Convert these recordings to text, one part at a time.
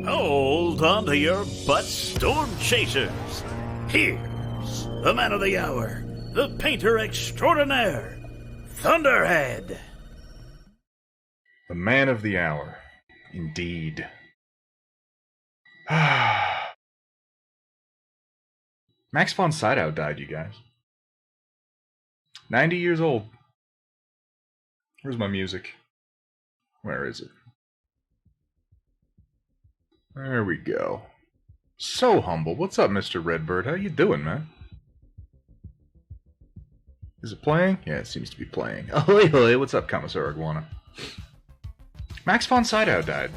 Hold on to your butts, storm chasers. Here's the man of the hour, the painter extraordinaire, Thunderhead. The man of the hour, indeed. Max von Sydow died, you guys. 90 years old. Where's my music? Where is it? There we go. So humble. What's up, Mr. Redbird? How you doing, man? Is it playing? Yeah, it seems to be playing. Ahoy, hoy. What's up, Commissar Iguana? Max von Sydow died.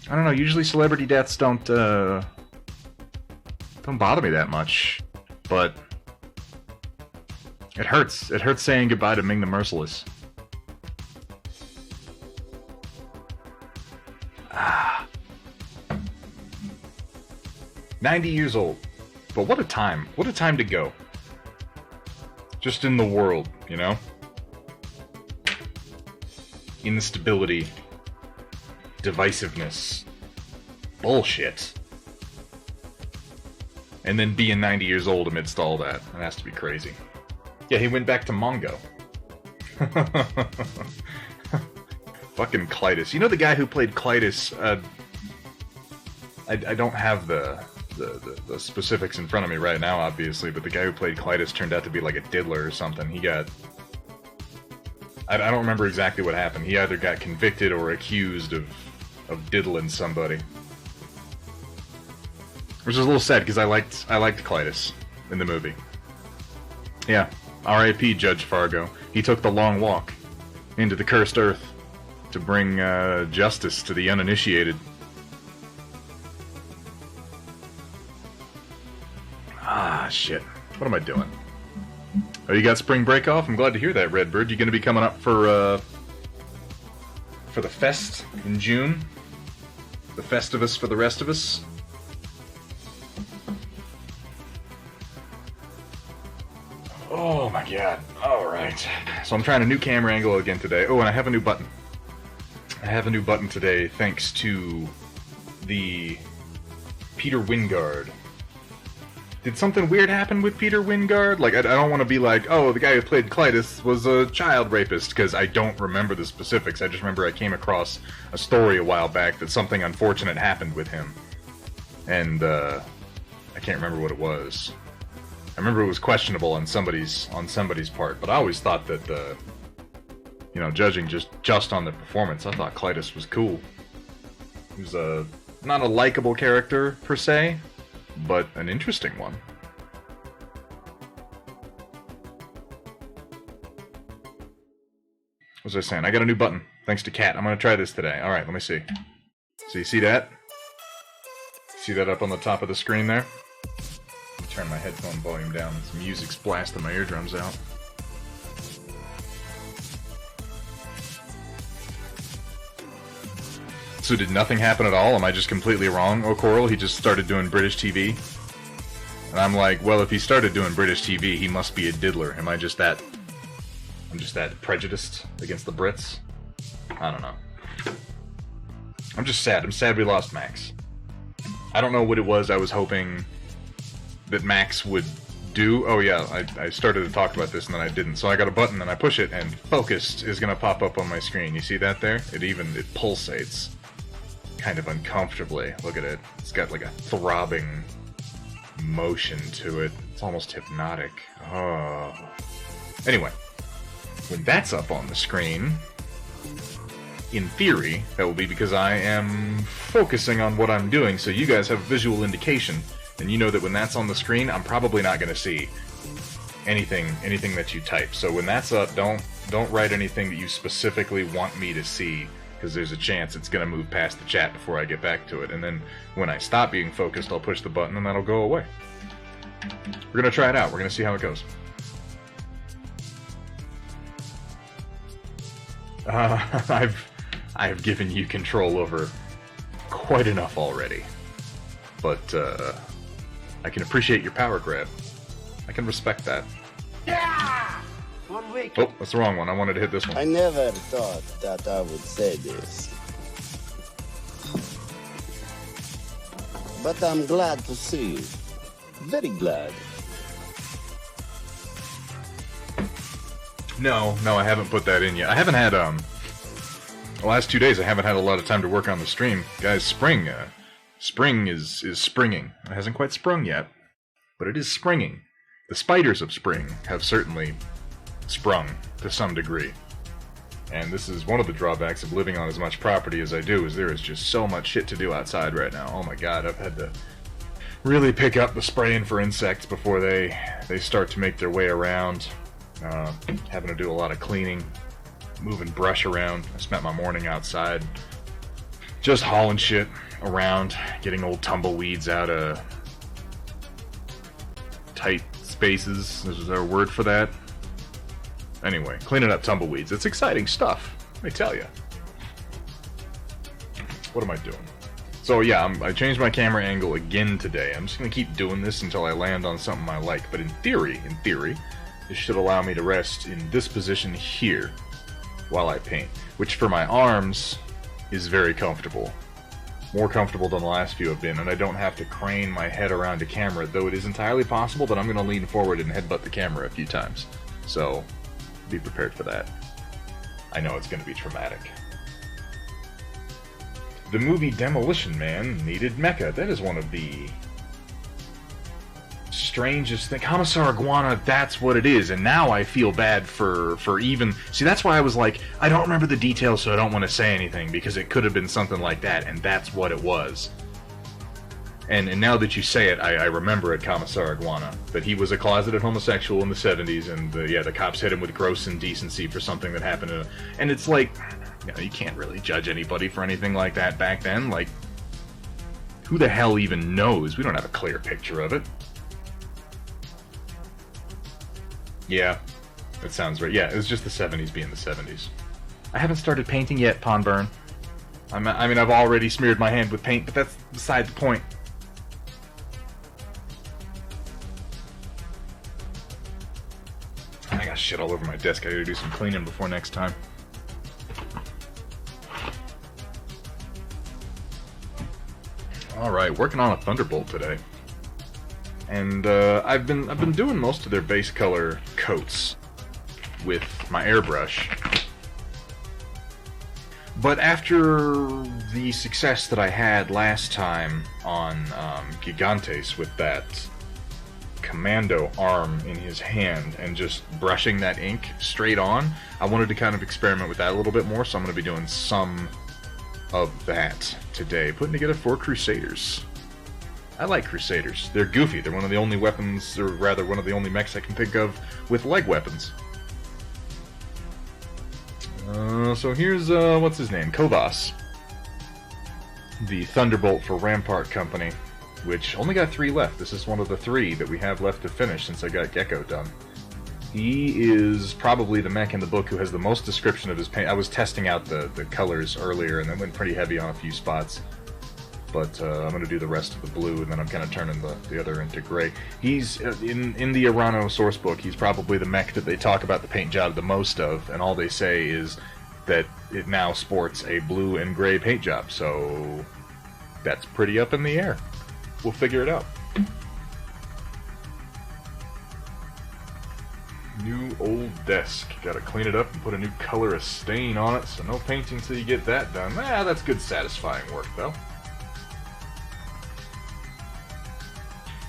I don't know, usually celebrity deaths don't bother me that much, but it hurts. It hurts saying goodbye to Ming the Merciless. 90 years old. But what a time. What a time to go. Just in the world, you know? Instability. Divisiveness. Bullshit. And then being 90 years old amidst all that. That has to be crazy. Yeah, he went back to Mongo. Fucking Clytus. You know the guy who played Clytus? I don't have the specifics in front of me right now, obviously, but the guy who played Clytus turned out to be like a diddler or something. He got... I don't remember exactly what happened. He either got convicted or accused of diddling somebody. Which is a little sad, because I liked Clytus in the movie. Yeah, R.I.P. Judge Fargo. He took the long walk into the cursed earth to bring justice to the uninitiated. Ah, shit. What am I doing? Oh, you got spring break off? I'm glad to hear that, Redbird. You gonna be coming up for the fest in June? The Festivus for the rest of us? Oh my god. Alright. So I'm trying a new camera angle again today. Oh, and I have a new button. I have a new button today thanks to the Peter Wingard. Did something weird happen with Peter Wingard? Like, I don't want to be like, oh, the guy who played Clytus was a child rapist, because I don't remember the specifics. I just remember I came across a story a while back that something unfortunate happened with him. And, I can't remember what it was. I remember it was questionable on somebody's part, but I always thought that, you know, judging just on the performance, I thought Clytus was cool. He was not a likable character, per se, but an interesting one. What was I saying? I got a new button, thanks to Kat. I'm gonna try this today. Alright, let me see. So you see that? See that up on the top of the screen there? Turn my headphone volume down. This music's blasting my eardrums out. So did nothing happen at all? Am I just completely wrong? Oh, Coral, he just started doing British TV? And I'm like, well, if he started doing British TV, he must be a diddler. Am I just that... I'm just that prejudiced against the Brits? I don't know. I'm just sad. I'm sad we lost Max. I don't know what it was I was hoping that Max would do. Oh yeah, I started to talk about this and then I didn't. So I got a button and I push it and focused is going to pop up on my screen. You see that there? It pulsates. Kind of uncomfortably. Look at it. It's got like a throbbing motion to it. It's almost hypnotic. Oh. Anyway, when that's up on the screen, in theory, that will be because I am focusing on what I'm doing, so you guys have visual indication, and you know that when that's on the screen, I'm probably not going to see anything that you type. So when that's up, don't write anything that you specifically want me to see, because there's a chance it's going to move past the chat before I get back to it. And then when I stop being focused, I'll push the button and that'll go away. We're going to try it out. We're going to see how it goes. I've given you control over quite enough already. But, I can appreciate your power grab. I can respect that. Yeah! 1 week. Oh, that's the wrong one. I wanted to hit this one. I never thought that I would say this. But I'm glad to see you. Very glad. No, I haven't put that in yet. I haven't had, the last 2 days I haven't had a lot of time to work on the stream. Guys, spring is springing. It hasn't quite sprung yet, but it is springing. The spiders of spring have certainly sprung to some degree. And this is one of the drawbacks of living on as much property as I do, is there is just so much shit to do outside right now. Oh my god, I've had to really pick up the spraying for insects before they start to make their way around. Having to do a lot of cleaning, moving brush around. I spent my morning outside Just hauling shit around, getting old tumbleweeds out of tight spaces. Is there a word for that? Anyway, cleaning up tumbleweeds. It's exciting stuff, let me tell you. What am I doing? So yeah, I changed my camera angle again today. I'm just going to keep doing this until I land on something I like. But in theory, this should allow me to rest in this position here while I paint. Which for my arms is very comfortable. More comfortable than the last few have been, and I don't have to crane my head around the camera, though it is entirely possible that I'm going to lean forward and headbutt the camera a few times. So, be prepared for that. I know it's going to be traumatic. The movie Demolition Man needed mecha. That is one of the strangest things. Commissar Iguana, that's what it is. And now I feel bad for even... See, that's why I was like, I don't remember the details, so I don't want to say anything, because it could have been something like that, and that's what it was. And now that you say it, I remember it, Commissar Iguana. That he was a closeted homosexual in the 70s, and the cops hit him with gross indecency for something that happened. And it's like... you can't really judge anybody for anything like that back then. Like, who the hell even knows? We don't have a clear picture of it. Yeah, that sounds right. Yeah, it was just the 70s being the 70s. I haven't started painting yet, Ponburn. I mean, I've already smeared my hand with paint, but that's beside the point. I got shit all over my desk. I gotta do some cleaning before next time. Alright, working on a Thunderbolt today. And I've been doing most of their base color coats with my airbrush. But after the success that I had last time on Gigantes with that commando arm in his hand and just brushing that ink straight on, I wanted to kind of experiment with that a little bit more, so I'm going to be doing some of that today, putting together 4 Crusaders. I like Crusaders. They're goofy. They're one of the only weapons, or rather one of the only mechs I can think of with leg weapons. So here's, what's his name? Kovas. The Thunderbolt for Rampart Company, which only got 3 left. This is one of the 3 that we have left to finish since I got Gecko done. He is probably the mech in the book who has the most description of his paint. I was testing out the colors earlier, and then went pretty heavy on a few spots. But I'm going to do the rest of the blue, and then I'm kind of turning the other into gray. He's, in the Arano Sourcebook, he's probably the mech that they talk about the paint job the most of, and all they say is that it now sports a blue and gray paint job, so that's pretty up in the air. We'll figure it out. New old desk. Gotta clean it up and put a new color of stain on it, so no painting till you get that done. That's good satisfying work, though.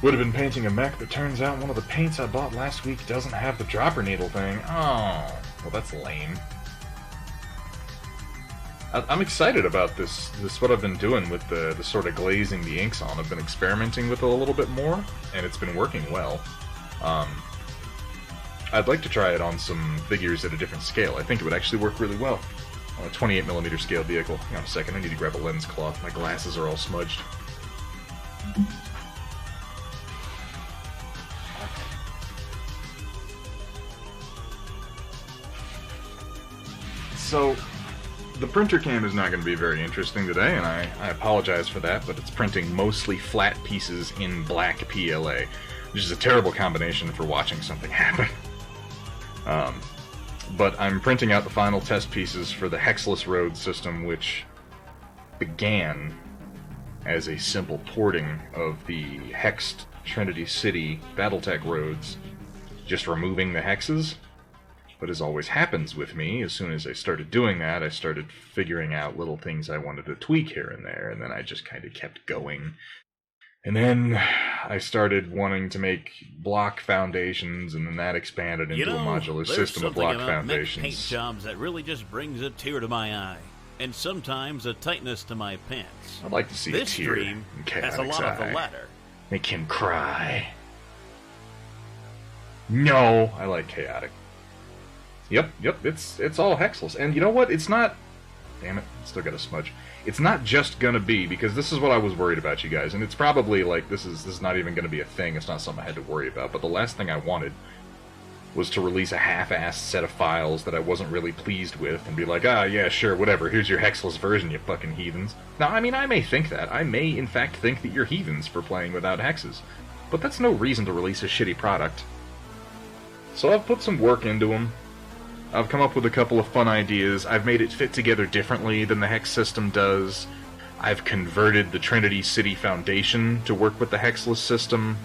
Would have been painting a mech, but turns out one of the paints I bought last week doesn't have the dropper needle thing. Oh, well that's lame. I'm excited about this what I've been doing with the sort of glazing the inks on. I've been experimenting with it a little bit more, and it's been working well. I'd like to try it on some figures at a different scale. I think it would actually work really well on a 28mm scale vehicle. Hang on a second, I need to grab a lens cloth. My glasses are all smudged. So, the printer cam is not going to be very interesting today, and I apologize for that, but it's printing mostly flat pieces in black PLA, which is a terrible combination for watching something happen. But I'm printing out the final test pieces for the hexless road system, which began as a simple porting of the hexed Trinity City Battletech roads, just removing the hexes. But as always happens with me, as soon as I started doing that, I started figuring out little things I wanted to tweak here and there, and then I just kind of kept going. And then I started wanting to make block foundations, and then that expanded into a modular system of block foundations. Paint jobs that really just brings a tear to my eye, and sometimes a tightness to my pants. I'd like to see this a tear stream in has a lot Chaotic's of the eye. latter. Make him cry. No, I like Chaotic. Yep, it's all hexless. And you know what? It's not... Damn it, still got a smudge. it's not just gonna be, because this is what I was worried about, you guys, and it's probably like, this is not even gonna be a thing, it's not something I had to worry about, but the last thing I wanted was to release a half-assed set of files that I wasn't really pleased with, and be like, ah, yeah, sure, whatever, here's your hexless version, you fucking heathens. Now, I mean, I may think that. I may, in fact, think that you're heathens for playing without hexes. But that's no reason to release a shitty product. So I've put some work into them. I've come up with a couple of fun ideas. I've made it fit together differently than the hex system does. I've converted the Trinity City Foundation to work with the hexless system.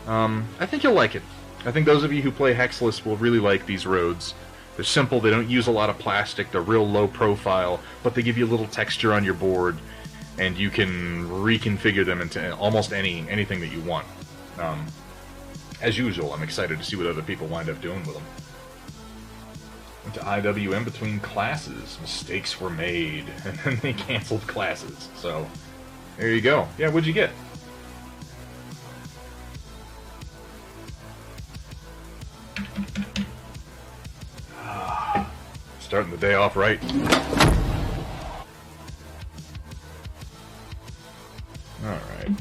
I think you'll like it. I think those of you who play hexless will really like these roads. They're simple, they don't use a lot of plastic, they're real low profile, but they give you a little texture on your board, and you can reconfigure them into almost anything that you want. As usual, I'm excited to see what other people wind up doing with them. Went to IWM between classes. Mistakes were made, and then they canceled classes. So, there you go. Yeah, what'd you get? Starting the day off right. Alright.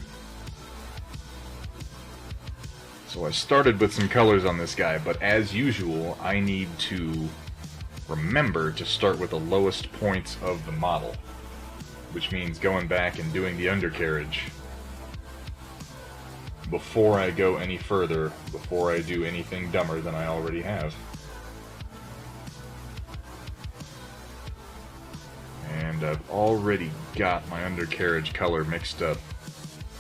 So I started with some colors on this guy, but as usual, I need to remember to start with the lowest points of the model, which means going back and doing the undercarriage before I go any further, before I do anything dumber than I already have. And I've already got my undercarriage color mixed up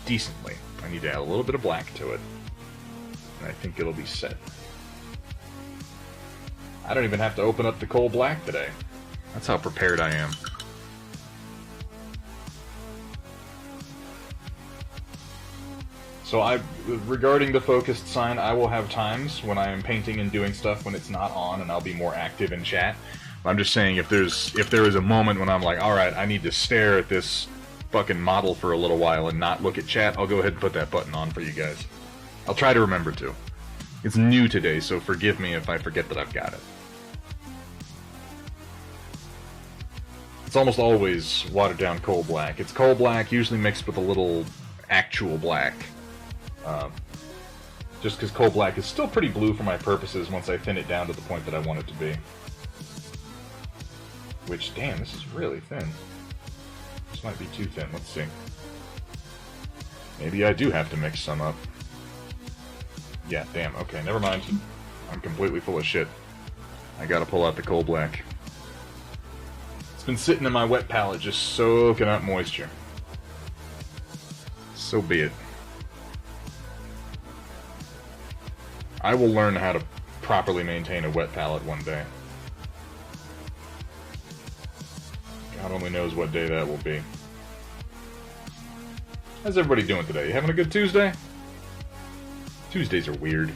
decently. I need to add a little bit of black to it, and I think it'll be set. I don't even have to open up the coal black today. That's how prepared I am. So regarding the focused sign, I will have times when I am painting and doing stuff when it's not on, and I'll be more active in chat. I'm just saying, if there is a moment when I'm like, alright, I need to stare at this fucking model for a little while and not look at chat, I'll go ahead and put that button on for you guys. I'll try to remember to. It's new today, so forgive me if I forget that I've got it. It's almost always watered down coal black. It's coal black, usually mixed with a little actual black. Just because coal black is still pretty blue for my purposes once I thin it down to the point that I want it to be. Which, damn, this is really thin. This might be too thin, let's see. Maybe I do have to mix some up. Yeah, damn, okay, never mind. I'm completely full of shit. I gotta pull out the coal black. It's been sitting in my wet palette just soaking up moisture. So be it. I will learn how to properly maintain a wet palette one day. God only knows what day that will be. How's everybody doing today? You having a good Tuesday? Tuesdays are weird.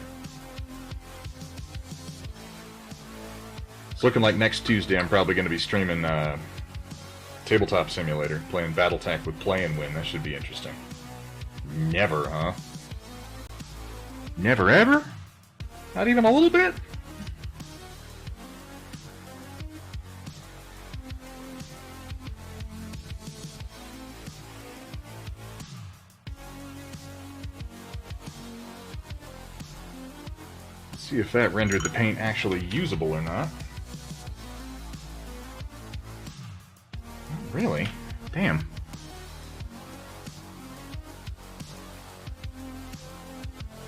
It's looking like next Tuesday I'm probably going to be streaming Tabletop Simulator, playing Battletech with Play and Win. That should be interesting. Never, huh? Never ever? Not even a little bit? Let's see if that rendered the paint actually usable or not. Really? Damn.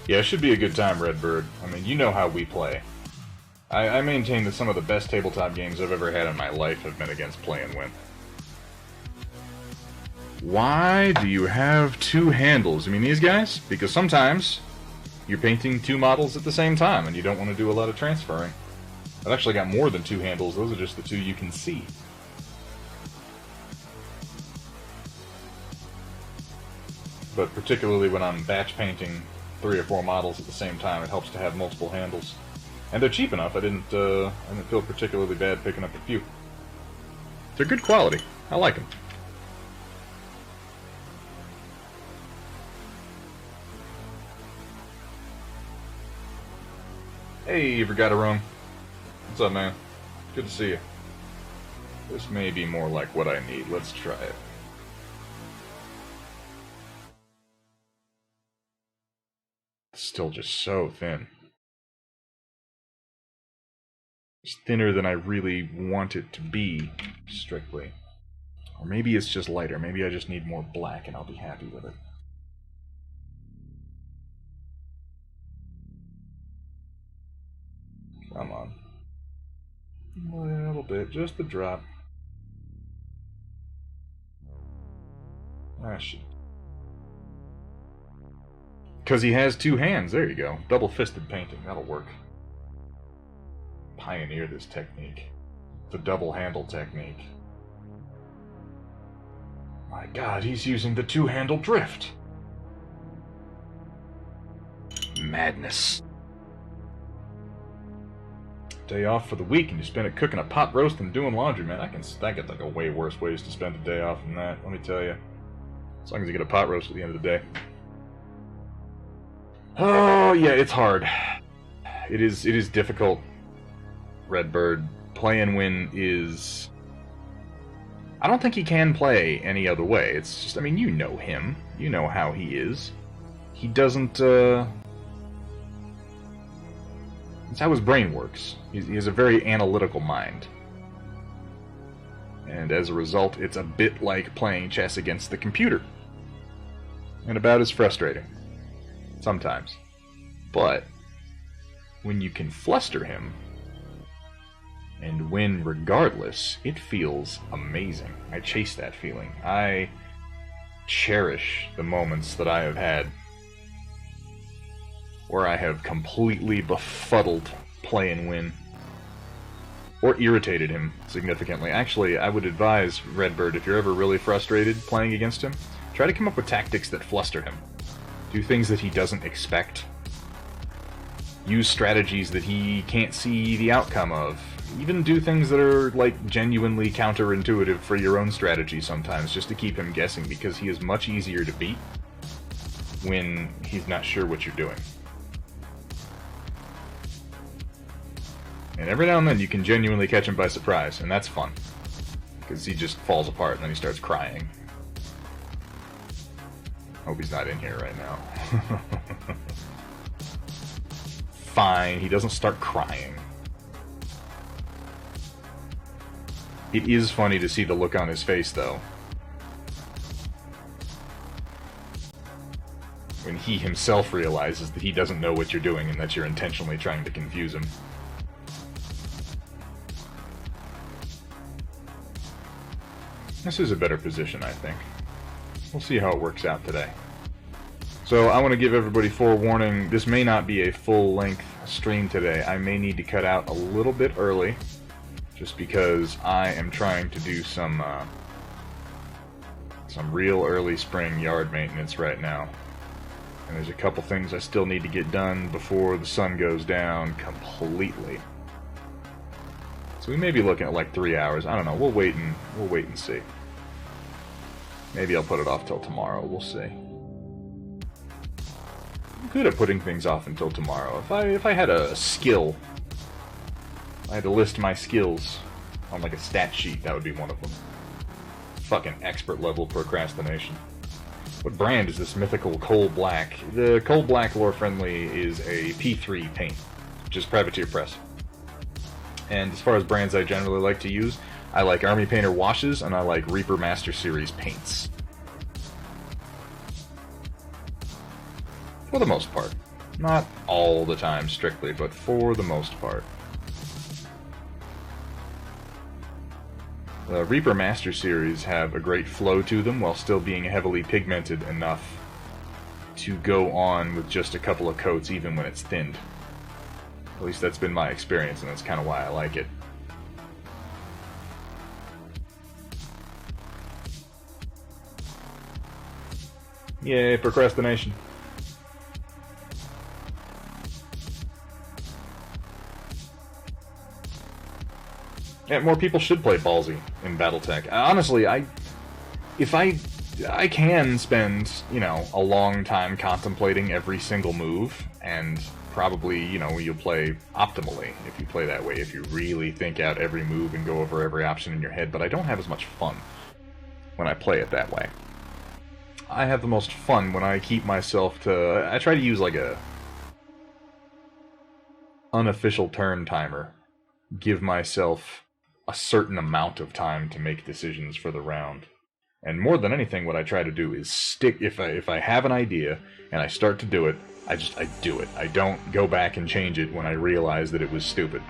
Yeah, it should be a good time, Redbird. I mean, you know how we play. I maintain that some of the best tabletop games I've ever had in my life have been against Play and Win. Why do you have two handles? I mean, these guys? Because sometimes you're painting two models at the same time and you don't want to do a lot of transferring. I've actually got more than two handles. Those are just the two you can see. But particularly when I'm batch painting 3 or 4 models at the same time, it helps to have multiple handles. And they're cheap enough, I didn't feel particularly bad picking up a few. They're good quality. I like them. Hey, Vergatarone. What's up, man? Good to see you. This may be more like what I need. Let's try it. still just so thin. It's thinner than I really want it to be, strictly. Or maybe it's just lighter. Maybe I just need more black and I'll be happy with it. Come on. A little bit, just a drop. Ah, shit. Because he has two hands, there you go. Double-fisted painting, that'll work. Pioneer this technique. The double-handle technique. My god, he's using the two-handle drift! Madness. Day off for the week and you spend it cooking a pot roast and doing laundry, man. I can get like a way worse ways to spend a day off than that, let me tell you. As long as you get a pot roast at the end of the day. Oh, yeah, it's hard. It is difficult, Redbird. Play and win is... I don't think he can play any other way. It's just, I mean, you know him. You know how he is. He doesn't, That's how his brain works. He has a very analytical mind. And as a result, it's a bit like playing chess against the computer. And about as frustrating. Sometimes. But, when you can fluster him, and win regardless, it feels amazing. I chase that feeling. I cherish the moments that I have had where I have completely befuddled play and win. Or irritated him significantly. Actually, I would advise Redbird, if you're ever really frustrated playing against him, try to come up with tactics that fluster him. Do things that he doesn't expect. Use strategies that he can't see the outcome of. Even do things that are, like, genuinely counterintuitive for your own strategy sometimes, just to keep him guessing, because he is much easier to beat when he's not sure what you're doing. And every now and then you can genuinely catch him by surprise, and that's fun. Because he just falls apart and then he starts crying. Hope he's not in here right now. Fine, he doesn't start crying. It is funny to see the look on his face, though. When he himself realizes that he doesn't know what you're doing and that you're intentionally trying to confuse him. This is a better position, I think. We'll see how it works out today. So, I want to give everybody forewarning, this may not be a full-length stream today. I may need to cut out a little bit early, just because I am trying to do some real early spring yard maintenance right now. And there's a couple things I still need to get done before the sun goes down completely. So we may be looking at like 3 hours. I don't know. We'll wait and see. Maybe I'll put it off till tomorrow. We'll see. I'm good at putting things off until tomorrow. If I had a skill, I had to list my skills on like a stat sheet, that would be one of them. Fucking expert level procrastination. What brand is this mythical Coal Black? The Coal Black Lore Friendly is a P3 paint, which is Privateer Press. And as far as brands I generally like to use, I like Army Painter washes, and I like Reaper Master Series paints. For the most part. Not all the time, strictly, but for the most part. The Reaper Master Series have a great flow to them while still being heavily pigmented enough to go on with just a couple of coats even when it's thinned. At least that's been my experience, and that's kind of why I like it. Yay, procrastination. Yeah, more people should play Ballsy in BattleTech. Honestly, if I can spend, you know, a long time contemplating every single move, and probably, you know, you'll play optimally if you play that way, if you really think out every move and go over every option in your head, but I don't have as much fun when I play it that way. I have the most fun when I keep myself to... I try to use like a unofficial turn timer give myself a certain amount of time to make decisions for the round. And more than anything, what I try to do is stick. If I have an idea and I start to do it, I do it. I don't go back and change it when I realize that it was stupid.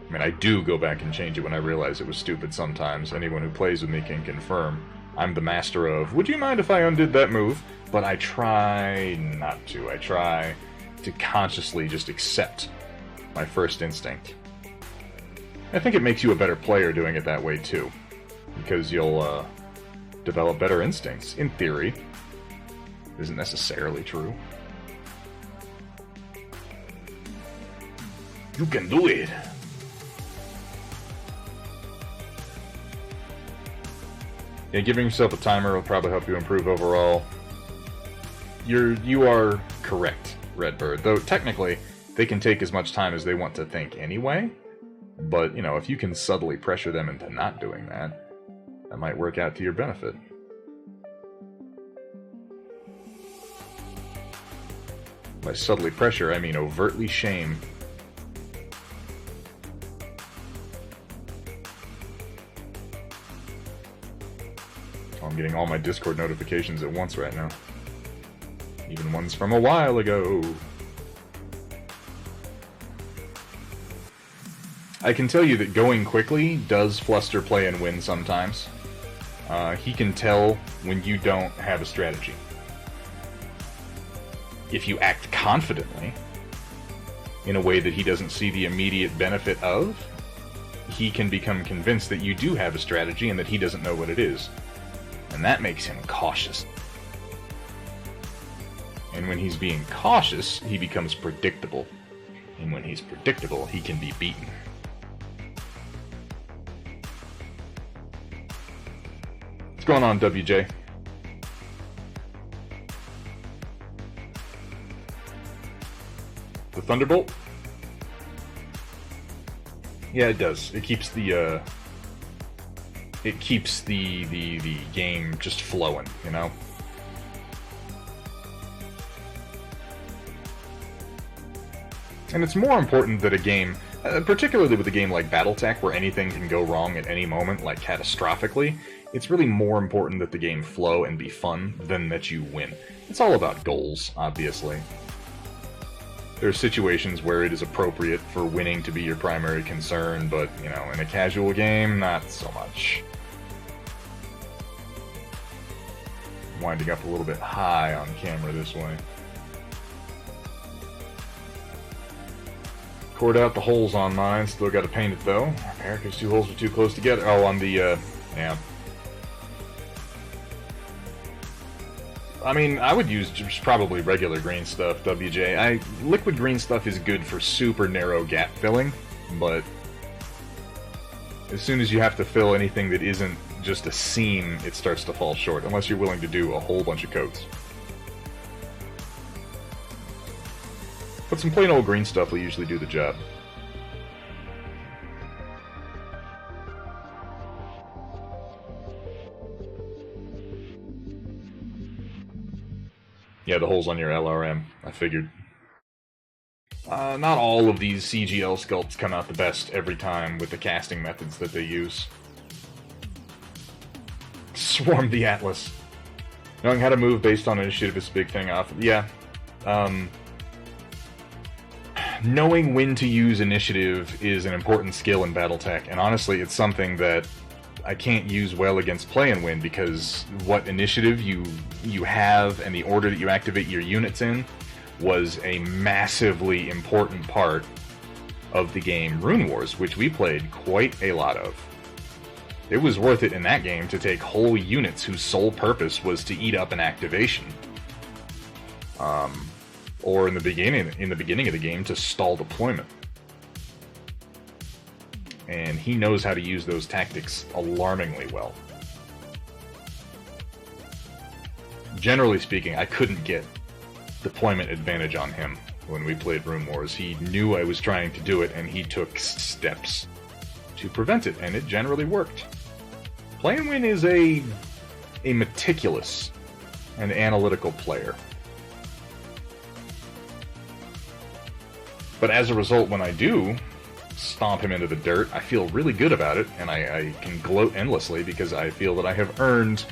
I mean, I do go back and change it when I realize it was stupid sometimes. Anyone who plays with me can confirm. I'm the master of, would you mind if I undid that move? But I try not to. I try to consciously just accept my first instinct. I think it makes you a better player doing it that way too, because you'll develop better instincts, in theory. Isn't necessarily true. You can do it! Yeah, giving yourself a timer will probably help you improve overall. You are correct, Redbird. Though technically, they can take as much time as they want to think anyway. But, you know, if you can subtly pressure them into not doing that, that might work out to your benefit. By subtly pressure, I mean overtly shame. Oh, I'm getting all my Discord notifications at once right now. Even ones from a while ago. I can tell you that going quickly does fluster play and win sometimes. He can tell when you don't have a strategy. If you act confidently, in a way that he doesn't see the immediate benefit of, he can become convinced that you do have a strategy and that he doesn't know what it is. And that makes him cautious. And when he's being cautious, he becomes predictable. And when he's predictable, he can be beaten. What's going on, WJ? The Thunderbolt? Yeah, it does. It keeps the game just flowing, you know? And it's more important that a game, particularly with a game like BattleTech, where anything can go wrong at any moment, like catastrophically, it's really more important that the game flow and be fun than that you win. It's all about goals, obviously. There are situations where it is appropriate for winning to be your primary concern, but, you know, in a casual game, not so much. I'm winding up a little bit high on camera this way. Cored out the holes on mine, still gotta paint it though. America's two holes were too close together. Oh, on the, yeah. I mean, I would use just probably regular green stuff, WJ. Liquid green stuff is good for super narrow gap filling, but as soon as you have to fill anything that isn't just a seam, it starts to fall short, unless you're willing to do a whole bunch of coats. But some plain old green stuff will usually do the job. Yeah, the holes on your LRM, I figured. Not all of these CGL sculpts come out the best every time with the casting methods that they use. Swarm the Atlas. Knowing how to move based on initiative is a big thing off. Yeah. Knowing when to use initiative is an important skill in BattleTech, and honestly, it's something that I can't use well against play and win, because what initiative you have and the order that you activate your units in was a massively important part of the game Rune Wars, which we played quite a lot of. It was worth it in that game to take whole units whose sole purpose was to eat up an activation. Or in the beginning of the game to stall deployment. And he knows how to use those tactics alarmingly well. Generally speaking, I couldn't get deployment advantage on him when we played Rune Wars. He knew I was trying to do it, and he took steps to prevent it, and it generally worked. Play and Win is a meticulous and analytical player. But as a result, when I do stomp him into the dirt, I feel really good about it, and I can gloat endlessly because I feel that I have earned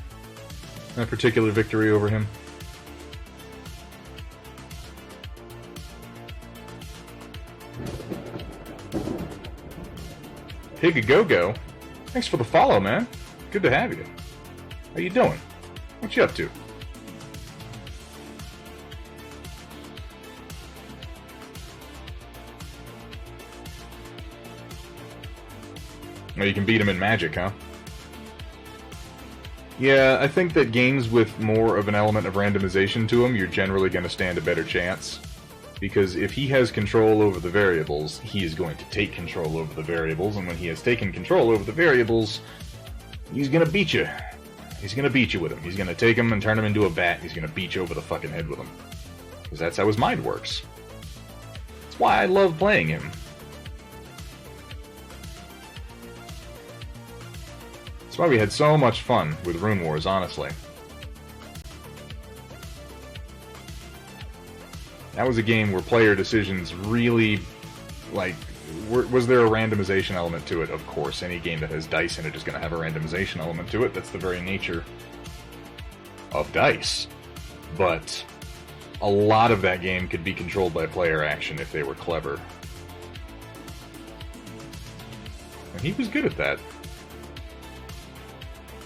a particular victory over him. Pig-a-go-go, thanks for the follow, man. Good to have you. How you doing? What you up to? Well, you can beat him in Magic, huh? Yeah, I think that games with more of an element of randomization to them, you're generally going to stand a better chance. Because if he has control over the variables, he is going to take control over the variables, and when he has taken control over the variables, he's going to beat you. He's going to beat you with him. He's going to take him and turn him into a bat, and he's going to beat you over the fucking head with him. Because that's how his mind works. That's why I love playing him. That's why we had so much fun with Rune Wars, honestly. That was a game where player decisions really, like, was there a randomization element to it? Of course, any game that has dice in it is going to have a randomization element to it. That's the very nature of dice. But a lot of that game could be controlled by player action if they were clever. And he was good at that.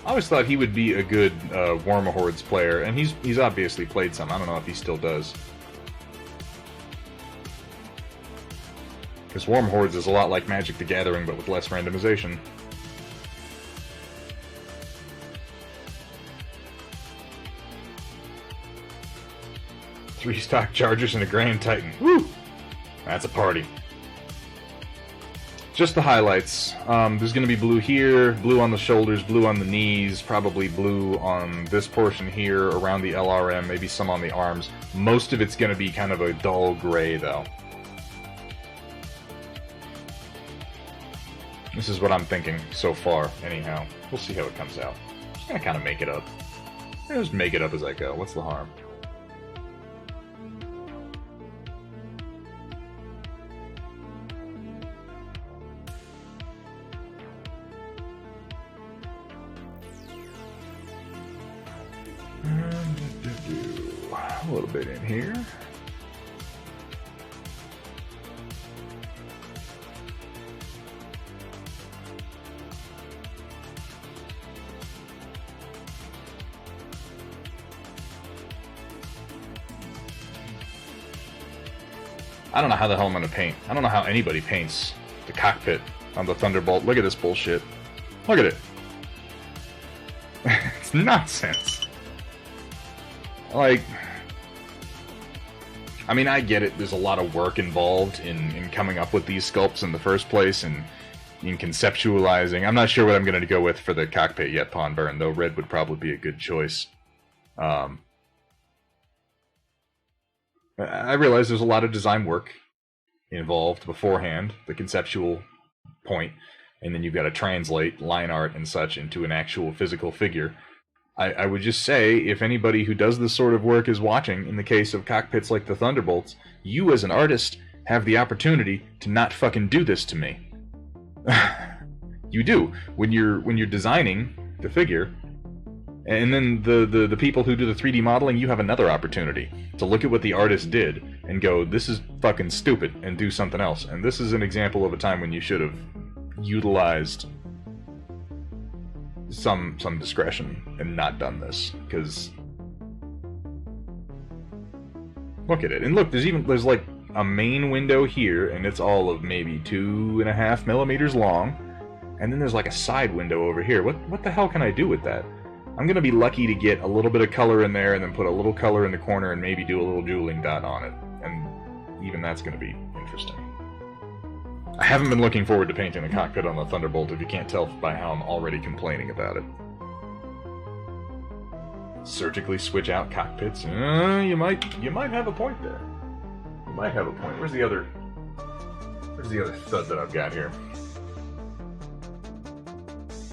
I always thought he would be a good Wormahordes player, and he's obviously played some. I don't know if he still does. Because Wormahordes is a lot like Magic the Gathering, but with less randomization. Three stock Chargers and a Grand Titan. Woo! That's a party. Just the highlights. There's going to be blue here, blue on the shoulders, blue on the knees, probably blue on this portion here, around the LRM, maybe some on the arms. Most of it's going to be kind of a dull gray, though. This is what I'm thinking so far, anyhow. We'll see how it comes out. Just gonna kind of make it up. I'll just make it up as I go. What's the harm? A little bit in here. I don't know how the hell I'm gonna paint. I don't know how anybody paints the cockpit on the Thunderbolt. Look at this bullshit. Look at it. It's nonsense. Like, I mean, I get it. There's a lot of work involved in coming up with these sculpts in the first place and in conceptualizing. I'm not sure what I'm going to go with for the cockpit yet, Pawn Burn, though red would probably be a good choice. I realize there's a lot of design work involved beforehand, the conceptual point, and then you've got to translate line art and such into an actual physical figure. I would just say, if anybody who does this sort of work is watching, in the case of cockpits like the Thunderbolts, you as an artist have the opportunity to not fucking do this to me. You do. When you're designing the figure, and then the people who do the 3D modeling, you have another opportunity to look at what the artist did and go, this is fucking stupid, and do something else. And this is an example of a time when you should have utilized some discretion and not done this, because look at it. And look, there's like a main window here, and it's all of maybe 2.5 millimeters long, and then there's like a side window over here. What the hell can I do with that? I'm gonna be lucky to get a little bit of color in there and then put a little color in the corner and maybe do a little jeweling dot on it, and even that's gonna be interesting. I haven't been looking forward to painting the cockpit on the Thunderbolt, if you can't tell by how I'm already complaining about it. Surgically switch out cockpits? You might have a point there. You might have a point. Where's the other thud that I've got here?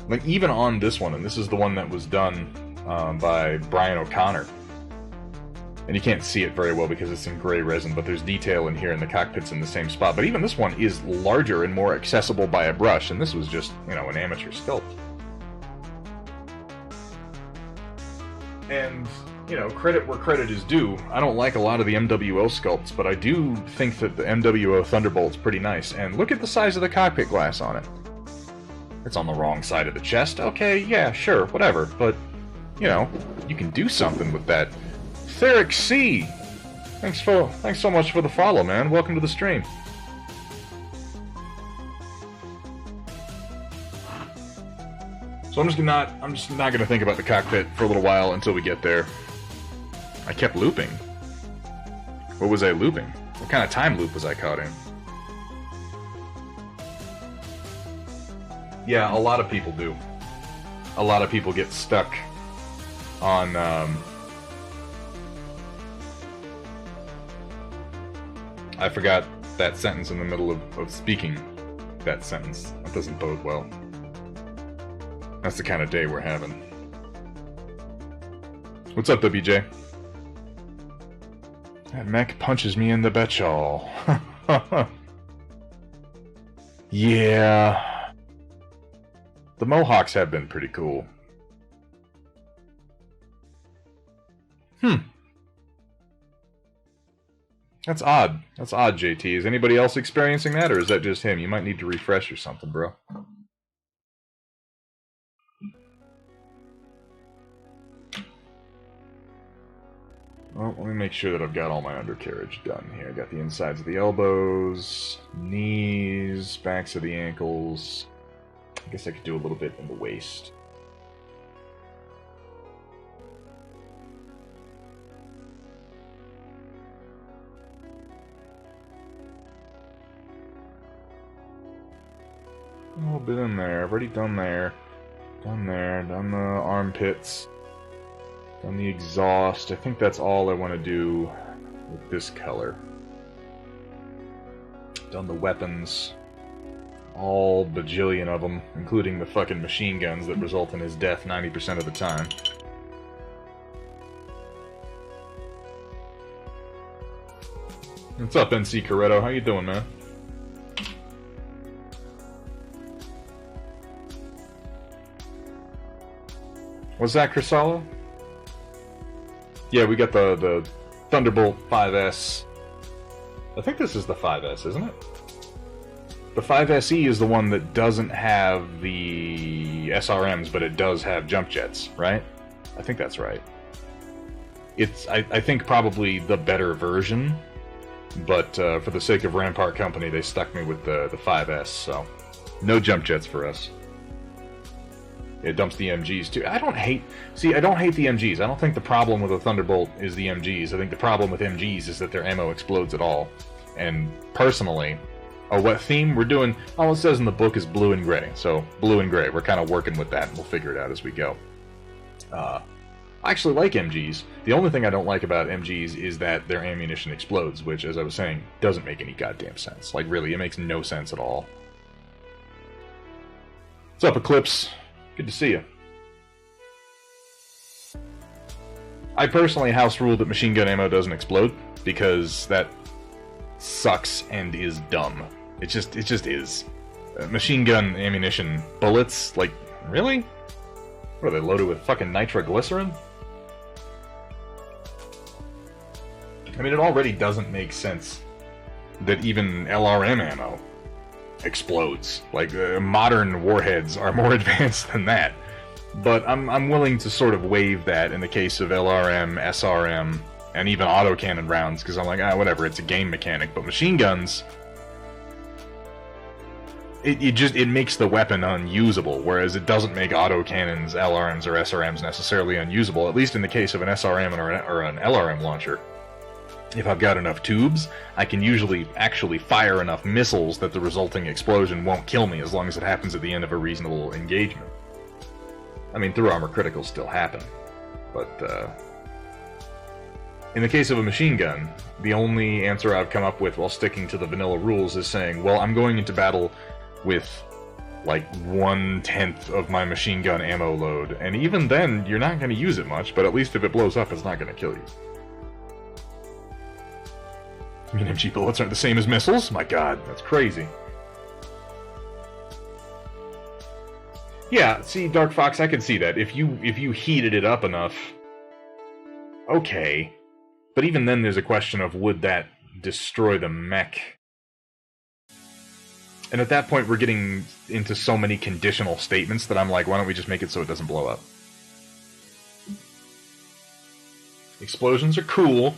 Like, even on this one, and this is the one that was done by Brian O'Connor, And you can't see it very well because it's in gray resin, but there's detail in here and the cockpit's in the same spot. But even this one is larger and more accessible by a brush, and this was just, you know, an amateur sculpt. And, you know, credit where credit is due. I don't like a lot of the MWO sculpts, but I do think that the MWO Thunderbolt's pretty nice. And look at the size of the cockpit glass on it. It's on the wrong side of the chest. Okay, yeah, sure, whatever. But, you know, you can do something with that. Theric C! Thanks so much for the follow, man. Welcome to the stream. So I'm just not gonna think about the cockpit for a little while until we get there. I kept looping. What was I looping? What kind of time loop was I caught in? Yeah, a lot of people do. A lot of people get stuck on, I forgot that sentence in the middle of speaking that sentence. That doesn't bode well. That's the kind of day we're having. What's up, WJ? That mech punches me in the betchall. Yeah. The Mohawks have been pretty cool. That's odd. That's odd, JT. Is anybody else experiencing that, or is that just him? You might need to refresh or something, bro. Well, let me make sure that I've got all my undercarriage done here. I got the insides of the elbows, knees, backs of the ankles. I guess I could do a little bit in the waist. A little bit in there. I've already done there. Done there. Done the armpits. Done the exhaust. I think that's all I want to do with this color. Done the weapons. All bajillion of them, including the fucking machine guns that result in his death 90% of the time. What's up, NC Coretto? How you doing, man? What's that, Crisalo? Yeah, we got the Thunderbolt 5S. I think this is the 5S, isn't it? The 5SE is the one that doesn't have the SRMs, but it does have jump jets, right? I think that's right. It's, I think, probably the better version, but for the sake of Rampart Company, they stuck me with the 5S, so no jump jets for us. It dumps the MGs too. I don't hate the MGs. I don't think the problem with a Thunderbolt is the MGs. I think the problem with MGs is that their ammo explodes at all. And personally, what theme we're doing, all it says in the book is blue and gray. So blue and gray, we're kind of working with that, and we'll figure it out as we go. I actually like MGs. The only thing I don't like about MGs is that their ammunition explodes, which, as I was saying, doesn't make any goddamn sense. Like, really, it makes no sense at all. What's up, Eclipse? Good to see you. I personally house rule that machine gun ammo doesn't explode, because that sucks and is dumb. It just is. Machine gun ammunition, bullets, like, really? What, are they loaded with fucking nitroglycerin? I mean, it already doesn't make sense that even LRM ammo explodes. Like, modern warheads are more advanced than that. But I'm willing to sort of waive that in the case of LRM, SRM, and even autocannon rounds, because I'm like, whatever, it's a game mechanic. But machine guns, it makes the weapon unusable, whereas it doesn't make autocannons, LRMs, or SRMs necessarily unusable, at least in the case of an SRM or an LRM launcher. If I've got enough tubes, I can usually actually fire enough missiles that the resulting explosion won't kill me, as long as it happens at the end of a reasonable engagement. I mean, through armor criticals still happen, but in the case of a machine gun, the only answer I've come up with while sticking to the vanilla rules is saying, well, I'm going into battle with like 1/10 of my machine gun ammo load, and even then, you're not going to use it much, but at least if it blows up, it's not going to kill you. I mean, MG bullets aren't the same as missiles? My god, that's crazy. Yeah, see, Dark Fox, I can see that. If you heated it up enough... Okay. But even then there's a question of would that destroy the mech? And at that point we're getting into so many conditional statements that I'm like, why don't we just make it so it doesn't blow up? Explosions are cool.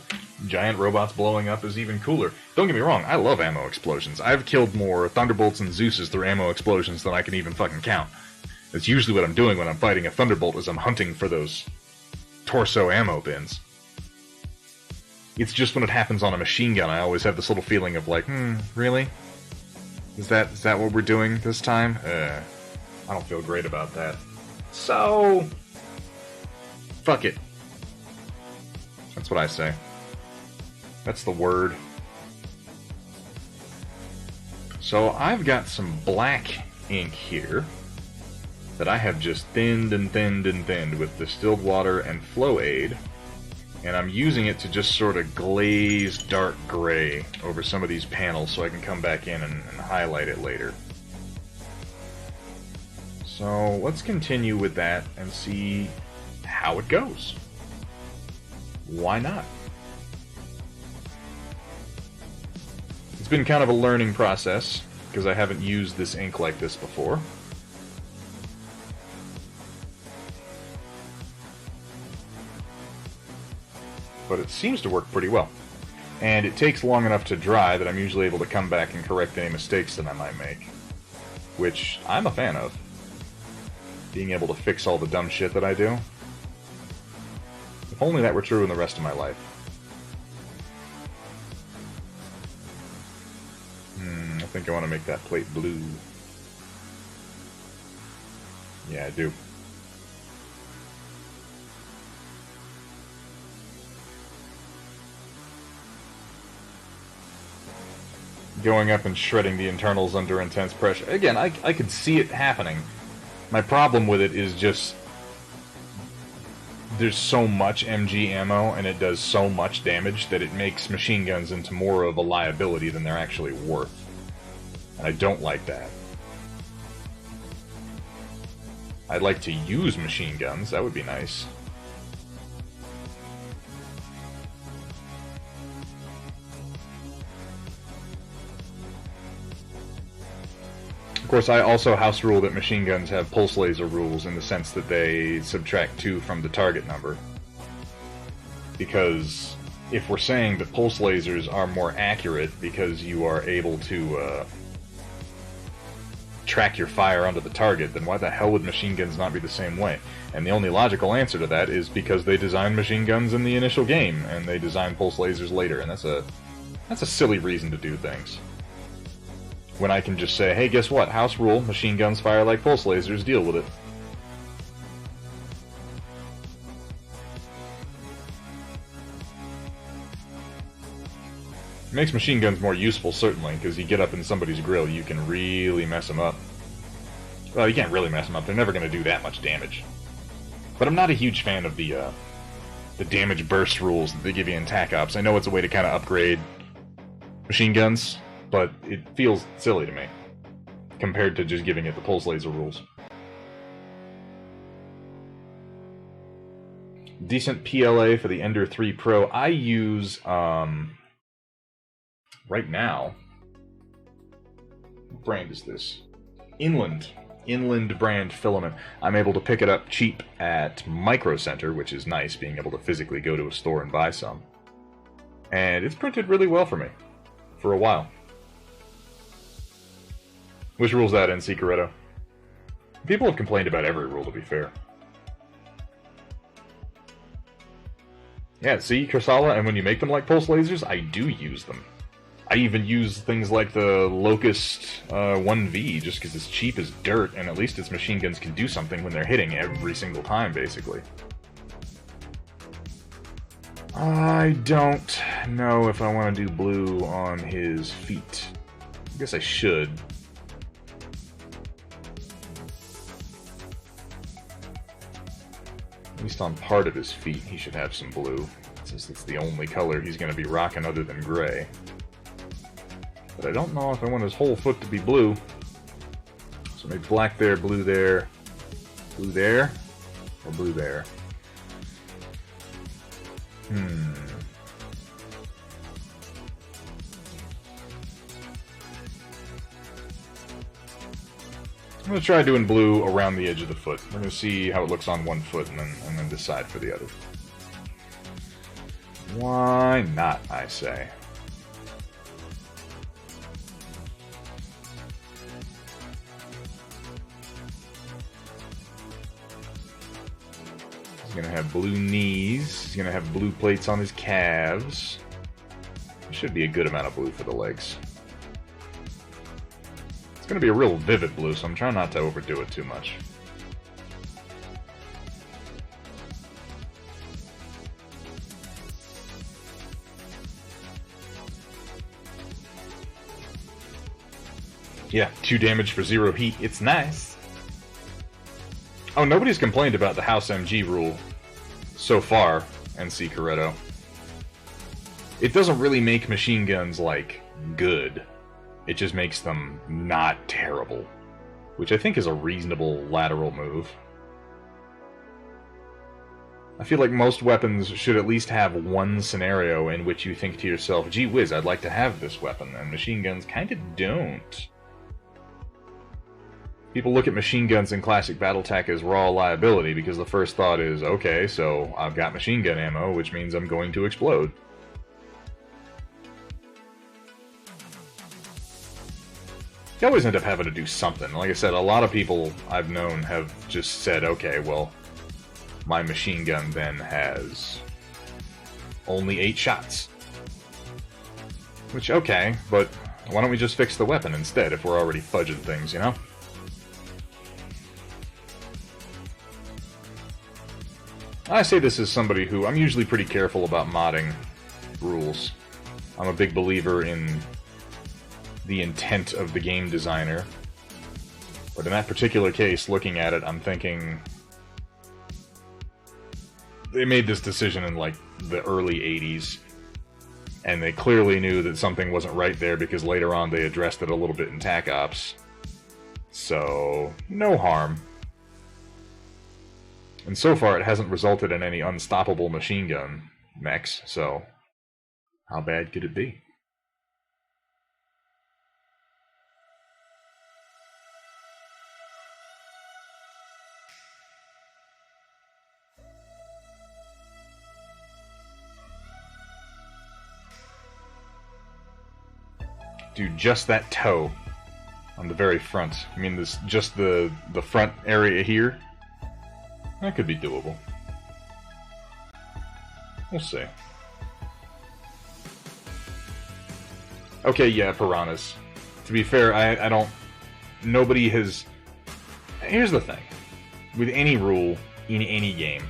Giant robots blowing up is even cooler. Don't get me wrong, I love ammo explosions. I've killed more Thunderbolts and Zeuses through ammo explosions than I can even fucking count. That's usually what I'm doing when I'm fighting a Thunderbolt, is I'm hunting for those torso ammo bins. It's just when it happens on a machine gun, I always have this little feeling of like, really? Is that what we're doing this time? I don't feel great about that. So... fuck it. That's what I say. That's the word. So I've got some black ink here that I have just thinned and thinned and thinned with distilled water and flow aid, and I'm using it to just sort of glaze dark gray over some of these panels so I can come back in and highlight it later. So let's continue with that and see how it goes. Why not? It's been kind of a learning process, because I haven't used this ink like this before. But it seems to work pretty well. And it takes long enough to dry that I'm usually able to come back and correct any mistakes that I might make. Which I'm a fan of. Being able to fix all the dumb shit that I do. If only that were true in the rest of my life. I think I want to make that plate blue. Yeah, I do. Going up and shredding the internals under intense pressure. Again, I could see it happening. My problem with it is just... there's so much MG ammo, and it does so much damage that it makes machine guns into more of a liability than they're actually worth. And I don't like that. I'd like to use machine guns, that would be nice. Of course, I also house rule that machine guns have pulse laser rules in the sense that they subtract 2 from the target number. Because if we're saying that pulse lasers are more accurate because you are able to track your fire onto the target, then why the hell would machine guns not be the same way? And the only logical answer to that is because they designed machine guns in the initial game, and they designed pulse lasers later, and that's a silly reason to do things. When I can just say, hey, guess what? House rule, machine guns fire like pulse lasers, deal with it. It makes machine guns more useful, certainly, because you get up in somebody's grill, you can really mess them up. Well, you can't really mess them up, they're never going to do that much damage. But I'm not a huge fan of the damage burst rules that they give you in TAC Ops. I know it's a way to kind of upgrade machine guns, but it feels silly to me, compared to just giving it the pulse laser rules. Decent PLA for the Ender 3 Pro. I use, right now, what brand is this? Inland brand filament. I'm able to pick it up cheap at Micro Center, which is nice, being able to physically go to a store and buy some. And it's printed really well for me, for a while. Which rule's that, NC Corretto? People have complained about every rule, to be fair. Yeah, see, Kursala, and when you make them like pulse lasers, I do use them. I even use things like the Locust 1V, just because it's cheap as dirt, and at least its machine guns can do something when they're hitting every single time, basically. I don't know if I want to do blue on his feet. I guess I should. At least on part of his feet, he should have some blue, since it's the only color he's going to be rocking other than gray. But I don't know if I want his whole foot to be blue. So maybe black there, blue there, or blue there. I'm going to try doing blue around the edge of the foot. We're going to see how it looks on one foot and then decide for the other. Why not, I say. He's going to have blue knees. He's going to have blue plates on his calves. There should be a good amount of blue for the legs. It's going to be a real vivid blue, so I'm trying not to overdo it too much. Yeah, 2 damage for 0 heat. It's nice. Oh, nobody's complained about the House MG rule so far, NC Corretto. It doesn't really make machine guns, like, good. It just makes them not terrible, which I think is a reasonable lateral move. I feel like most weapons should at least have one scenario in which you think to yourself, gee whiz, I'd like to have this weapon, and machine guns kind of don't. People look at machine guns in classic BattleTech as raw liability because the first thought is, okay, so I've got machine gun ammo, which means I'm going to explode. You always end up having to do something. Like I said, a lot of people I've known have just said, okay, well, my machine gun then has only 8 shots. Which, okay, but why don't we just fix the weapon instead if we're already fudging things, you know? I say this as somebody who, I'm usually pretty careful about modding rules. I'm a big believer in the intent of the game designer. But in that particular case, looking at it, I'm thinking they made this decision in, like, the early 80s, and they clearly knew that something wasn't right there because later on they addressed it a little bit in TAC Ops. So, no harm. And so far it hasn't resulted in any unstoppable machine gun mechs, so how bad could it be? Dude, just that toe on the very front. I mean, this just the front area here. That could be doable. We'll see. Okay, yeah, piranhas. To be fair, I don't... Nobody has... Here's the thing. With any rule, in any game,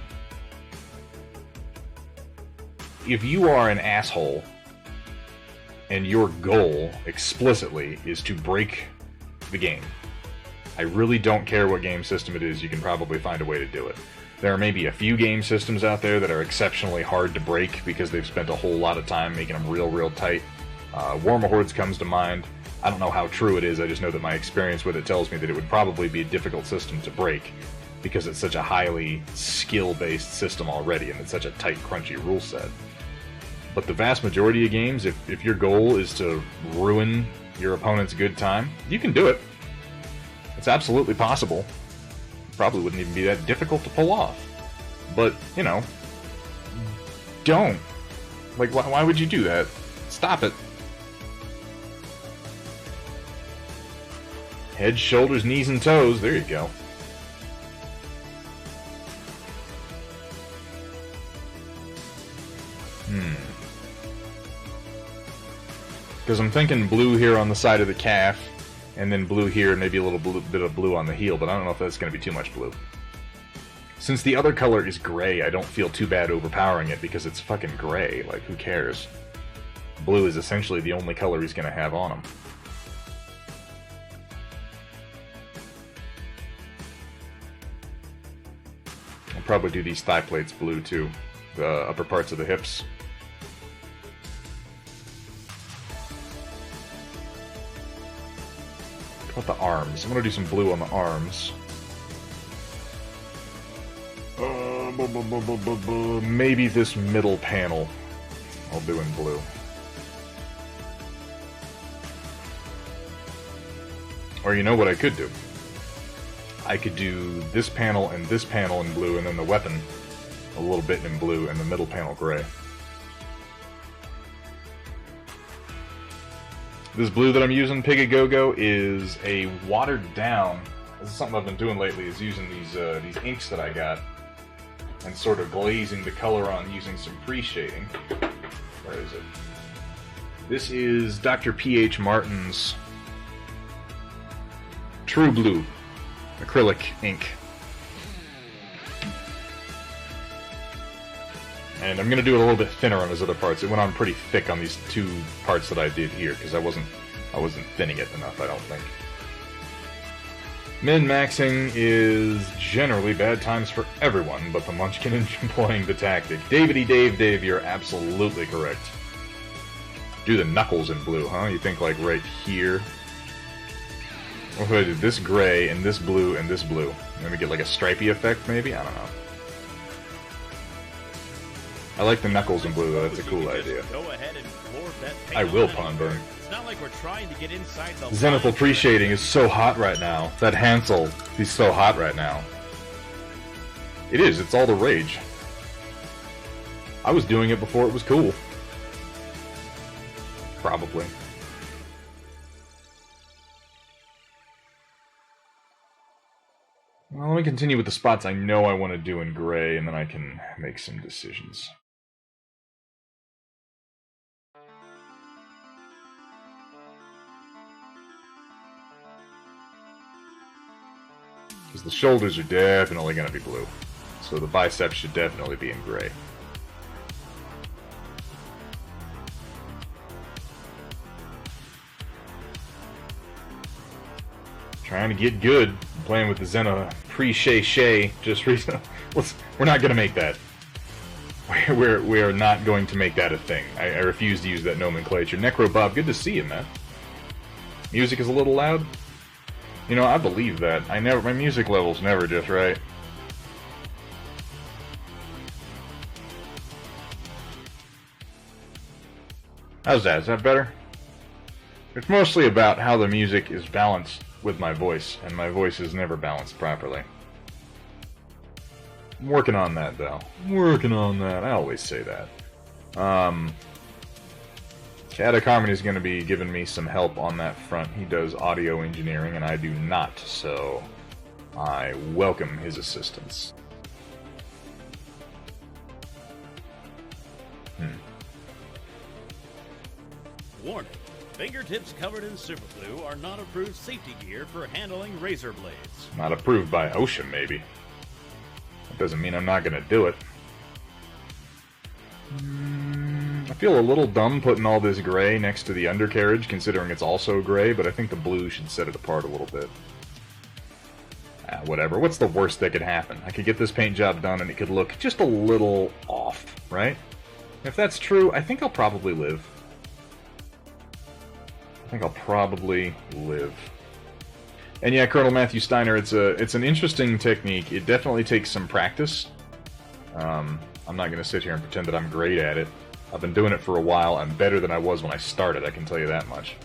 if you are an asshole, and your goal, explicitly, is to break the game, I really don't care what game system it is, you can probably find a way to do it. There are maybe a few game systems out there that are exceptionally hard to break because they've spent a whole lot of time making them real tight. Warmahordes comes to mind. I don't know how true it is, I just know that my experience with it tells me that it would probably be a difficult system to break because it's such a highly skill-based system already and it's such a tight, crunchy rule set. But the vast majority of games, if your goal is to ruin your opponent's good time, you can do it. It's absolutely possible. Probably wouldn't even be that difficult to pull off. But, you know, don't. Like, why would you do that? Stop it. Head, shoulders, knees, and toes. There you go. Because I'm thinking blue here on the side of the calf, and then blue here, maybe a little bit of blue on the heel, but I don't know if that's going to be too much blue. Since the other color is gray, I don't feel too bad overpowering it because it's fucking gray. Like, who cares? Blue is essentially the only color he's going to have on him. I'll probably do these thigh plates blue too, the upper parts of the hips. What about the arms? I'm gonna do some blue on the arms. Maybe this middle panel I'll do in blue. Or you know what I could do? I could do this panel and this panel in blue, and then the weapon a little bit in blue, and the middle panel gray. This blue that I'm using, Pigagogo, is a watered down. This is something I've been doing lately, is using these inks that I got and sort of glazing the color on using some pre-shading. Where is it? This is Dr. P.H. Martin's True Blue acrylic ink. And I'm going to do it a little bit thinner on his other parts. It went on pretty thick on these two parts that I did here, because I wasn't thinning it enough, I don't think. Min-maxing is generally bad times for everyone, but the Munchkin employing the tactic. Dave, you're absolutely correct. Do the knuckles in blue, huh? You think like right here? What if I do this gray and this blue and this blue? And then we get like a stripey effect, maybe? I don't know. I like the knuckles in blue, though. That's a cool idea. I will pawn burn. It's not like we're trying to get inside the Zenith appreciating is so hot right now. That Hansel, he's so hot right now. It is. It's all the rage. I was doing it before it was cool. Probably. Well, let me continue with the spots I know I want to do in gray, and then I can make some decisions. Because the shoulders are definitely going to be blue. So the biceps should definitely be in gray. Trying to get good. I'm playing with the Zena pre-Shay just recently. We're not going to make that. We are not going to make that a thing. I refuse to use that nomenclature. Necro Bob, good to see you, man. Music is a little loud? You know, I believe that. My music level's never just right. How's that? Is that better? It's mostly about how the music is balanced with my voice, and my voice is never balanced properly. I'm working on that, though. I'm working on that. I always say that. Chaotic Harmony is going to be giving me some help on that front. He does audio engineering, and I do not, so I welcome his assistance. Warning. Fingertips covered in superglue are not approved safety gear for handling razor blades. Not approved by OSHA, maybe. That doesn't mean I'm not going to do it. I feel a little dumb putting all this gray next to the undercarriage, considering it's also gray, but I think the blue should set it apart a little bit. Whatever. What's the worst that could happen? I could get this paint job done and it could look just a little off, right? If that's true, I think I'll probably live. And yeah, Colonel Matthew Steiner, it's an interesting technique. It definitely takes some practice. I'm not going to sit here and pretend that I'm great at it. I've been doing it for a while. I'm better than I was when I started, I can tell you that much.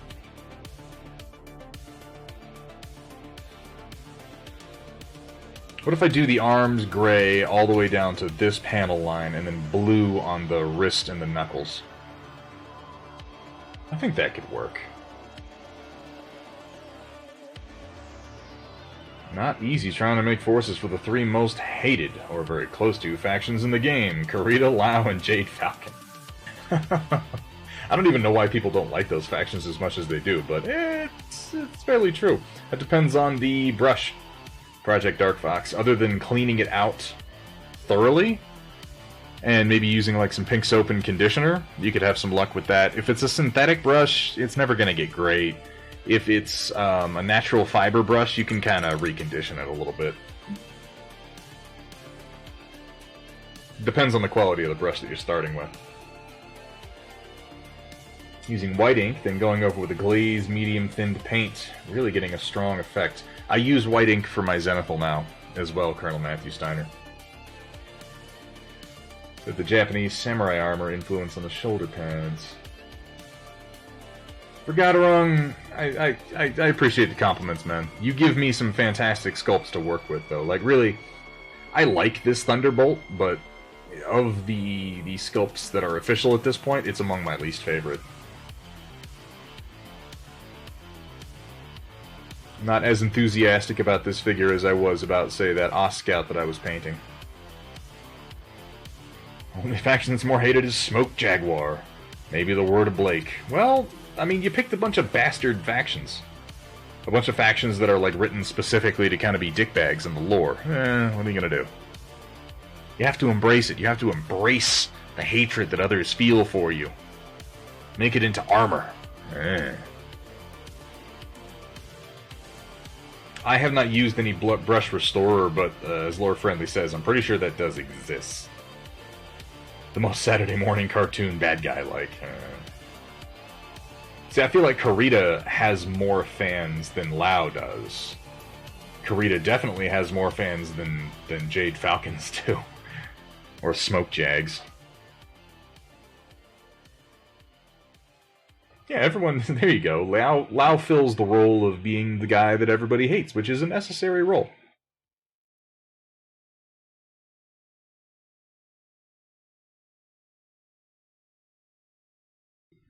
What if I do the arms gray all the way down to this panel line and then blue on the wrist and the knuckles? I think that could work. Not easy trying to make forces for the three most hated, or very close to, factions in the game. Karita, Lao, and Jade Falcon. I don't even know why people don't like those factions as much as they do, but it's fairly true. It depends on the brush, Project Dark Fox. Other than cleaning it out thoroughly, and maybe using like some pink soap and conditioner, you could have some luck with that. If it's a synthetic brush, it's never going to get great. If it's a natural fiber brush, you can kind of recondition it a little bit. Depends on the quality of the brush that you're starting with. using white ink, then going over with a glazed, medium-thinned paint, really getting a strong effect. I use white ink for my Zenithal now, as well, Colonel Matthew Steiner. With the Japanese samurai armor influence on the shoulder pads. For Gadarung, I appreciate the compliments, man. You give me some fantastic sculpts to work with, though. Like, really, I like this Thunderbolt, but of the sculpts that are official at this point, it's among my least favorite. Not as enthusiastic about this figure as I was about, say, that Oscout that I was painting. Only faction that's more hated is Smoke Jaguar. Maybe the word of Blake. Well, I mean, you picked a bunch of bastard factions. A bunch of factions that are, like, written specifically to kind of be dickbags in the lore. What are you gonna do? You have to embrace it. You have to embrace the hatred that others feel for you. Make it into armor. I have not used any brush restorer, but as Lord Friendly says, I'm pretty sure that does exist. The most Saturday morning cartoon bad guy-like. See, I feel like Kurita has more fans than Lao does. Kurita definitely has more fans than Jade Falcons do. Or Smoke Jags. Yeah, everyone, there you go. Lao fills the role of being the guy that everybody hates, which is a necessary role.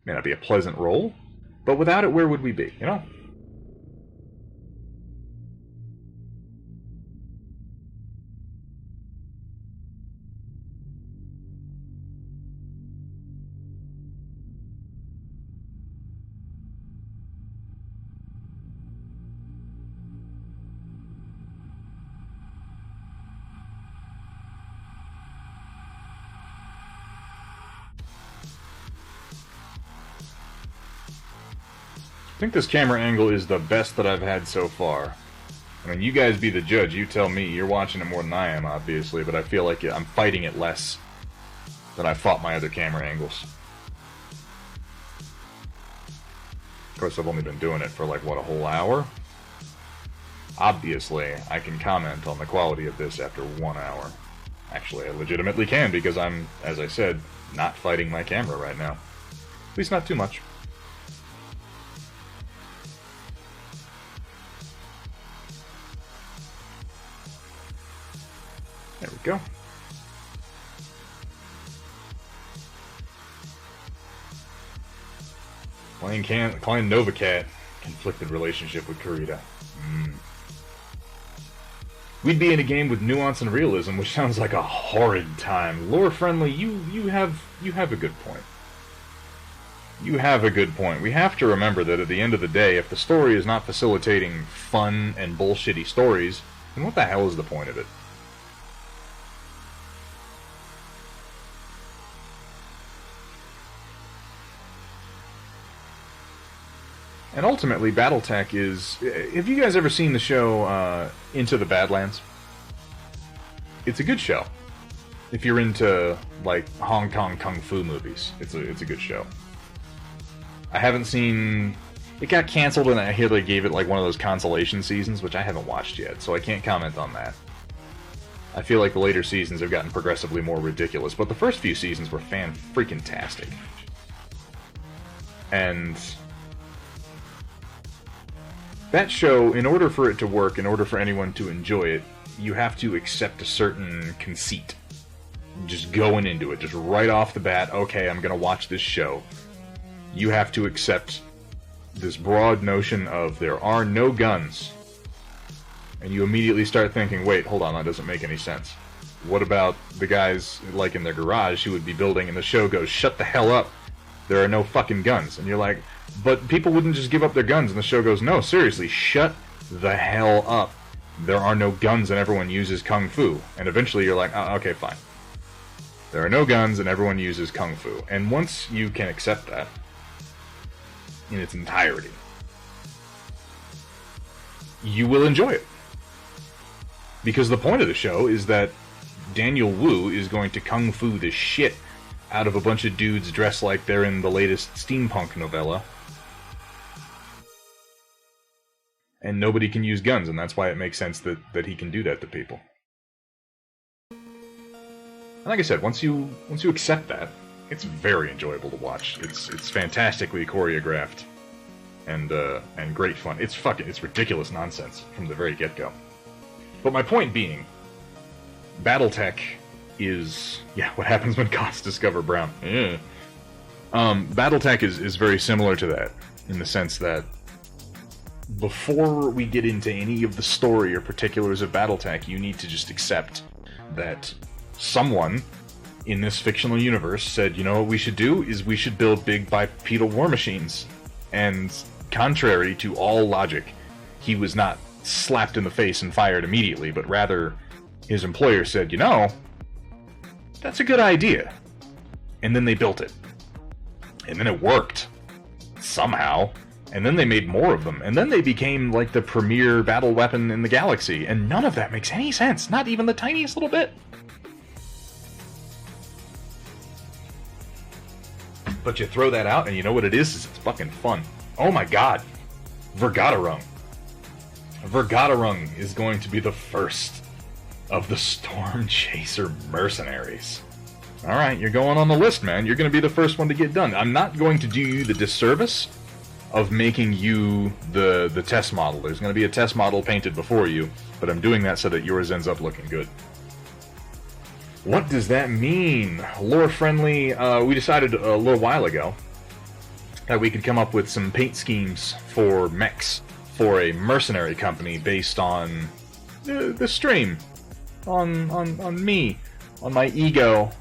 May not be a pleasant role, but without it, where would we be, you know? I think this camera angle is the best that I've had so far. I mean, you guys be the judge. You tell me. You're watching it more than I am, obviously, but I feel like I'm fighting it less than I fought my other camera angles. Of course, I've only been doing it for, like, what, a whole hour? Obviously, I can comment on the quality of this after 1 hour. Actually, I legitimately can, because I'm, as I said, not fighting my camera right now. At least not too much. There we go. Playing Novacat. Conflicted relationship with Kurita. We'd be in a game with nuance and realism, which sounds like a horrid time. Lore Friendly, you have a good point. You have a good point. We have to remember that at the end of the day, if the story is not facilitating fun and bullshitty stories, then what the hell is the point of it? And ultimately, Battletech is... Have you guys ever seen the show Into the Badlands? It's a good show. If you're into, like, Hong Kong Kung Fu movies, it's a good show. I haven't seen... It got canceled and I hear they gave it, like, one of those consolation seasons, which I haven't watched yet, so I can't comment on that. I feel like the later seasons have gotten progressively more ridiculous, but the first few seasons were fan-freaking-tastic. And... that show, in order for it to work, in order for anyone to enjoy it, you have to accept a certain conceit. Just going into it, just right off the bat, okay, I'm gonna watch this show. You have to accept this broad notion of there are no guns. And you immediately start thinking, wait, hold on, that doesn't make any sense. What about the guys, like in their garage, who would be building, and the show goes, shut the hell up, there are no fucking guns. And you're like... But people wouldn't just give up their guns, and the show goes, no, seriously, shut the hell up. There are no guns and everyone uses Kung Fu. And eventually you're like, oh, okay, fine. There are no guns and everyone uses Kung Fu. And once you can accept that in its entirety, you will enjoy it. Because the point of the show is that Daniel Wu is going to Kung Fu the shit out of a bunch of dudes dressed like they're in the latest steampunk novella. And nobody can use guns, and that's why it makes sense that he can do that to people. And like I said, once you accept that, it's very enjoyable to watch. It's fantastically choreographed and great fun. It's ridiculous nonsense from the very get-go. But my point being, BattleTech is what happens when cots discover Brown. Yeah. BattleTech is very similar to that in the sense that before we get into any of the story or particulars of BattleTech, you need to just accept that someone in this fictional universe said, you know what we should do is we should build big bipedal war machines. And contrary to all logic, he was not slapped in the face and fired immediately, but rather his employer said, you know, that's a good idea. And then they built it. And then it worked. Somehow. And then they made more of them. And then they became like the premier battle weapon in the galaxy. And none of that makes any sense. Not even the tiniest little bit. But you throw that out and you know what it is it's fucking fun. Oh my god. Vergaderung. Vergaderung is going to be the first of the Storm Chaser mercenaries. Alright, you're going on the list, man. You're going to be the first one to get done. I'm not going to do you the disservice of making you the test model. There's going to be a test model painted before you, but I'm doing that so that yours ends up looking good. What does that mean? Lore-friendly, we decided a little while ago that we could come up with some paint schemes for mechs for a mercenary company based on the stream. On me. On my ego.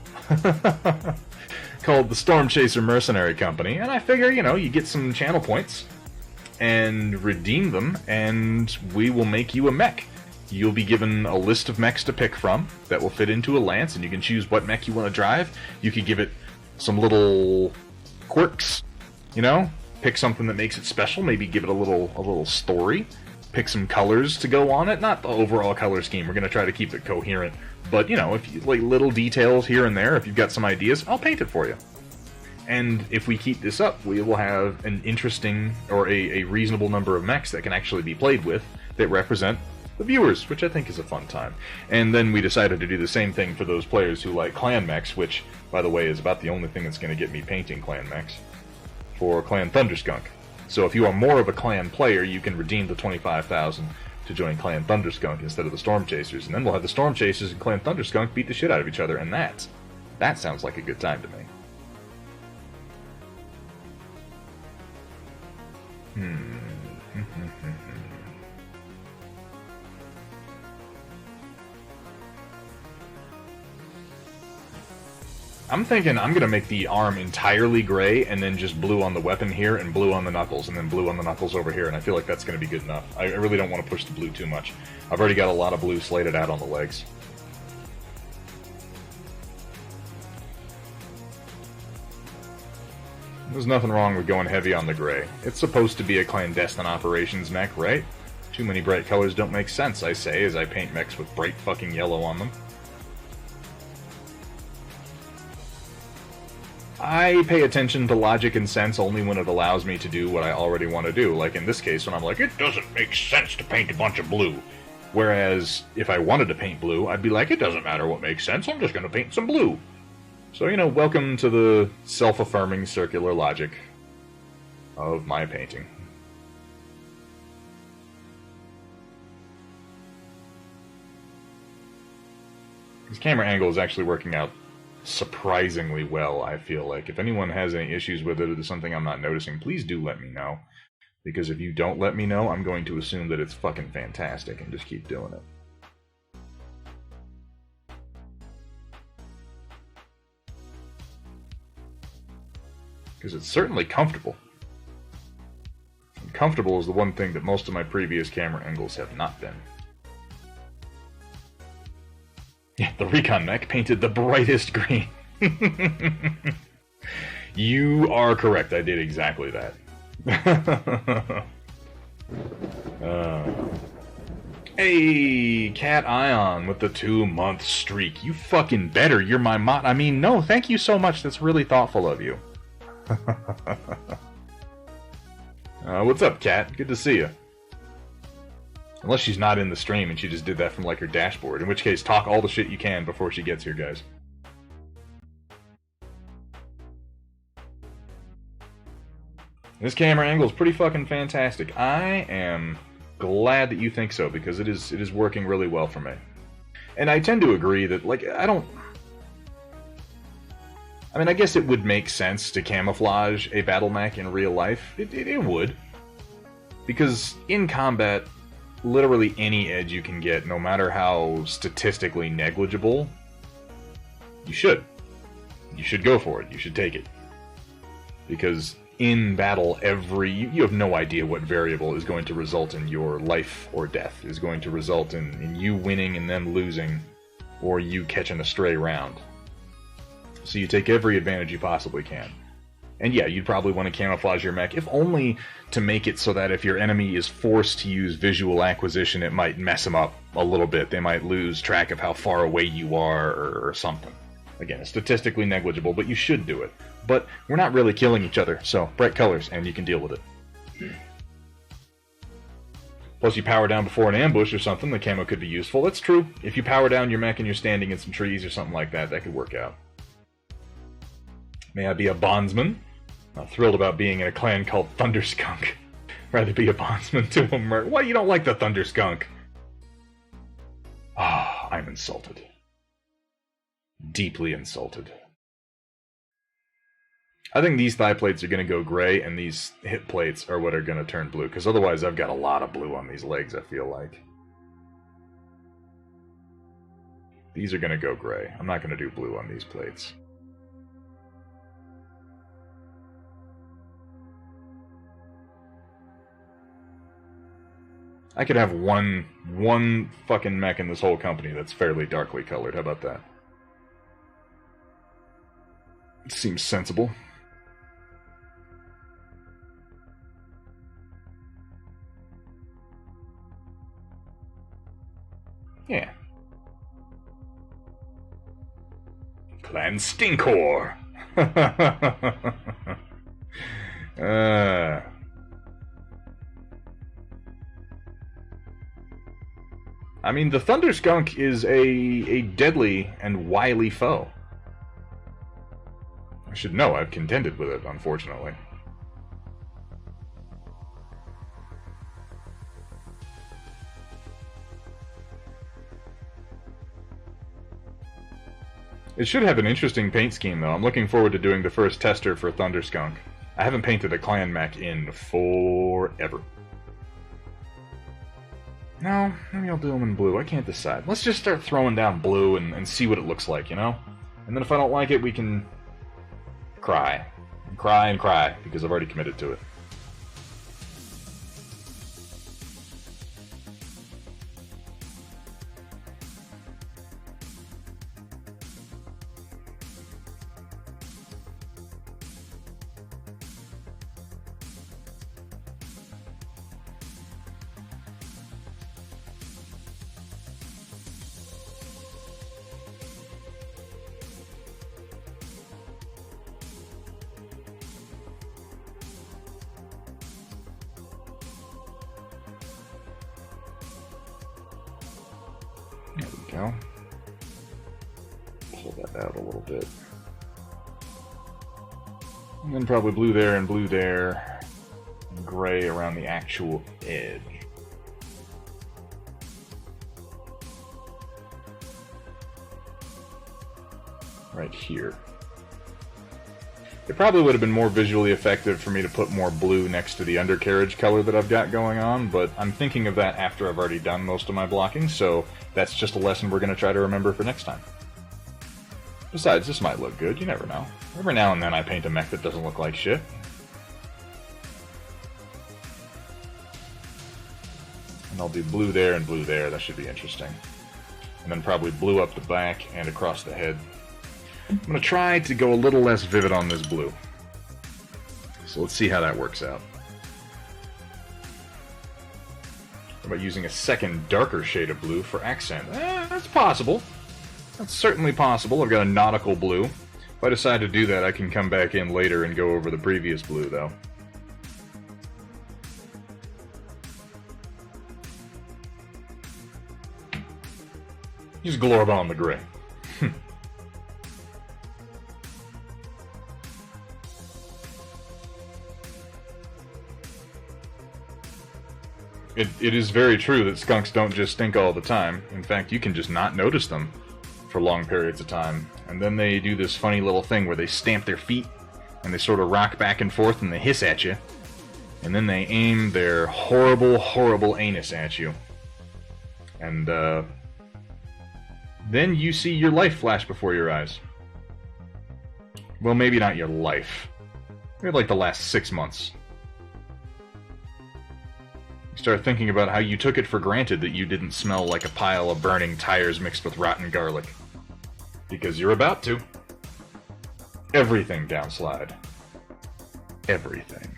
Called the Storm Chaser Mercenary Company. And I figure, you know, you get some channel points and redeem them, and we will make you a mech. You'll be given a list of mechs to pick from that will fit into a lance, and you can choose what mech you want to drive. You could give it some little quirks, you know? Pick something that makes it special, maybe give it a little story. Pick some colors to go on it. Not the overall color scheme, we're going to try to keep it coherent. But, you know, if you like little details here and there, if you've got some ideas, I'll paint it for you. And if we keep this up, we will have an interesting, or a reasonable number of mechs that can actually be played with that represent the viewers, which I think is a fun time. And then we decided to do the same thing for those players who like clan mechs, which, by the way, is about the only thing that's going to get me painting clan mechs, for Clan Thunderskunk. So if you are more of a clan player, you can redeem the 25,000 to join Clan Thunderskunk instead of the Storm Chasers, and then we'll have the Storm Chasers and Clan Thunderskunk beat the shit out of each other, and that sounds like a good time to me. I'm thinking I'm going to make the arm entirely gray and then just blue on the weapon here and blue on the knuckles and then blue on the knuckles over here, and I feel like that's going to be good enough. I really don't want to push the blue too much. I've already got a lot of blue slated out on the legs. There's nothing wrong with going heavy on the gray. It's supposed to be a clandestine operations mech, right? Too many bright colors don't make sense, I say, as I paint mechs with bright fucking yellow on them. I pay attention to logic and sense only when it allows me to do what I already want to do. Like in this case, when I'm like, it doesn't make sense to paint a bunch of blue. Whereas, if I wanted to paint blue, I'd be like, it doesn't matter what makes sense, I'm just going to paint some blue. So, you know, welcome to the self-affirming circular logic of my painting. This camera angle is actually working out surprisingly well, I feel like. If anyone has any issues with it or there's something I'm not noticing, please do let me know. Because if you don't let me know, I'm going to assume that it's fucking fantastic and just keep doing it. Because it's certainly comfortable. And comfortable is the one thing that most of my previous camera angles have not been. Yeah, the Recon mech painted the brightest green. You are correct, I did exactly that. Hey, Cat Ion with the 2-month streak. You fucking better. You're my mod. I mean, no, thank you so much. That's really thoughtful of you. What's up, Cat? Good to see you. Unless she's not in the stream and she just did that from, like, her dashboard. In which case, talk all the shit you can before she gets here, guys. This camera angle is pretty fucking fantastic. I am glad that you think so, because it is working really well for me. And I tend to agree that, like, I mean, I guess it would make sense to camouflage a battle mech in real life. It would. Because in combat, literally any edge you can get, no matter how statistically negligible, you should. You should go for it. You should take it. Because in battle, you have no idea what variable is going to result in your life or death, is going to result in you winning and them losing, or you catching a stray round. So you take every advantage you possibly can. And yeah, you'd probably want to camouflage your mech, if only to make it so that if your enemy is forced to use visual acquisition, it might mess them up a little bit. They might lose track of how far away you are, or something. Again, it's statistically negligible, but you should do it. But we're not really killing each other, so bright colors, and you can deal with it. Plus, you power down before an ambush or something, the camo could be useful. That's true. If you power down your mech and you're standing in some trees or something like that, that could work out. May I be a bondsman? Not thrilled about being in a clan called Thunderskunk. Rather be a bondsman to a merc. Why, you don't like the Thunderskunk? Ah, I'm insulted. Deeply insulted. I think these thigh plates are going to go gray, and these hip plates are what are going to turn blue, because otherwise I've got a lot of blue on these legs, I feel like. These are going to go gray. I'm not going to do blue on these plates. I could have one fucking mech in this whole company that's fairly darkly colored. How about that? Seems sensible. Yeah. Clan Stinkor! I mean, the Thunderskunk is a deadly and wily foe. I should know, I've contended with it, unfortunately. It should have an interesting paint scheme, though. I'm looking forward to doing the first tester for Thunderskunk. I haven't painted a clan mech in forever. No, maybe I'll do them in blue. I can't decide. Let's just start throwing down blue and see what it looks like, you know? And then if I don't like it, we can cry. Cry and cry, because I've already committed to it. There we go. Pull that out a little bit. And then probably blue there and blue there. And gray around the actual edge. Right here. It probably would have been more visually effective for me to put more blue next to the undercarriage color that I've got going on, but I'm thinking of that after I've already done most of my blocking, so that's just a lesson we're going to try to remember for next time. Besides, this might look good, you never know. Every now and then I paint a mech that doesn't look like shit. And I'll do blue there and blue there, that should be interesting. And then probably blue up the back and across the head. I'm going to try to go a little less vivid on this blue. So let's see how that works out. How about using a second darker shade of blue for accent? That's possible. That's certainly possible. I've got a nautical blue. If I decide to do that, I can come back in later and go over the previous blue, though. Just glorb on the gray. It is very true that skunks don't just stink all the time. In fact, you can just not notice them for long periods of time. And then they do this funny little thing where they stamp their feet, and they sort of rock back and forth, and they hiss at you. And then they aim their horrible, horrible anus at you. And, then you see your life flash before your eyes. Well, maybe not your life. Maybe like the last 6 months. You start thinking about how you took it for granted that you didn't smell like a pile of burning tires mixed with rotten garlic. Because you're about to. Everything downslide. Everything.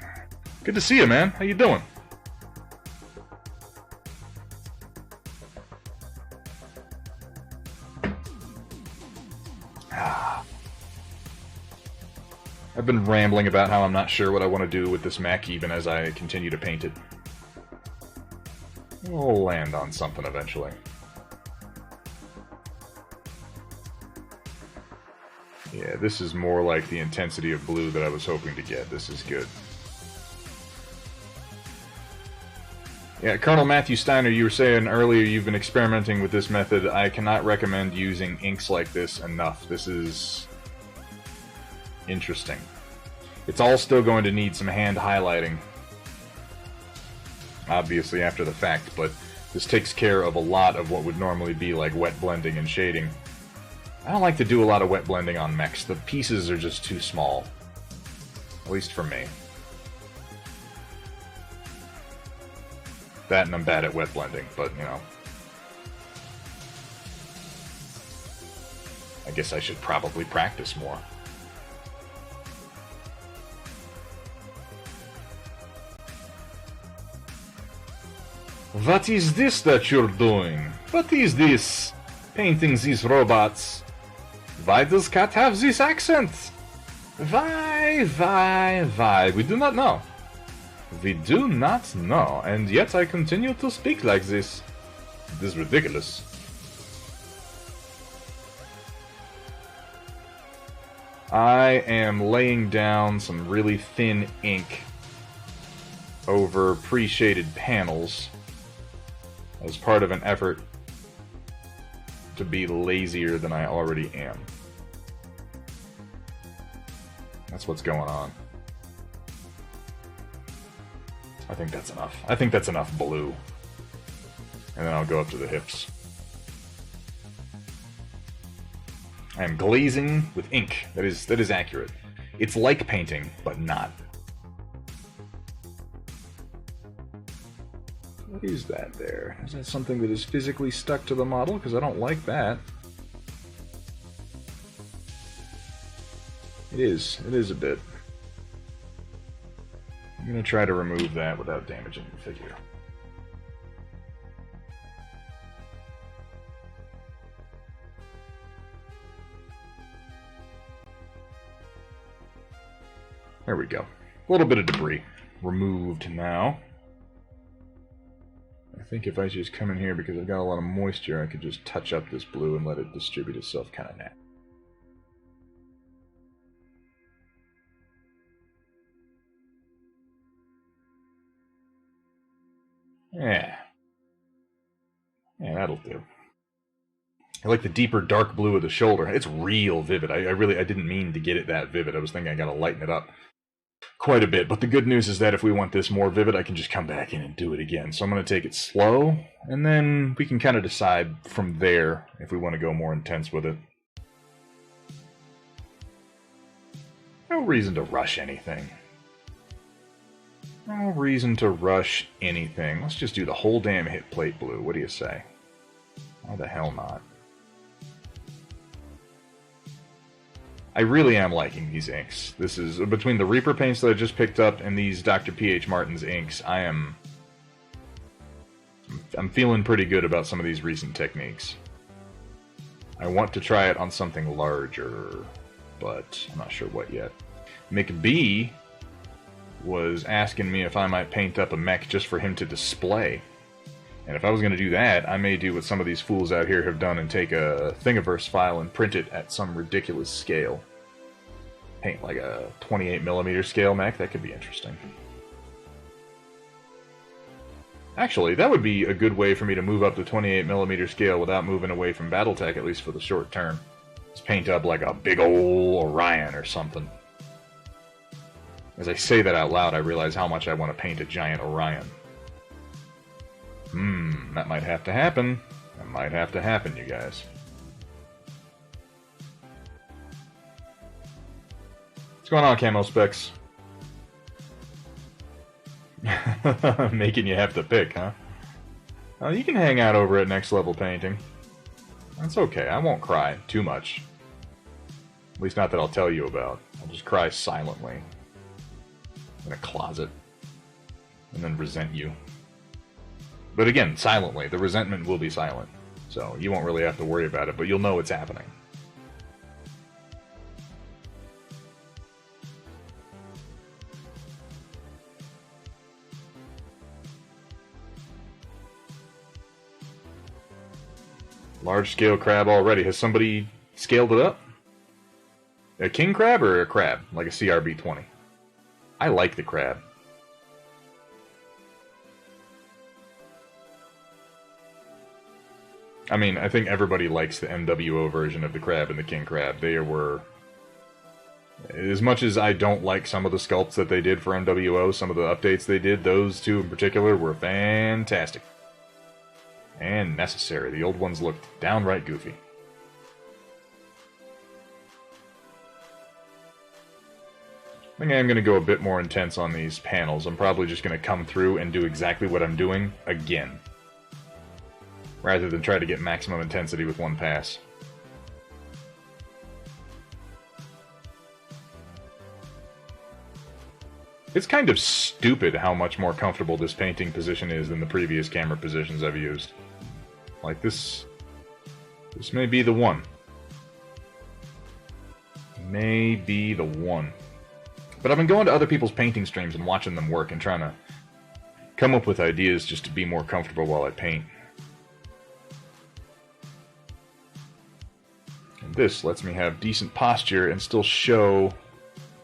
Good to see you, man. How you doing? I've been rambling about how I'm not sure what I want to do with this mech even as I continue to paint it. We'll land on something eventually. Yeah, this is more like the intensity of blue that I was hoping to get. This is good. Yeah, Colonel Matthew Steiner, you were saying earlier you've been experimenting with this method. I cannot recommend using inks like this enough. This is interesting. It's all still going to need some hand highlighting, obviously after the fact, but this takes care of a lot of what would normally be like wet blending and shading. I don't like to do a lot of wet blending on mechs. The pieces are just too small. At least for me. That and I'm bad at wet blending, but, you know. I guess I should probably practice more. What is this that you're doing? What is this? Painting these robots. Why does Cat have this accent? Why? We do not know. We do not know, and yet I continue to speak like this. It is ridiculous. I am laying down some really thin ink over pre-shaded panels as part of an effort to be lazier than I already am. That's what's going on. I think that's enough. I think that's enough blue. And then I'll go up to the hips. I am glazing with ink. That is accurate. It's like painting, but not. What is that there? Is that something that is physically stuck to the model? Because I don't like that. It is. It is a bit. I'm going to try to remove that without damaging the figure. There we go. A little bit of debris removed now. I think if I just come in here, because I've got a lot of moisture, I could just touch up this blue and let it distribute itself kind of naturally. Yeah. Yeah, that'll do. I like the deeper dark blue of the shoulder. It's real vivid. I didn't mean to get it that vivid. I was thinking I gotta lighten it up quite a bit. But the good news is that if we want this more vivid, I can just come back in and do it again. So I'm gonna take it slow, and then we can kind of decide from there if we want to go more intense with it. No reason to rush anything. No reason to rush anything. Let's just do the whole damn hit plate blue. What do you say? Why the hell not? I really am liking these inks. This is, between the Reaper paints that I just picked up and these Dr. P.H. Martin's inks, I am I'm feeling pretty good about some of these recent techniques. I want to try it on something larger, but I'm not sure what yet. McB was asking me if I might paint up a mech just for him to display. And if I was going to do that, I may do what some of these fools out here have done and take a Thingiverse file and print it at some ridiculous scale. Paint like a 28mm scale mech, that could be interesting. Actually, that would be a good way for me to move up to 28mm scale without moving away from Battletech, at least for the short term. Just paint up like a big ol' Orion or something. As I say that out loud, I realize how much I want to paint a giant Orion. That might have to happen. That might have to happen, you guys. What's going on, Camo Specs? Making you have to pick, huh? You can hang out over at Next Level Painting. That's okay, I won't cry too much. At least not that I'll tell you about. I'll just cry silently. In a closet. And then resent you. But again, silently. The resentment will be silent. So you won't really have to worry about it, but you'll know it's happening. Large scale crab already. Has somebody scaled it up? A king crab or a crab? Like a CRB-20? I like the crab. I mean, I think everybody likes the MWO version of the crab and the king crab. They were... As much as I don't like some of the sculpts that they did for MWO, some of the updates they did, those two in particular were fantastic. And necessary. The old ones looked downright goofy. I think I am going to go a bit more intense on these panels. I'm probably just going to come through and do exactly what I'm doing again. Rather than try to get maximum intensity with one pass. It's kind of stupid how much more comfortable this painting position is than the previous camera positions I've used. Like this may be the one. May be the one. But I've been going to other people's painting streams and watching them work and trying to come up with ideas just to be more comfortable while I paint. And this lets me have decent posture and still show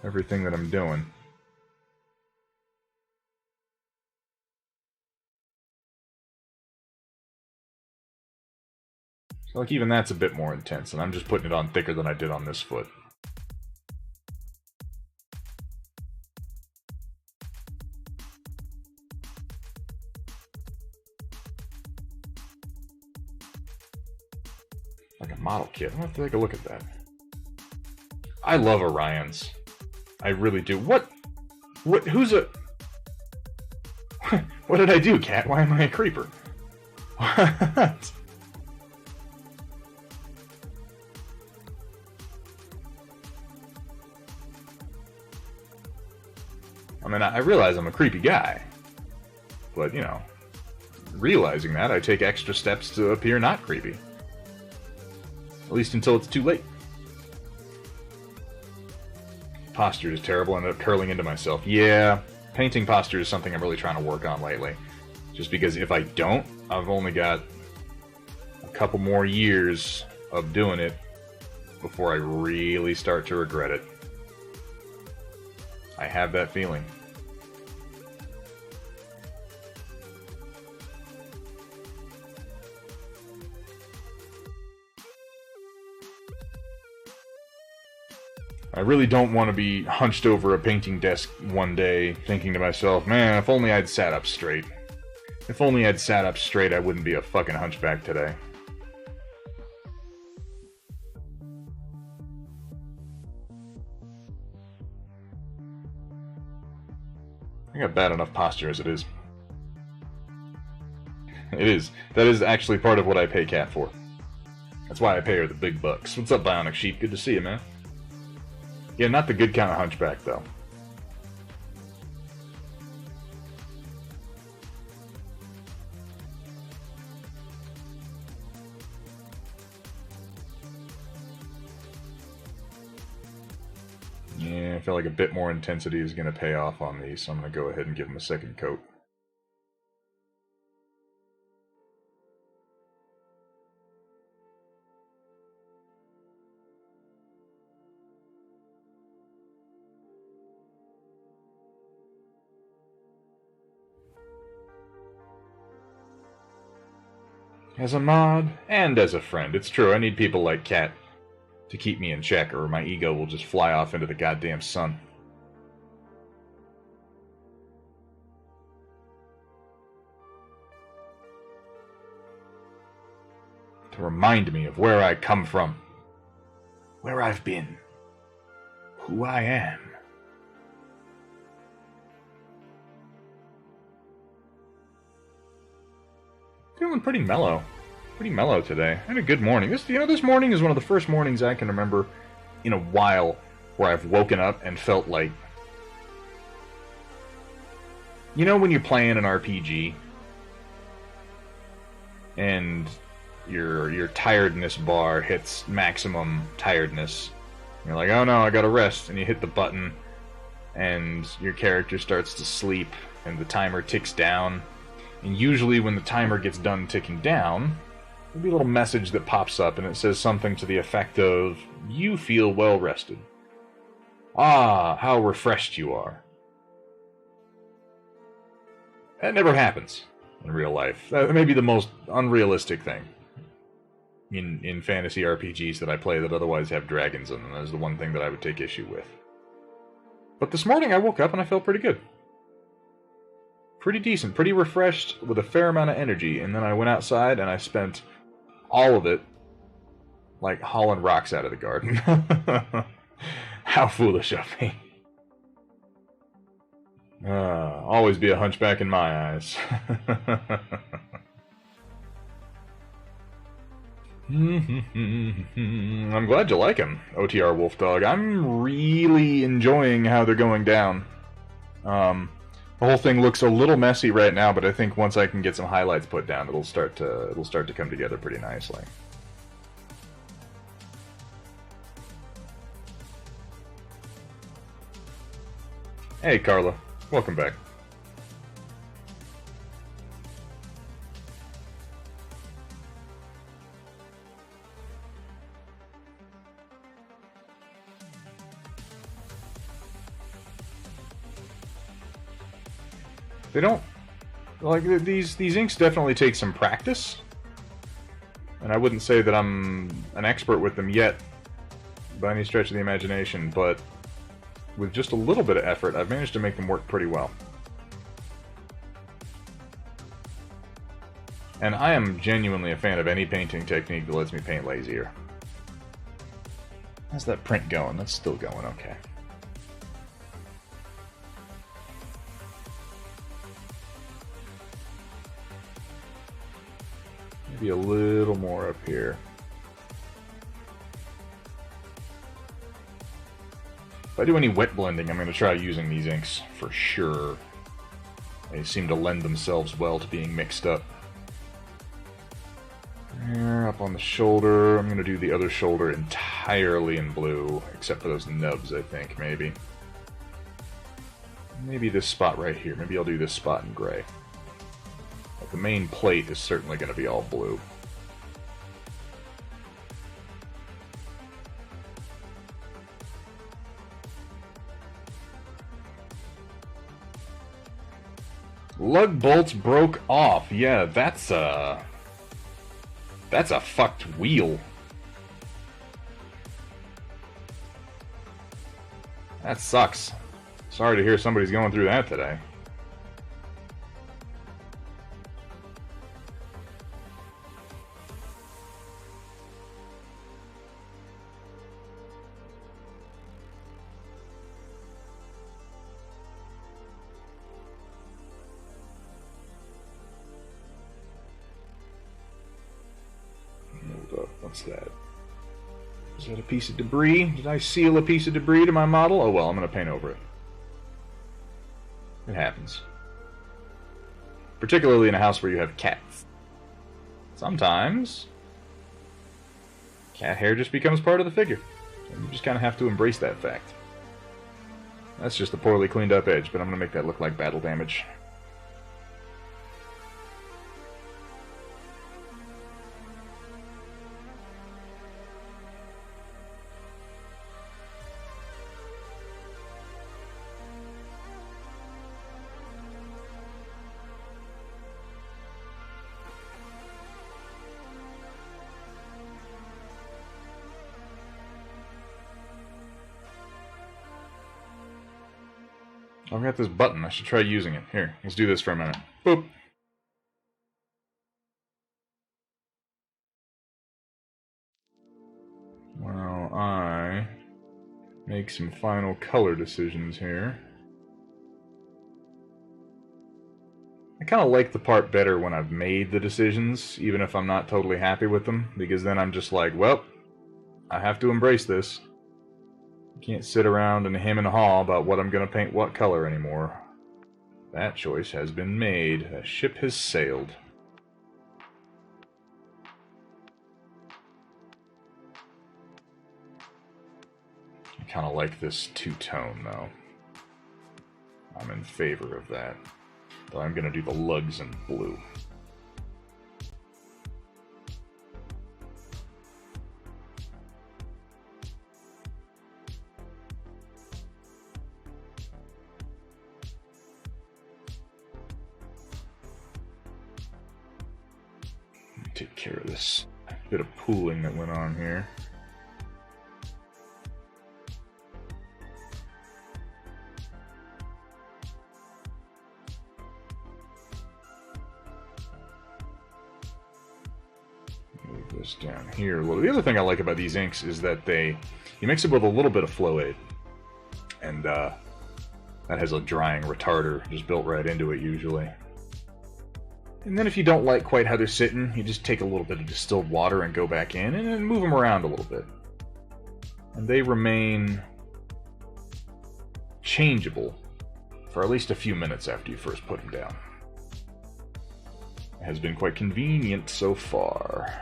everything that I'm doing. So like even that's a bit more intense, and I'm just putting it on thicker than I did on this foot. Like a model kit. I'll have to take a look at that. I love Orions. I really do. What? Who's a... What did I do, cat? Why am I a creeper? What? I mean, I realize I'm a creepy guy. But, you know, realizing that, I take extra steps to appear not creepy. At least until it's too late. Posture is terrible. I ended up curling into myself. Yeah, painting posture is something I'm really trying to work on lately. Just because if I don't, I've only got a couple more years of doing it before I really start to regret it. I have that feeling. I really don't want to be hunched over a painting desk one day thinking to myself, man, if only I'd sat up straight. If only I'd sat up straight, I wouldn't be a fucking hunchback today. I got bad enough posture as it is. It is. That is actually part of what I pay Kat for. That's why I pay her the big bucks. What's up, Bionic Sheep? Good to see you, man. Yeah, not the good kind of hunchback, though. feel like a bit more intensity is going to pay off on these, so I'm going to go ahead and give them a second coat. As a mod, and as a friend. It's true, I need people like Kat to keep me in check, or my ego will just fly off into the goddamn sun. To remind me of where I come from, where I've been, who I am. Feeling pretty mellow today. I had a good morning. This morning is one of the first mornings I can remember in a while where I've woken up and felt like, you know, when you're playing an RPG and your tiredness bar hits maximum tiredness. You're like, oh no, I gotta rest, and you hit the button, and your character starts to sleep, and the timer ticks down. And usually when the timer gets done ticking down, there'll be a little message that pops up, and it says something to the effect of, you feel well rested. Ah, how refreshed you are. That never happens in real life. That may be the most unrealistic thing in fantasy RPGs that I play that otherwise have dragons in them. That is the one thing that I would take issue with. But this morning I woke up and I felt pretty good. Pretty decent, pretty refreshed, with a fair amount of energy, and then I went outside and I spent all of it, like, hauling rocks out of the garden. How foolish of me. Always be a hunchback in my eyes. I'm glad you like him, OTR Wolf Dog. I'm really enjoying how they're going down. The whole thing looks a little messy right now, but I think once I can get some highlights put down, it'll start to come together pretty nicely. Hey, Carla. Welcome back. They don't, like, these inks definitely take some practice, and I wouldn't say that I'm an expert with them yet by any stretch of the imagination, but with just a little bit of effort, I've managed to make them work pretty well. And I am genuinely a fan of any painting technique that lets me paint lazier. How's that print going? That's still going okay. Maybe a little more up here. If I do any wet blending, I'm going to try using these inks for sure. They seem to lend themselves well to being mixed up. There, up on the shoulder. I'm going to do the other shoulder entirely in blue, except for those nubs, I think, maybe. Maybe this spot right here. Maybe I'll do this spot in gray. But the main plate is certainly going to be all blue. Lug bolts broke off. Yeah, that's a fucked wheel. That sucks. Sorry to hear somebody's going through that today. What's that? Is that a piece of debris? Did I seal a piece of debris to my model? Oh well, I'm going to paint over it. It happens. Particularly in a house where you have cats. Sometimes cat hair just becomes part of the figure. And you just kind of have to embrace that fact. That's just a poorly cleaned up edge, but I'm going to make that look like battle damage. I've got this button. I should try using it. Here, let's do this for a minute. Boop. While I make some final color decisions here. I kind of like the part better when I've made the decisions, even if I'm not totally happy with them, because then I'm just like, well, I have to embrace this. Can't sit around and hem and haw about what I'm going to paint what color anymore. That choice has been made. A ship has sailed. I kind of like this two-tone, though. I'm in favor of that. Though I'm going to do the lugs in blue. Take care of this bit of pooling that went on here. Move this down here a little. The other thing I like about these inks is that you mix it with a little bit of flow aid, and that has a drying retarder just built right into it usually. And then if you don't like quite how they're sitting, you just take a little bit of distilled water and go back in and then move them around a little bit. And they remain changeable for at least a few minutes after you first put them down. It has been quite convenient so far.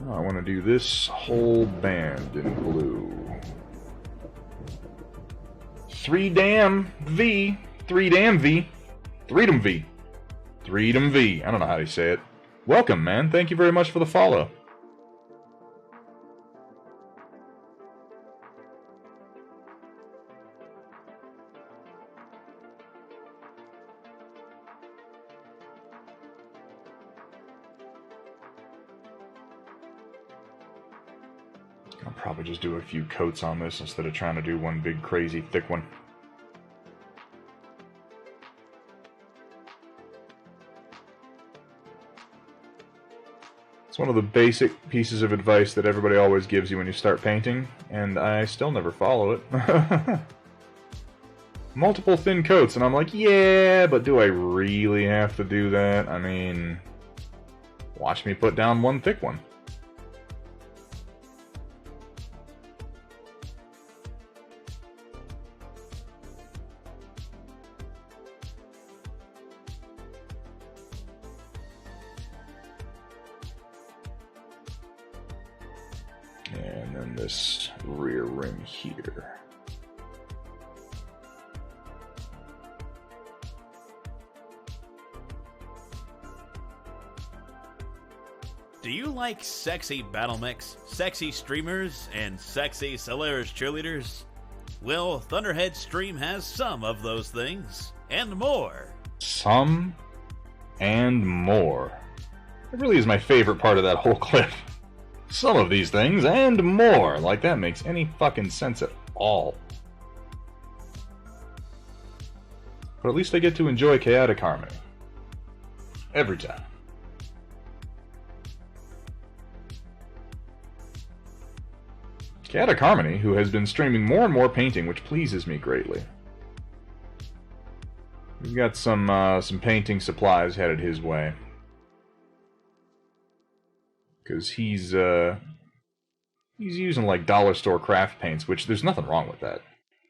I want to do this whole band in blue. 3-damn V. 3-damn V. Freedom V. Freedom V. I don't know how to say it. Welcome, man. Thank you very much for the follow. I'll probably just do a few coats on this instead of trying to do one big crazy thick one. It's one of the basic pieces of advice that everybody always gives you when you start painting, and I still never follow it. Multiple thin coats, and I'm like, yeah, but do I really have to do that? I mean, watch me put down one thick one. And then this rear rim here. Do you like sexy battle mechs, sexy streamers, and sexy Solaris cheerleaders? Well, Thunderhead Stream has some of those things, and more. Some and more. It really is my favorite part of that whole clip. Some of these things and more. Like, that makes any fucking sense at all. But at least I get to enjoy Chaotic Harmony. Every time. Chaotic Harmony, who has been streaming more and more painting, which pleases me greatly. We've got some painting supplies headed his way. Because he's using like dollar store craft paints, which there's nothing wrong with that.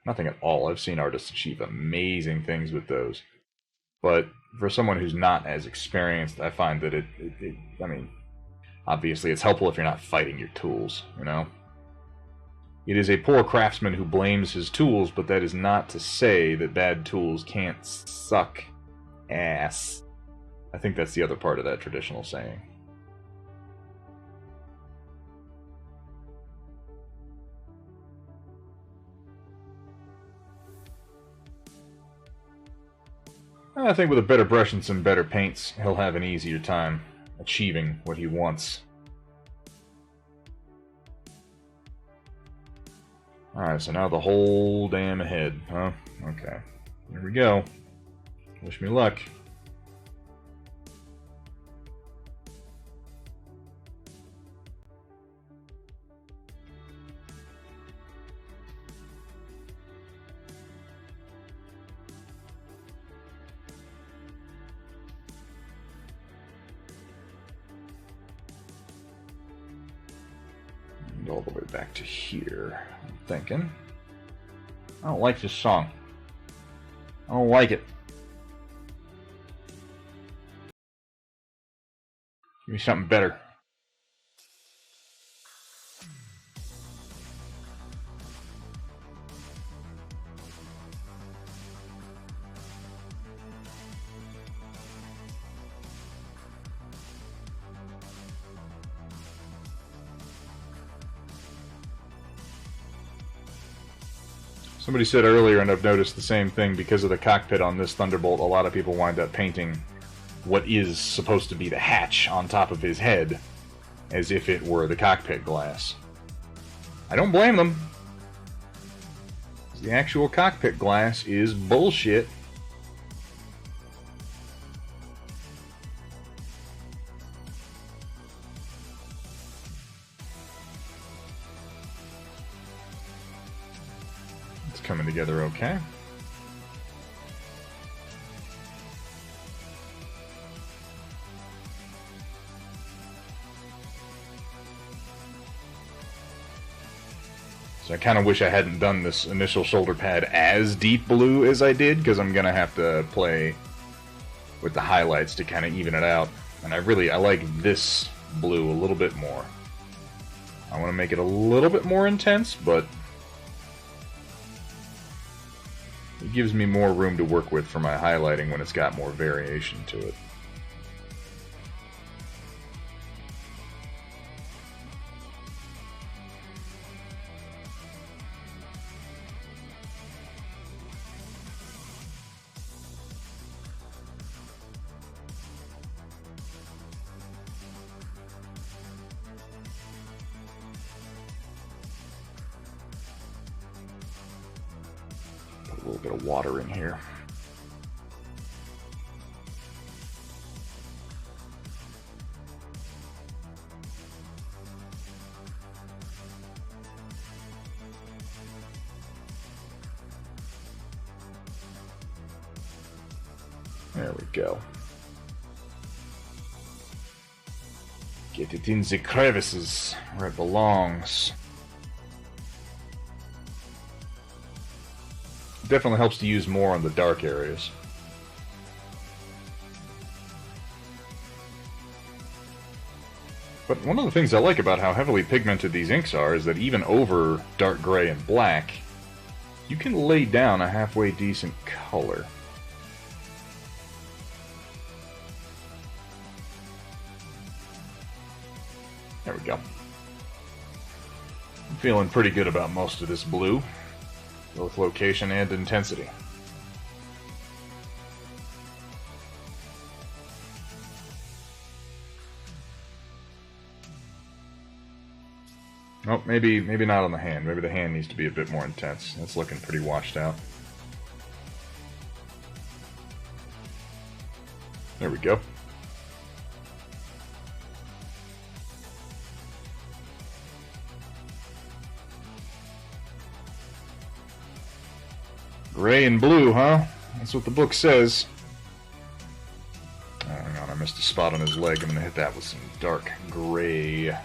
Nothing at all. I've seen artists achieve amazing things with those. But for someone who's not as experienced, I find that I mean, obviously it's helpful if you're not fighting your tools, you know? It is a poor craftsman who blames his tools, but that is not to say that bad tools can't suck ass. I think that's the other part of that traditional saying. I think with a better brush and some better paints, he'll have an easier time achieving what he wants. Alright, so now the whole damn head, huh? Okay. Here we go. Wish me luck. All the way back to here, I'm thinking. I don't like this song. I don't like it. Give me something better. Somebody said earlier, and I've noticed the same thing, because of the cockpit on this Thunderbolt, a lot of people wind up painting what is supposed to be the hatch on top of his head as if it were the cockpit glass. I don't blame them. The actual cockpit glass is bullshit. Coming together okay. So I kind of wish I hadn't done this initial shoulder pad as deep blue as I did, because I'm going to have to play with the highlights to kind of even it out. And I like this blue a little bit more. I want to make it a little bit more intense, but it gives me more room to work with for my highlighting when it's got more variation to it. A little bit of water in here. There we go. Get it in the crevices where it belongs. Definitely helps to use more on the dark areas. But one of the things I like about how heavily pigmented these inks are is that even over dark gray and black, you can lay down a halfway decent color. There we go. I'm feeling pretty good about most of this blue, both location and intensity. Oh, maybe not on the hand. Maybe the hand needs to be a bit more intense. It's looking pretty washed out. There we go. Gray and blue, huh? That's what the book says. Oh, hang on, I missed a spot on his leg. I'm gonna hit that with some dark gray.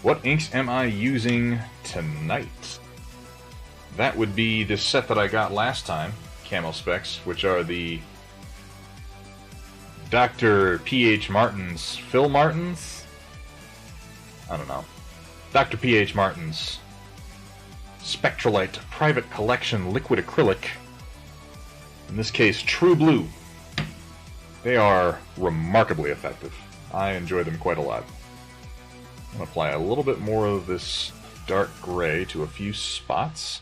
What inks am I using tonight? That would be the set that I got last time, Camo Specs, which are the Dr. P.H. Martin's, Phil Martin's? I don't know. Dr. P.H. Martin's Spectralite Private Collection Liquid Acrylic. In this case, True Blue. They are remarkably effective. I enjoy them quite a lot. I'm going to apply a little bit more of this dark gray to a few spots,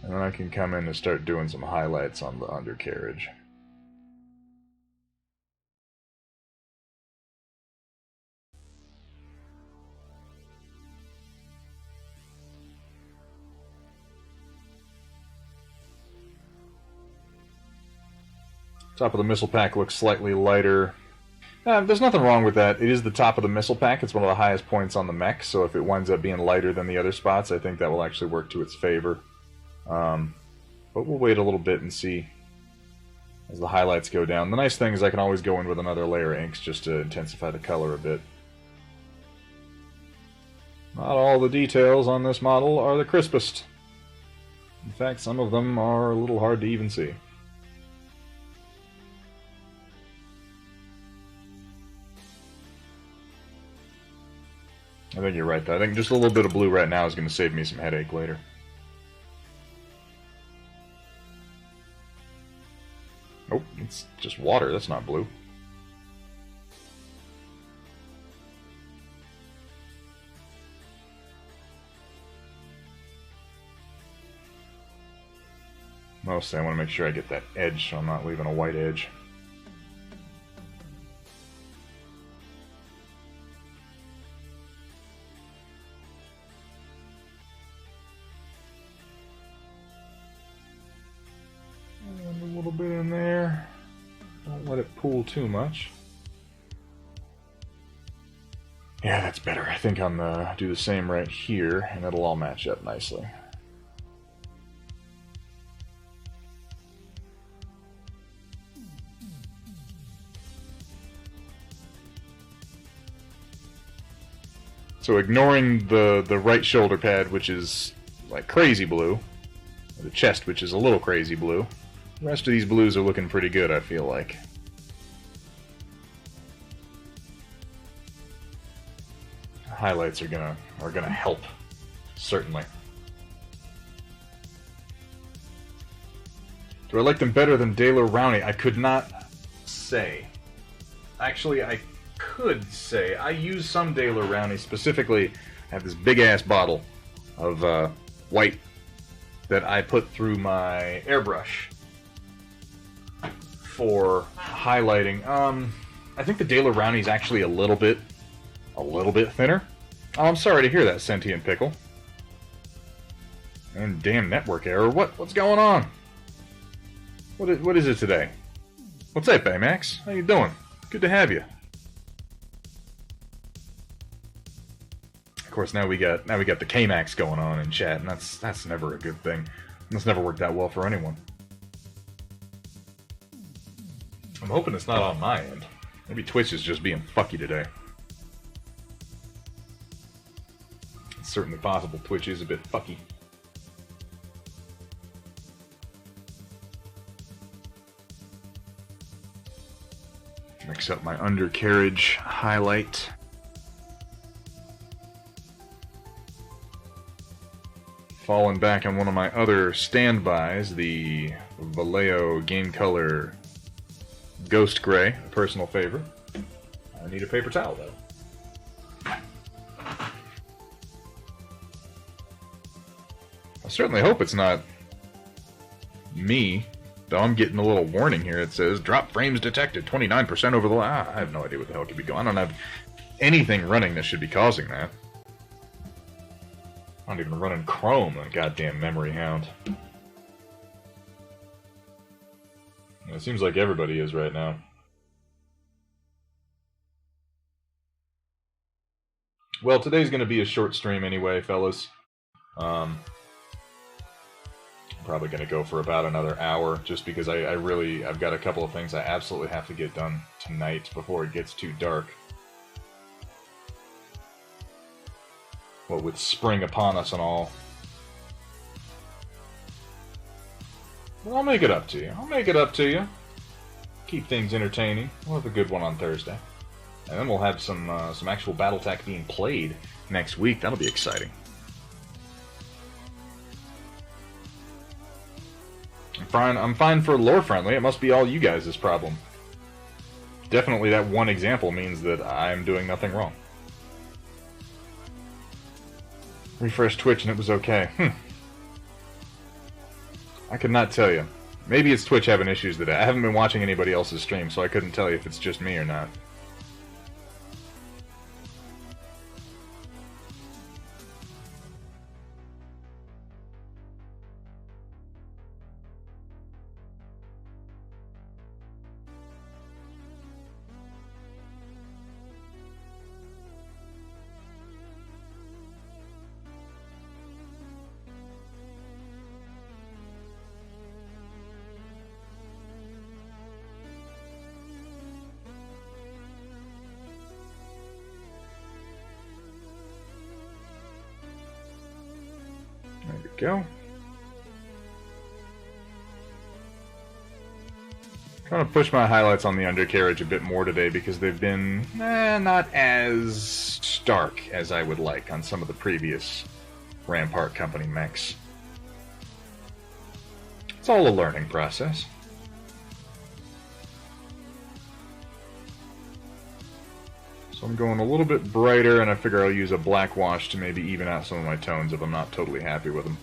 and then I can come in and start doing some highlights on the undercarriage. Top of the missile pack looks slightly lighter. There's nothing wrong with that. It is the top of the missile pack. It's one of the highest points on the mech, so if it winds up being lighter than the other spots, I think that will actually work to its favor. But we'll wait a little bit and see as the highlights go down. The nice thing is I can always go in with another layer of inks just to intensify the color a bit. Not all the details on this model are the crispest. In fact, some of them are a little hard to even see. I think you're right, though. I think just a little bit of blue right now is going to save me some headache later. Nope, it's just water. That's not blue. Mostly I want to make sure I get that edge so I'm not leaving a white edge. Bit in there. Don't let it pool too much. Yeah, that's better. I think I'm gonna do the same right here, and it'll all match up nicely. So ignoring the right shoulder pad, which is like crazy blue, the chest, which is a little crazy blue, the rest of these blues are looking pretty good, I feel like. Highlights are gonna help, certainly. Do I like them better than Daler Rowney? I could not say. Actually, I could say. I use some Daler Rowney. Specifically, I have this big-ass bottle of white that I put through my airbrush for highlighting. I think the Daler Rowney is actually a little bit thinner. Oh, I'm sorry to hear that, Sentient Pickle. And damn network error. What's going on? What is it today? What's up, Baymax? How you doing? Good to have you. Of course, now we got the K-Max going on in chat, and that's never a good thing. That's never worked out well for anyone. I'm hoping it's not on my end. Maybe Twitch is just being fucky today. It's certainly possible Twitch is a bit fucky. Mix up my undercarriage highlight. Falling back on one of my other standbys, the Vallejo Game Color Ghost Gray, a personal favorite. I need a paper towel, though. I certainly hope it's not me, though I'm getting a little warning here. It says, drop frames detected, 29% over the I have no idea what the hell could be going on. I don't have anything running that should be causing that. I'm not even running Chrome, a goddamn memory hound. It seems like everybody is right now. Well, today's going to be a short stream anyway, fellas. I'm probably going to go for about another hour, just because I've got a couple of things I absolutely have to get done tonight before it gets too dark. Well, with spring upon us and all. Well, I'll make it up to you. Keep things entertaining. We'll have a good one on Thursday. And then we'll have some actual BattleTech being played next week. That'll be exciting. I'm fine for lore friendly. It must be all you guys' problem. Definitely that one example means that I'm doing nothing wrong. Refresh Twitch and it was okay. I could not tell you. Maybe it's Twitch having issues today. I haven't been watching anybody else's stream, so I couldn't tell you if it's just me or not. There we go. Trying to push my highlights on the undercarriage a bit more today because they've been not as stark as I would like on some of the previous Rampart Company mechs. It's all a learning process. So I'm going a little bit brighter, and I figure I'll use a black wash to maybe even out some of my tones if I'm not totally happy with them.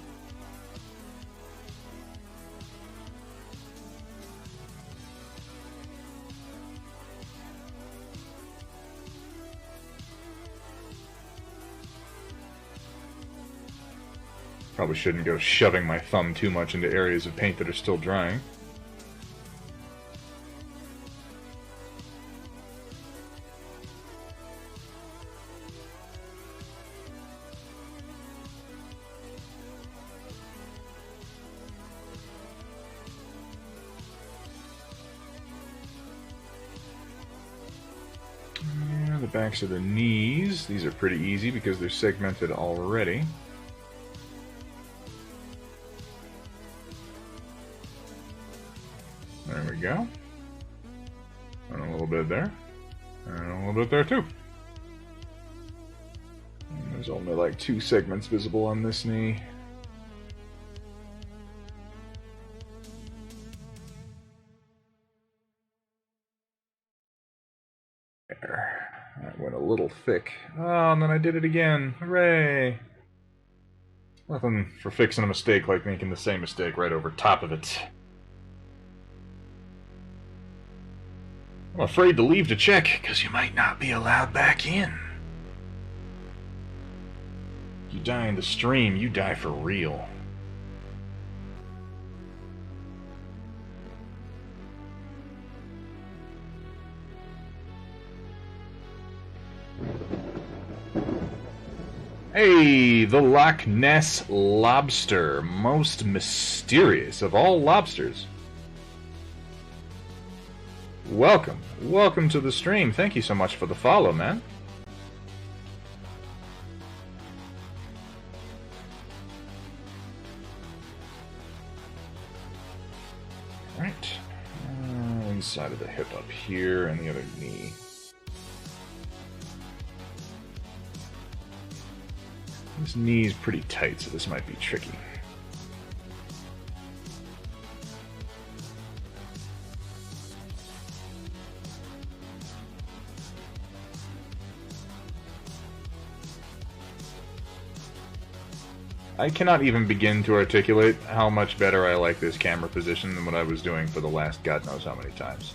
Probably shouldn't go shoving my thumb too much into areas of paint that are still drying. The backs of the knees. These are pretty easy because they're segmented already. There we go. And a little bit there. And a little bit there too. And there's only like 2 segments visible on this knee. There. That went a little thick. Oh, and then I did it again. Hooray! Nothing for fixing a mistake like making the same mistake right over top of it. I'm afraid to leave to check, because you might not be allowed back in. You die in the stream, you die for real. Hey, the Loch Ness Lobster, most mysterious of all lobsters. Welcome. Welcome to the stream. Thank you so much for the follow, man. Alright. Inside of the hip up here and the other knee. This knee is pretty tight, so this might be tricky. I cannot even begin to articulate how much better I like this camera position than what I was doing for the last God knows how many times.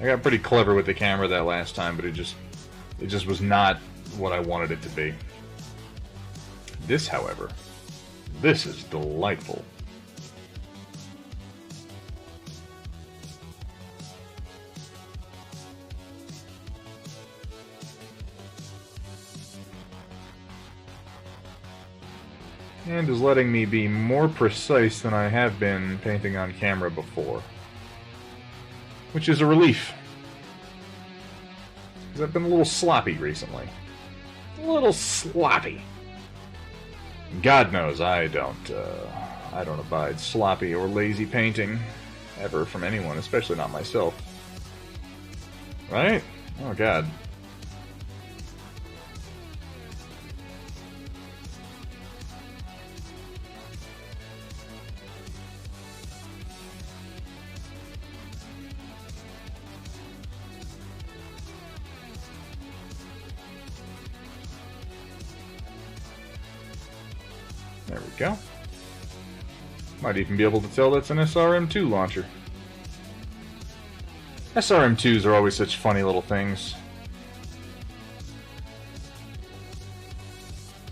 I got pretty clever with the camera that last time, but it just was not what I wanted it to be. This, however, this is delightful. And is letting me be more precise than I have been painting on camera before. Which is a relief. Because I've been a little sloppy recently. A little sloppy. God knows I don't abide sloppy or lazy painting ever from anyone, especially not myself. Right? Oh God. we go. Might even be able to tell that's an SRM2 launcher. SRM2s are always such funny little things.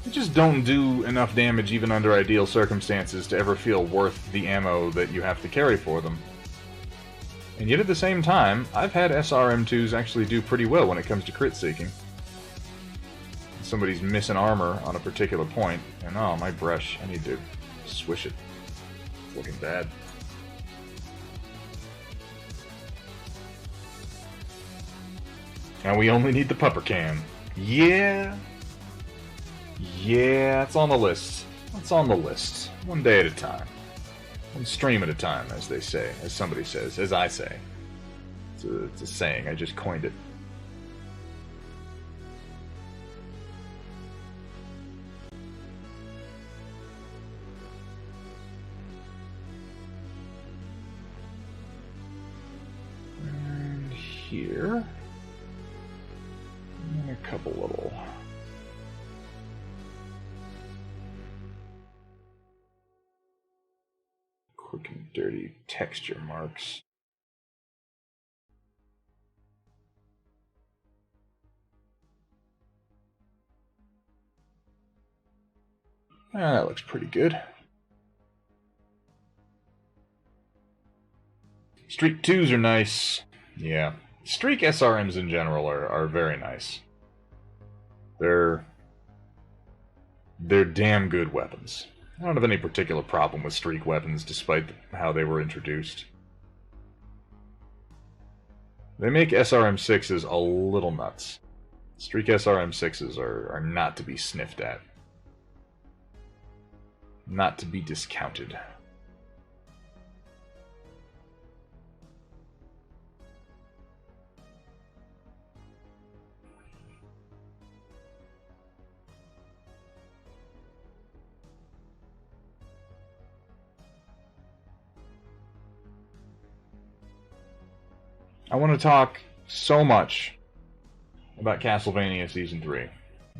They just don't do enough damage even under ideal circumstances to ever feel worth the ammo that you have to carry for them. And yet at the same time, I've had SRM2s actually do pretty well when it comes to crit seeking. Somebody's missing armor on a particular point, and oh, my brush, I need to swish it. It's looking bad. And we only need the pupper can. Yeah! Yeah, it's on the list. It's on the list. One day at a time. One stream at a time, as they say. As somebody says. As I say. It's a saying. I just coined it. And here... and a couple little... quick and dirty texture marks. That looks pretty good. Streak 2s are nice. Yeah. Streak SRMs in general are very nice. They're damn good weapons. I don't have any particular problem with streak weapons, despite how they were introduced. They make SRM6s a little nuts. Streak SRM6s are not to be sniffed at. Not to be discounted. I want to talk so much about Castlevania Season 3,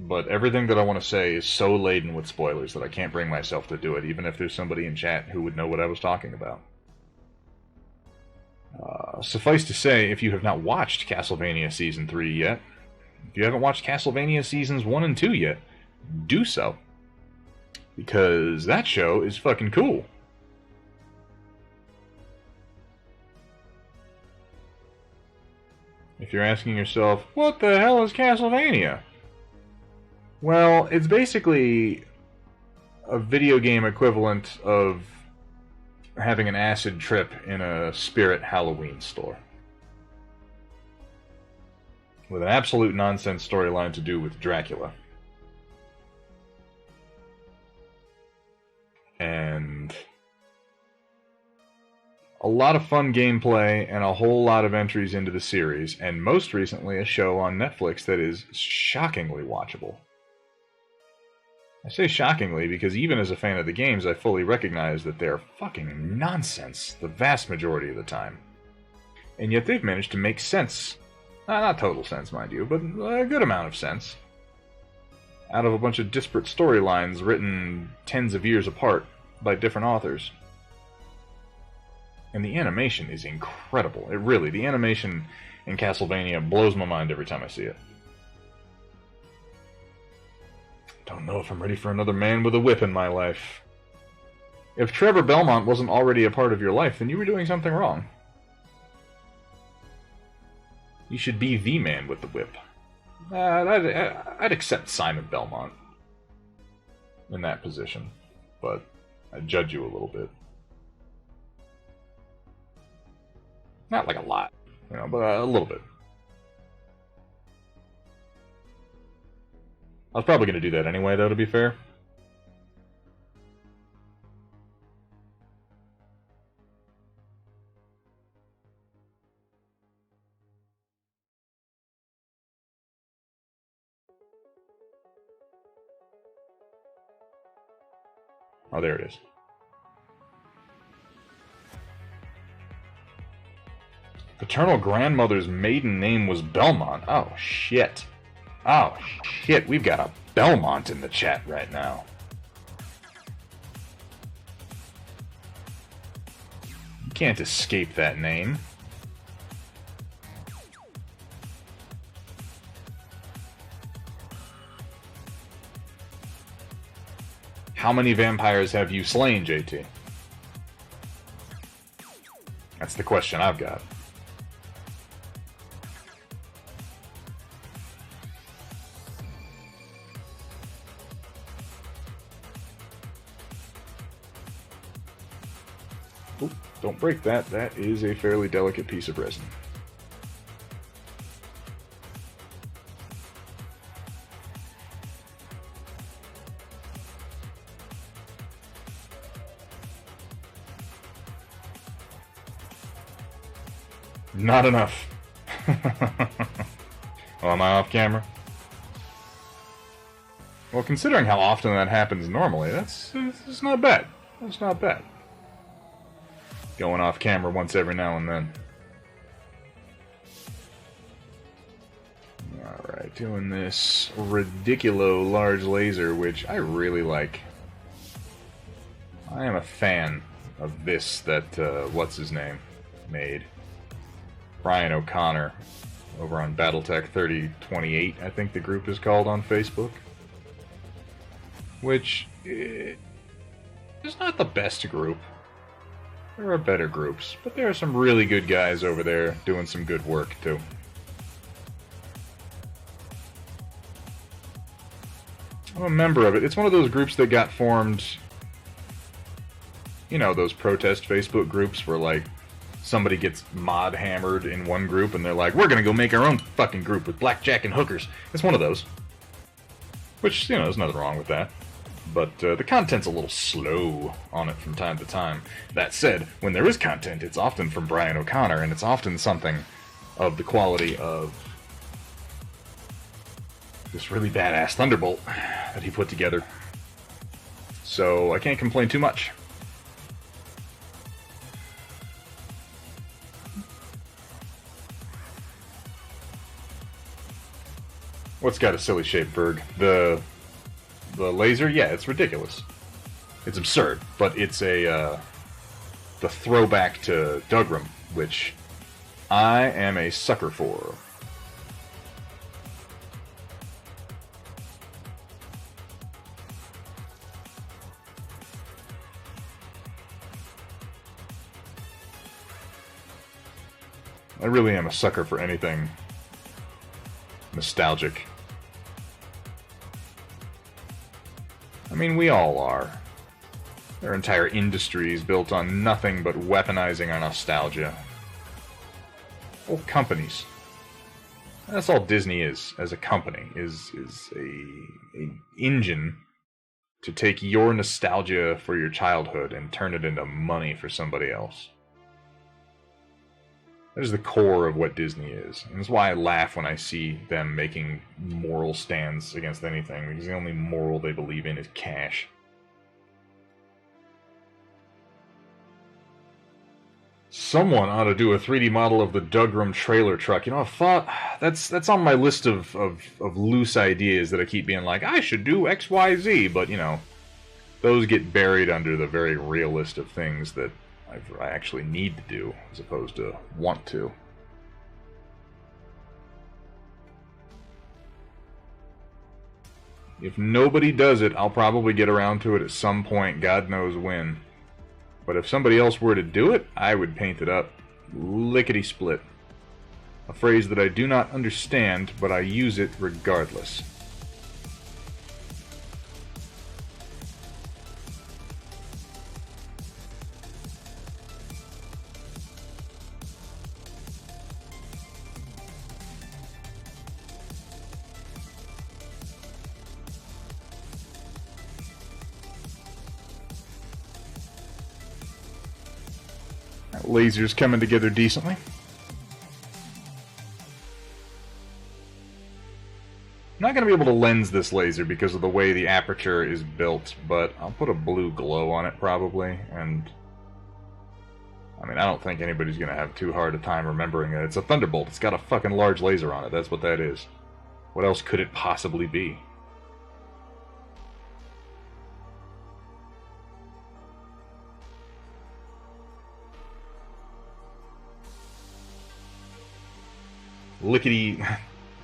but everything that I want to say is so laden with spoilers that I can't bring myself to do it, even if there's somebody in chat who would know what I was talking about. Suffice to say, if you have not watched Castlevania Season 3 yet, if you haven't watched Castlevania Seasons 1 and 2 yet, do so. Because that show is fucking cool. If you're asking yourself, what the hell is Castlevania? Well, it's basically a video game equivalent of having an acid trip in a Spirit Halloween store. With an absolute nonsense storyline to do with Dracula. And a lot of fun gameplay and a whole lot of entries into the series, and most recently a show on Netflix that is shockingly watchable. I say shockingly because even as a fan of the games, I fully recognize that they're fucking nonsense the vast majority of the time. And yet they've managed to make sense. Not total sense, mind you, but a good amount of sense. Out of a bunch of disparate storylines written tens of years apart by different authors. And the animation is incredible. The animation in Castlevania blows my mind every time I see it. Don't know if I'm ready for another man with a whip in my life. If Trevor Belmont wasn't already a part of your life, then you were doing something wrong. You should be the man with the whip. I'd accept Simon Belmont in that position, but I'd judge you a little bit. Not like a lot, but a little bit. I was probably going to do that anyway, though, to be fair. Oh, there it is. Paternal grandmother's maiden name was Belmont. Oh, shit. Oh, shit. We've got a Belmont in the chat right now. Can't escape that name. How many vampires have you slain, JT? That's the question I've got. Oop, don't break that. That is a fairly delicate piece of resin. Not enough. Oh, am I off camera? Well, considering how often that happens normally, that's not bad. That's not bad. Going off camera once every now and then. Alright, doing this ridiculo large laser, which I really like. I am a fan of this that, what's his name, made. Brian O'Connor, over on Battletech 3028, I think the group is called on Facebook. Which is not the best group. There are better groups, but there are some really good guys over there doing some good work, too. I'm a member of it. It's one of those groups that got formed, you know, those protest Facebook groups where, like, somebody gets mod hammered in one group and they're like, we're gonna go make our own fucking group with blackjack and hookers. It's one of those. Which, you know, there's nothing wrong with that. But the content's a little slow on it from time to time. That said, when there is content, it's often from Brian O'Connor, and it's often something of the quality of this really badass Thunderbolt that he put together. So I can't complain too much. What's got a silly shaped Berg? The laser? Yeah, it's ridiculous. It's absurd, but it's the throwback to Dougram, which I am a sucker for. I really am a sucker for anything nostalgic. I mean, we all are. There are entire industries built on nothing but weaponizing our nostalgia. Whole companies. That's all Disney is, as a company, is a engine to take your nostalgia for your childhood and turn it into money for somebody else. That is the core of what Disney is. And that's why I laugh when I see them making moral stands against anything, because the only moral they believe in is cash. Someone ought to do a 3D model of the Dougram trailer truck. You know, I've thought that's on my list of loose ideas that I keep being like, I should do XYZ, but you know, those get buried under the very real list of things that I actually need to do, as opposed to want to. If nobody does it, I'll probably get around to it at some point, God knows when. But if somebody else were to do it, I would paint it up lickety-split. A phrase that I do not understand, but I use it regardless. Laser's coming together decently. I'm not going to be able to lens this laser because of the way the aperture is built, but I'll put a blue glow on it probably, and I mean, I don't think anybody's going to have too hard a time remembering it. It's a Thunderbolt. It's got a fucking large laser on it. That's what that is. What else could it possibly be? lickety...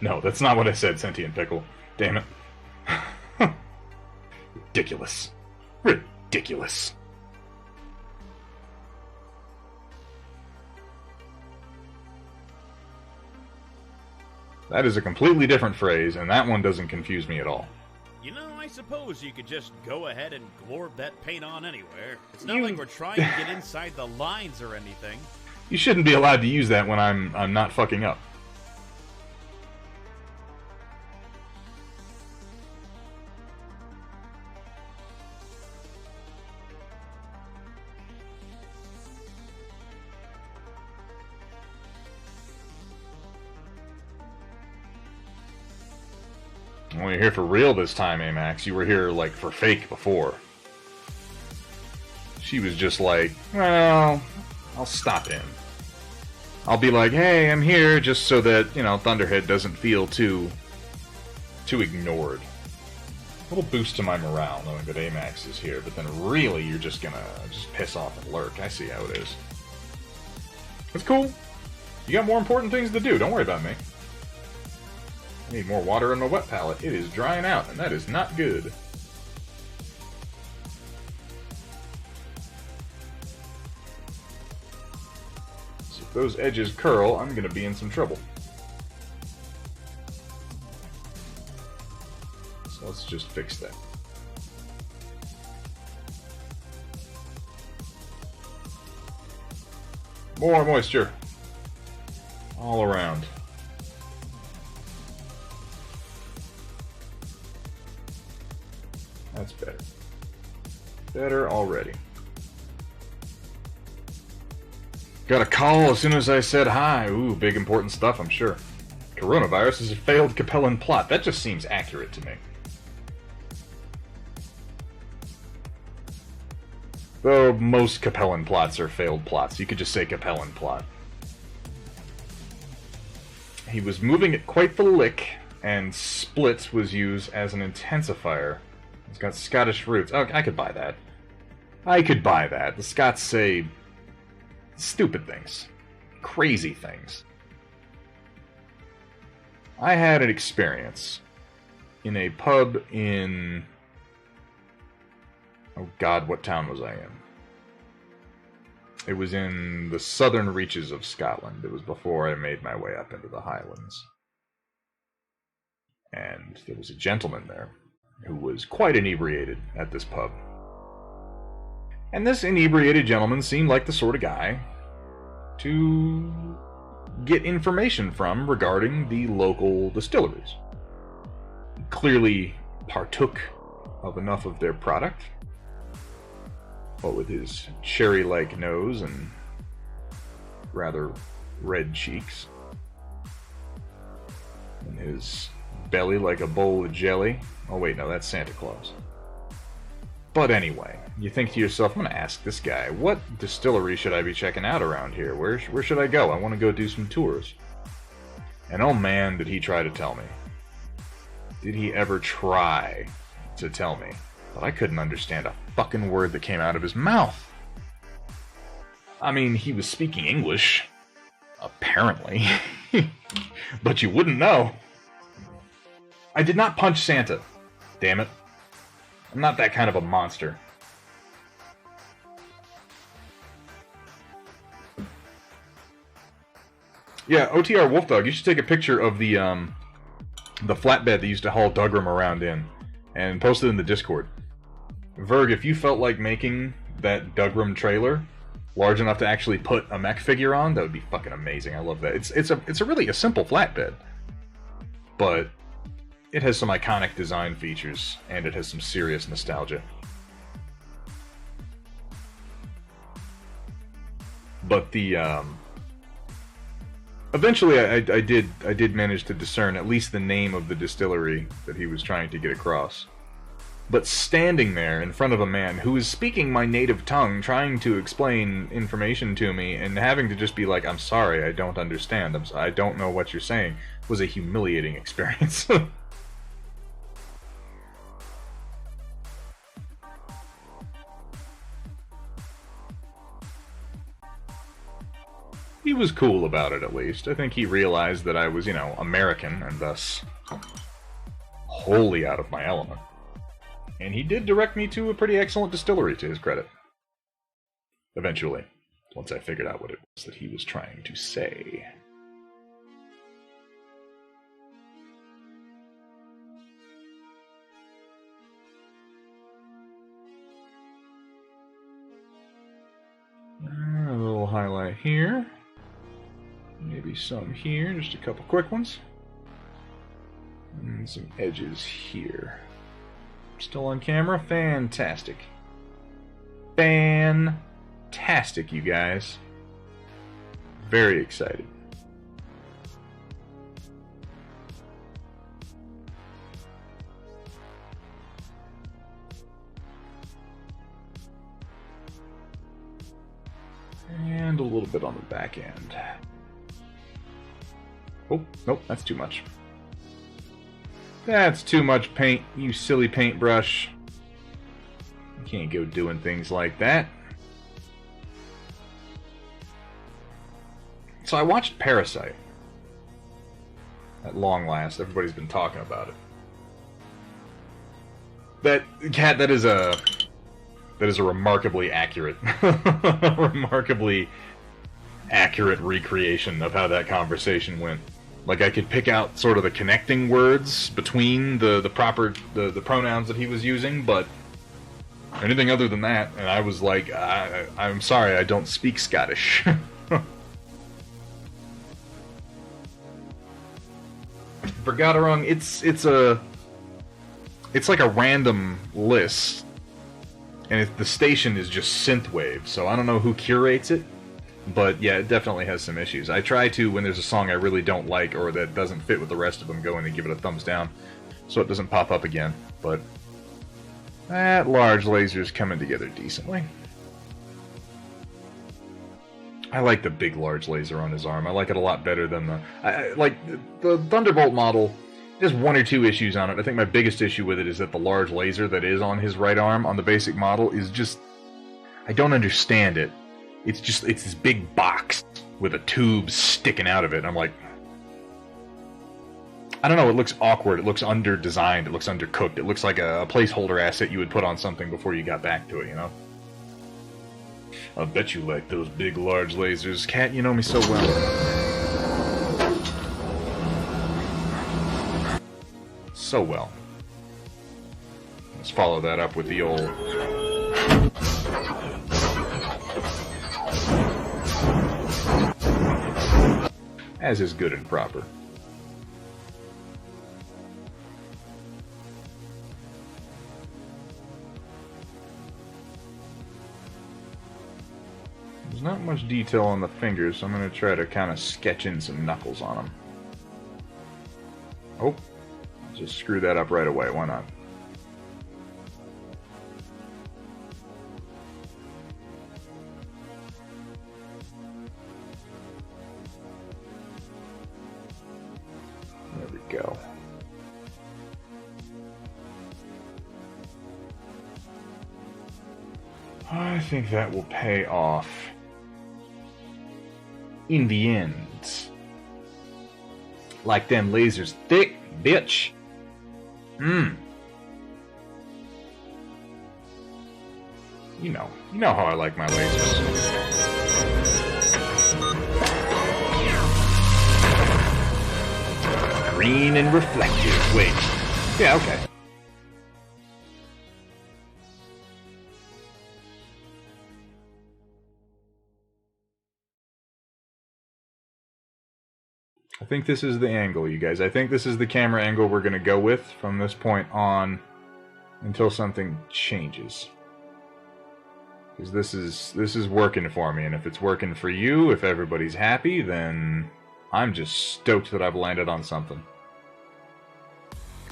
No, that's not what I said, Sentient Pickle. Damn it. Ridiculous. Ridiculous. That is a completely different phrase, and that one doesn't confuse me at all. You know, I suppose you could just go ahead and glorb that paint on anywhere. It's not like we're trying to get inside the lines or anything. You shouldn't be allowed to use that when I'm not fucking up. Well, you're here for real this time, Amax. You were here, like, for fake before. She was just like, well, I'll stop in. I'll be like, hey, I'm here, just so that, you know, Thunderhead doesn't feel too ignored. A little boost to my morale, knowing that Amax is here, but then really you're just gonna piss off and lurk. I see how it is. It's cool. You got more important things to do, don't worry about me. I need more water on my wet palette. It is drying out, and that is not good. So if those edges curl, I'm going to be in some trouble. So let's just fix that. More moisture. All around. That's better. Better already. Got a call as soon as I said hi. Ooh, big important stuff, I'm sure. Coronavirus is a failed Capellan plot. That just seems accurate to me. Though most Capellan plots are failed plots. You could just say Capellan plot. He was moving at quite the lick, and split was used as an intensifier. It's got Scottish roots. Oh, I could buy that. I could buy that. The Scots say stupid things. Crazy things. I had an experience in a pub in... Oh god, what town was I in? It was in the southern reaches of Scotland. It was before I made my way up into the Highlands. And there was a gentleman there who was quite inebriated at this pub. And this inebriated gentleman seemed like the sort of guy to get information from regarding the local distilleries. He clearly partook of enough of their product, what with his cherry-like nose and rather red cheeks, and his belly like a bowl of jelly. Oh wait, no, that's Santa Claus. But anyway, you think to yourself, I'm going to ask this guy, what distillery should I be checking out around here? Where should I go? I want to go do some tours. And oh man, did he try to tell me. Did he ever try to tell me? But I couldn't understand a fucking word that came out of his mouth. I mean, he was speaking English. Apparently. But you wouldn't know. I did not punch Santa. Damn it. I'm not that kind of a monster. Yeah, OTR Wolfdog, you should take a picture of the flatbed that used to haul Dugram around in and post it in the Discord. Verg, if you felt like making that Dugram trailer large enough to actually put a mech figure on, that would be fucking amazing. I love that. It's a really simple flatbed, but it has some iconic design features, and it has some serious nostalgia. But the eventually I did manage to discern at least the name of the distillery that he was trying to get across. But standing there in front of a man who is speaking my native tongue, trying to explain information to me, and having to just be like, I'm sorry, I don't understand, I don't know what you're saying, was a humiliating experience. he was cool about it, at least. I think he realized that I was, you know, American, and thus wholly out of my element. And he did direct me to a pretty excellent distillery, to his credit. Eventually, once I figured out what it was that he was trying to say. A little highlight here. Maybe some here, just a couple quick ones. And some edges here. Still on camera? Fantastic. Fantastic, you guys. Very excited. And a little bit on the back end. Oh, nope, that's too much. That's too much paint, you silly paintbrush. You can't go doing things like that. So I watched Parasite. At long last, everybody's been talking about it. That is a remarkably accurate, recreation of how that conversation went. Like, I could pick out sort of the connecting words between the pronouns that he was using, but anything other than that, and I was like, I'm sorry, I don't speak Scottish. For Gadarung, it's like a random list, and the station is just synthwave, so I don't know who curates it, but yeah, it definitely has some issues. I try to, when there's a song I really don't like or that doesn't fit with the rest of them, go in and give it a thumbs down so it doesn't pop up again, but that large laser's coming together decently. I like the big large laser on his arm. I like it a lot better than the Thunderbolt model. There's one or two issues on it. I think my biggest issue with it is that the large laser that is on his right arm on the basic model is just, I don't understand it. It's this big box with a tube sticking out of it. I'm like, I don't know, it looks awkward, it looks under-designed, it looks undercooked, it looks like a placeholder asset you would put on something before you got back to it, you know? I bet you like those big, large lasers. Cat, you know me so well. So well. Let's follow that up with the old... as is good and proper. There's not much detail on the fingers, so I'm going to try to kind of sketch in some knuckles on them. Oh, just screw that up right away, why not? There we go. I think that will pay off in the end. Like them lasers thick, bitch. You know how I like my lasers. Green and reflective. Wait. Yeah, okay. I think this is the angle, you guys. I think this is the camera angle we're going to go with from this point on until something changes. Because this is working for me, and if it's working for you, if everybody's happy, then I'm just stoked that I've landed on something.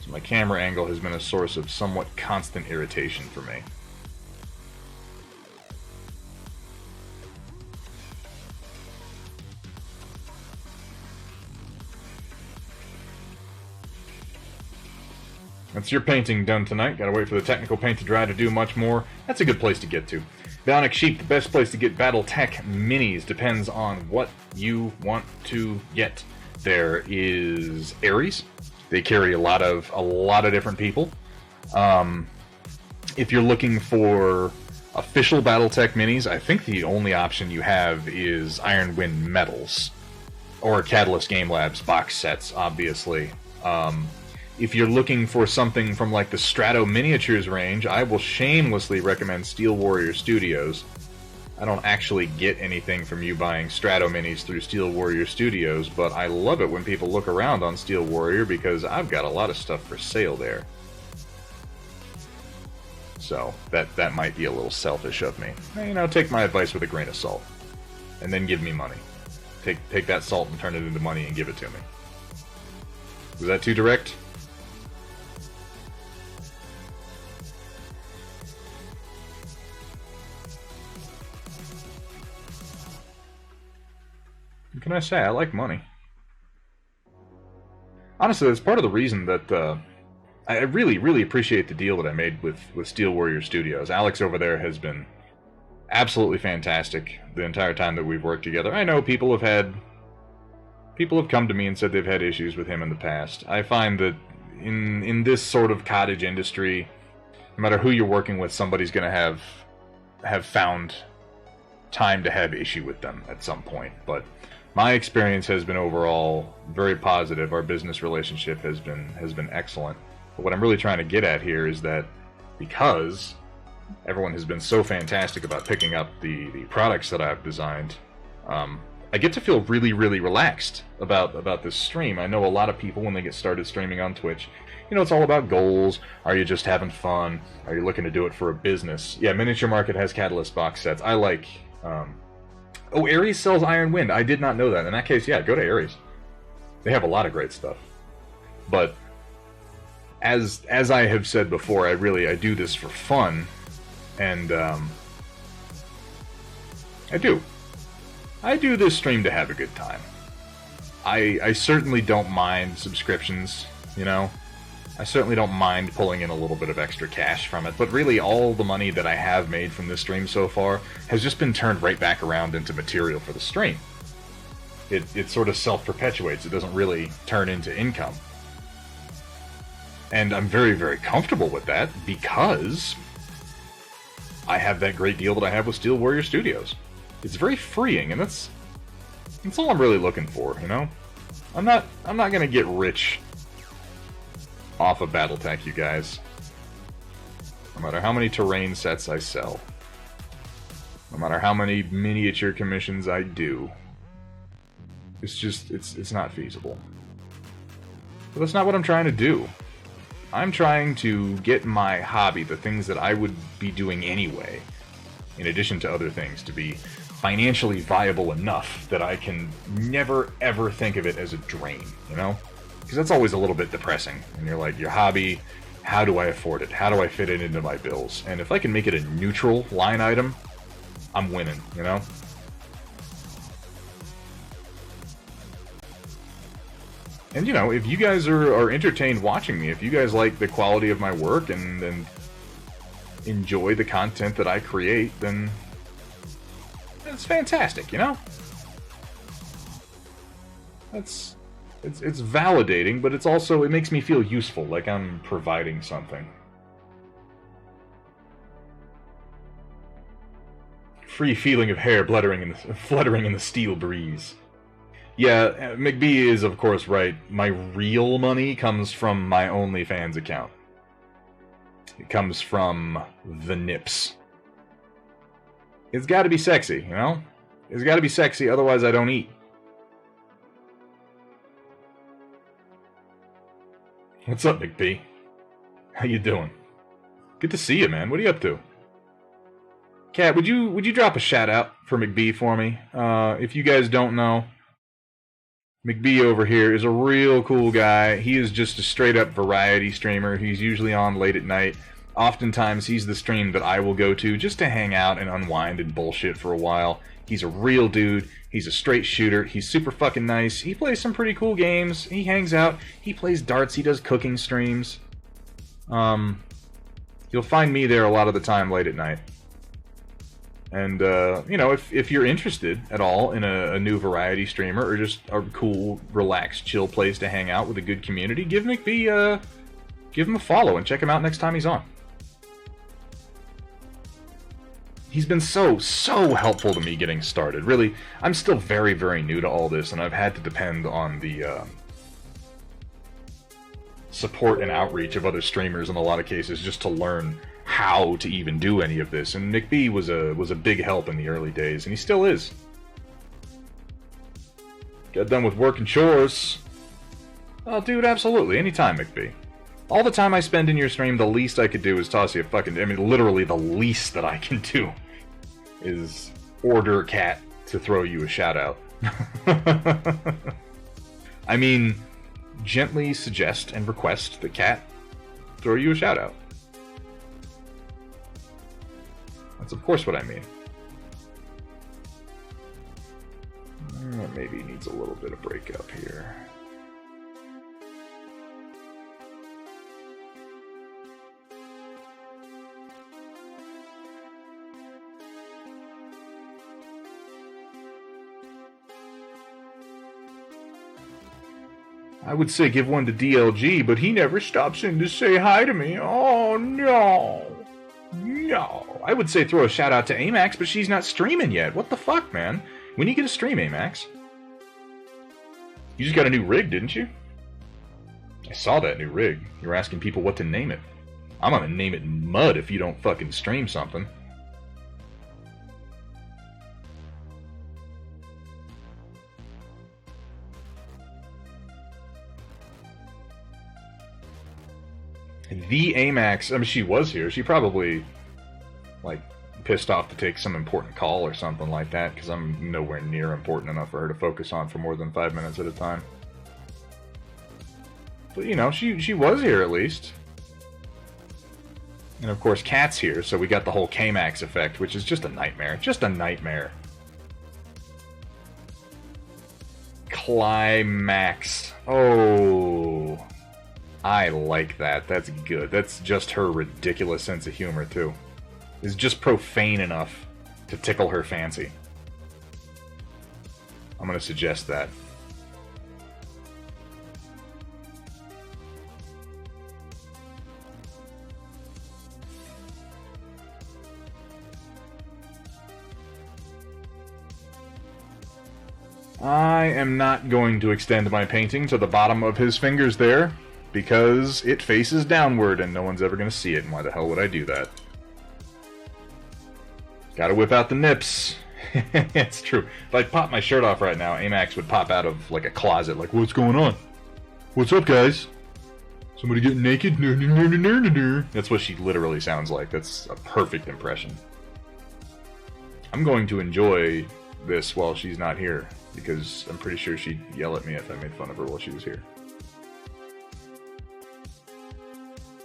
So my camera angle has been a source of somewhat constant irritation for me. That's your painting done tonight. Gotta wait for the technical paint to dry to do much more. That's a good place to get to. Bionic Sheep, the best place to get BattleTech minis depends on what you want to get. There is Ares. They carry a lot of different people. If you're looking for official BattleTech minis, I think the only option you have is Iron Wind Metals. Or Catalyst Game Labs box sets, obviously. If you're looking for something from like the Strato Miniatures range, I will shamelessly recommend Steel Warrior Studios. I don't actually get anything from you buying Strato Minis through Steel Warrior Studios, but I love it when people look around on Steel Warrior because I've got a lot of stuff for sale there. So, that might be a little selfish of me. You know, take my advice with a grain of salt. And then give me money. Take that salt and turn it into money and give it to me. Was that too direct? What can I say? I like money. Honestly, that's part of the reason that I really, really appreciate the deal that I made with Steel Warrior Studios. Alex over there has been absolutely fantastic the entire time that we've worked together. I know people have come to me and said they've had issues with him in the past. I find that in this sort of cottage industry, no matter who you're working with, somebody's going to have found time to have issue with them at some point. But my experience has been overall very positive. Our business relationship has been excellent. But what I'm really trying to get at here is that because everyone has been so fantastic about picking up the products that I've designed, I get to feel really, really relaxed about this stream. I know a lot of people, when they get started streaming on Twitch, you know, it's all about goals. Are you just having fun? Are you looking to do it for a business? Yeah, Miniature Market has Catalyst box sets. I like... Oh, Ares sells Iron Wind. I did not know that. In that case, yeah, go to Ares. They have a lot of great stuff. But as I have said before, I do this for fun, and I do this stream to have a good time. I certainly don't mind subscriptions, you know. I certainly don't mind pulling in a little bit of extra cash from it, but really all the money that I have made from this stream so far has just been turned right back around into material for the stream. It sort of self-perpetuates. It doesn't really turn into income. And I'm very, very comfortable with that because I have that great deal that I have with Steel Warrior Studios. It's very freeing, and that's all I'm really looking for, you know? I'm not gonna get rich off of BattleTech, you guys. No matter how many terrain sets I sell. No matter how many miniature commissions I do. It's not feasible. But that's not what I'm trying to do. I'm trying to get my hobby, the things that I would be doing anyway, in addition to other things, to be financially viable enough that I can never ever think of it as a drain, you know? Because that's always a little bit depressing. And you're like, your hobby, how do I afford it? How do I fit it into my bills? And if I can make it a neutral line item, I'm winning, you know? And, you know, if you guys are entertained watching me, if you guys like the quality of my work and enjoy the content that I create, then it's fantastic, you know? It's validating, but it's also, it makes me feel useful, like I'm providing something. Free feeling of hair fluttering in the steel breeze. Yeah, McBee is, of course, right. My real money comes from my OnlyFans account. It comes from the nips. It's gotta be sexy, you know? It's gotta be sexy, otherwise I don't eat. What's up, McBee? How you doing? Good to see you, man. What are you up to? Kat, would you drop a shout out for McBee for me? If you guys don't know, McBee over here is a real cool guy. He is just a straight-up variety streamer. He's usually on late at night. Oftentimes, he's the stream that I will go to just to hang out and unwind and bullshit for a while. He's a real dude. He's a straight shooter. He's super fucking nice. He plays some pretty cool games. He hangs out. He plays darts. He does cooking streams. You'll find me there a lot of the time late at night. And, you know, if you're interested at all in a new variety streamer or just a cool, relaxed, chill place to hang out with a good community, give McBee, give him a follow and check him out next time he's on. He's been so helpful to me getting started. Really, I'm still very, very new to all this, and I've had to depend on the support and outreach of other streamers in a lot of cases just to learn how to even do any of this. And McBee was a big help in the early days, and he still is. Got done with work and chores. Oh, dude, absolutely. Anytime, McBee. All the time I spend in your stream, the least I could do is toss you a fucking... I mean, literally the least that I can do is order Cat to throw you a shout-out. I mean, gently suggest and request that Cat throw you a shout-out. That's of course what I mean. Maybe needs a little bit of breakup here. I would say give one to DLG, but he never stops in to say hi to me. Oh, no. No. I would say throw a shout out to Amax, but she's not streaming yet. What the fuck, man? When you get a stream, Amax? You just got a new rig, didn't you? I saw that new rig. You were asking people what to name it. I'm gonna name it Mud if you don't fucking stream something. The Amax, I mean, she was here. She probably, like, pissed off to take some important call or something like that, because I'm nowhere near important enough for her to focus on for more than 5 minutes at a time. But, you know, she was here at least. And, of course, Cat's here, so we got the whole K-Max effect, which is just a nightmare. Just a nightmare. Climax. Oh... I like that. That's good. That's just her ridiculous sense of humor, too. It's just profane enough to tickle her fancy. I'm going to suggest that. I am not going to extend my painting to the bottom of his fingers there, because it faces downward and no one's ever going to see it, and why the hell would I do that? Gotta whip out the nips. It's true. If I pop my shirt off right now, Amax would pop out of, like, a closet, like, what's going on? What's up, guys? Somebody getting naked? That's what she literally sounds like. That's a perfect impression. I'm going to enjoy this while she's not here, because I'm pretty sure she'd yell at me if I made fun of her while she was here.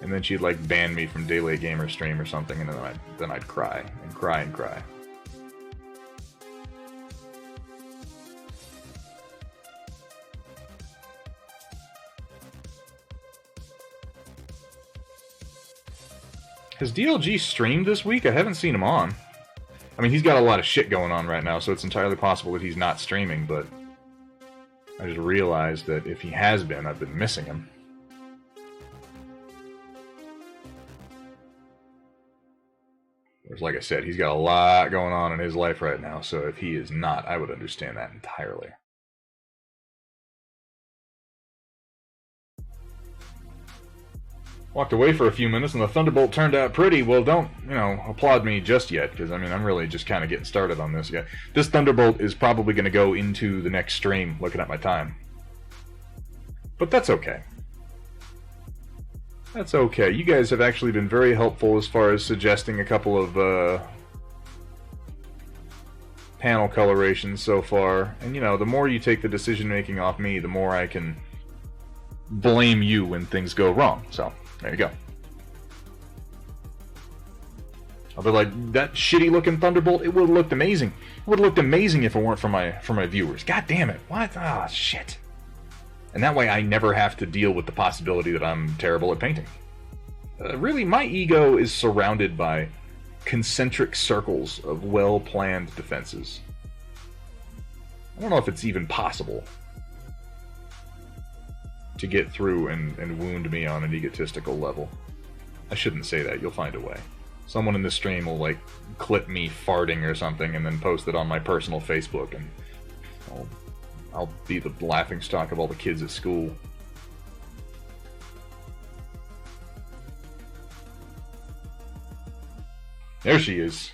And then she'd, like, ban me from Daylight Gamer stream or something, and then I'd cry and cry and cry. Has DLG streamed this week? I haven't seen him on. I mean, he's got a lot of shit going on right now, so it's entirely possible that he's not streaming, but I just realized that if he has been, I've been missing him. Whereas, like I said, he's got a lot going on in his life right now, so if he is not, I would understand that entirely. Walked away for a few minutes, and the Thunderbolt turned out pretty. Well, don't, you know, applaud me just yet, because, I mean, I'm really just kind of getting started on this yet. This Thunderbolt is probably going to go into the next stream, looking at my time. But that's okay. That's okay. You guys have actually been very helpful as far as suggesting a couple of panel colorations so far. And, you know, the more you take the decision-making off me, the more I can blame you when things go wrong. So, there you go. I'll be like, that shitty-looking Thunderbolt, it would have looked amazing. It would have looked amazing if it weren't for my viewers. God damn it. What? Ah, shit. And that way I never have to deal with the possibility that I'm terrible at painting. Really, my ego is surrounded by concentric circles of well-planned defenses. I don't know if it's even possible to get through and wound me on an egotistical level. I shouldn't say that, you'll find a way. Someone in this stream will, like, clip me farting or something and then post it on my personal Facebook, and I'll be the laughingstock of all the kids at school. There she is.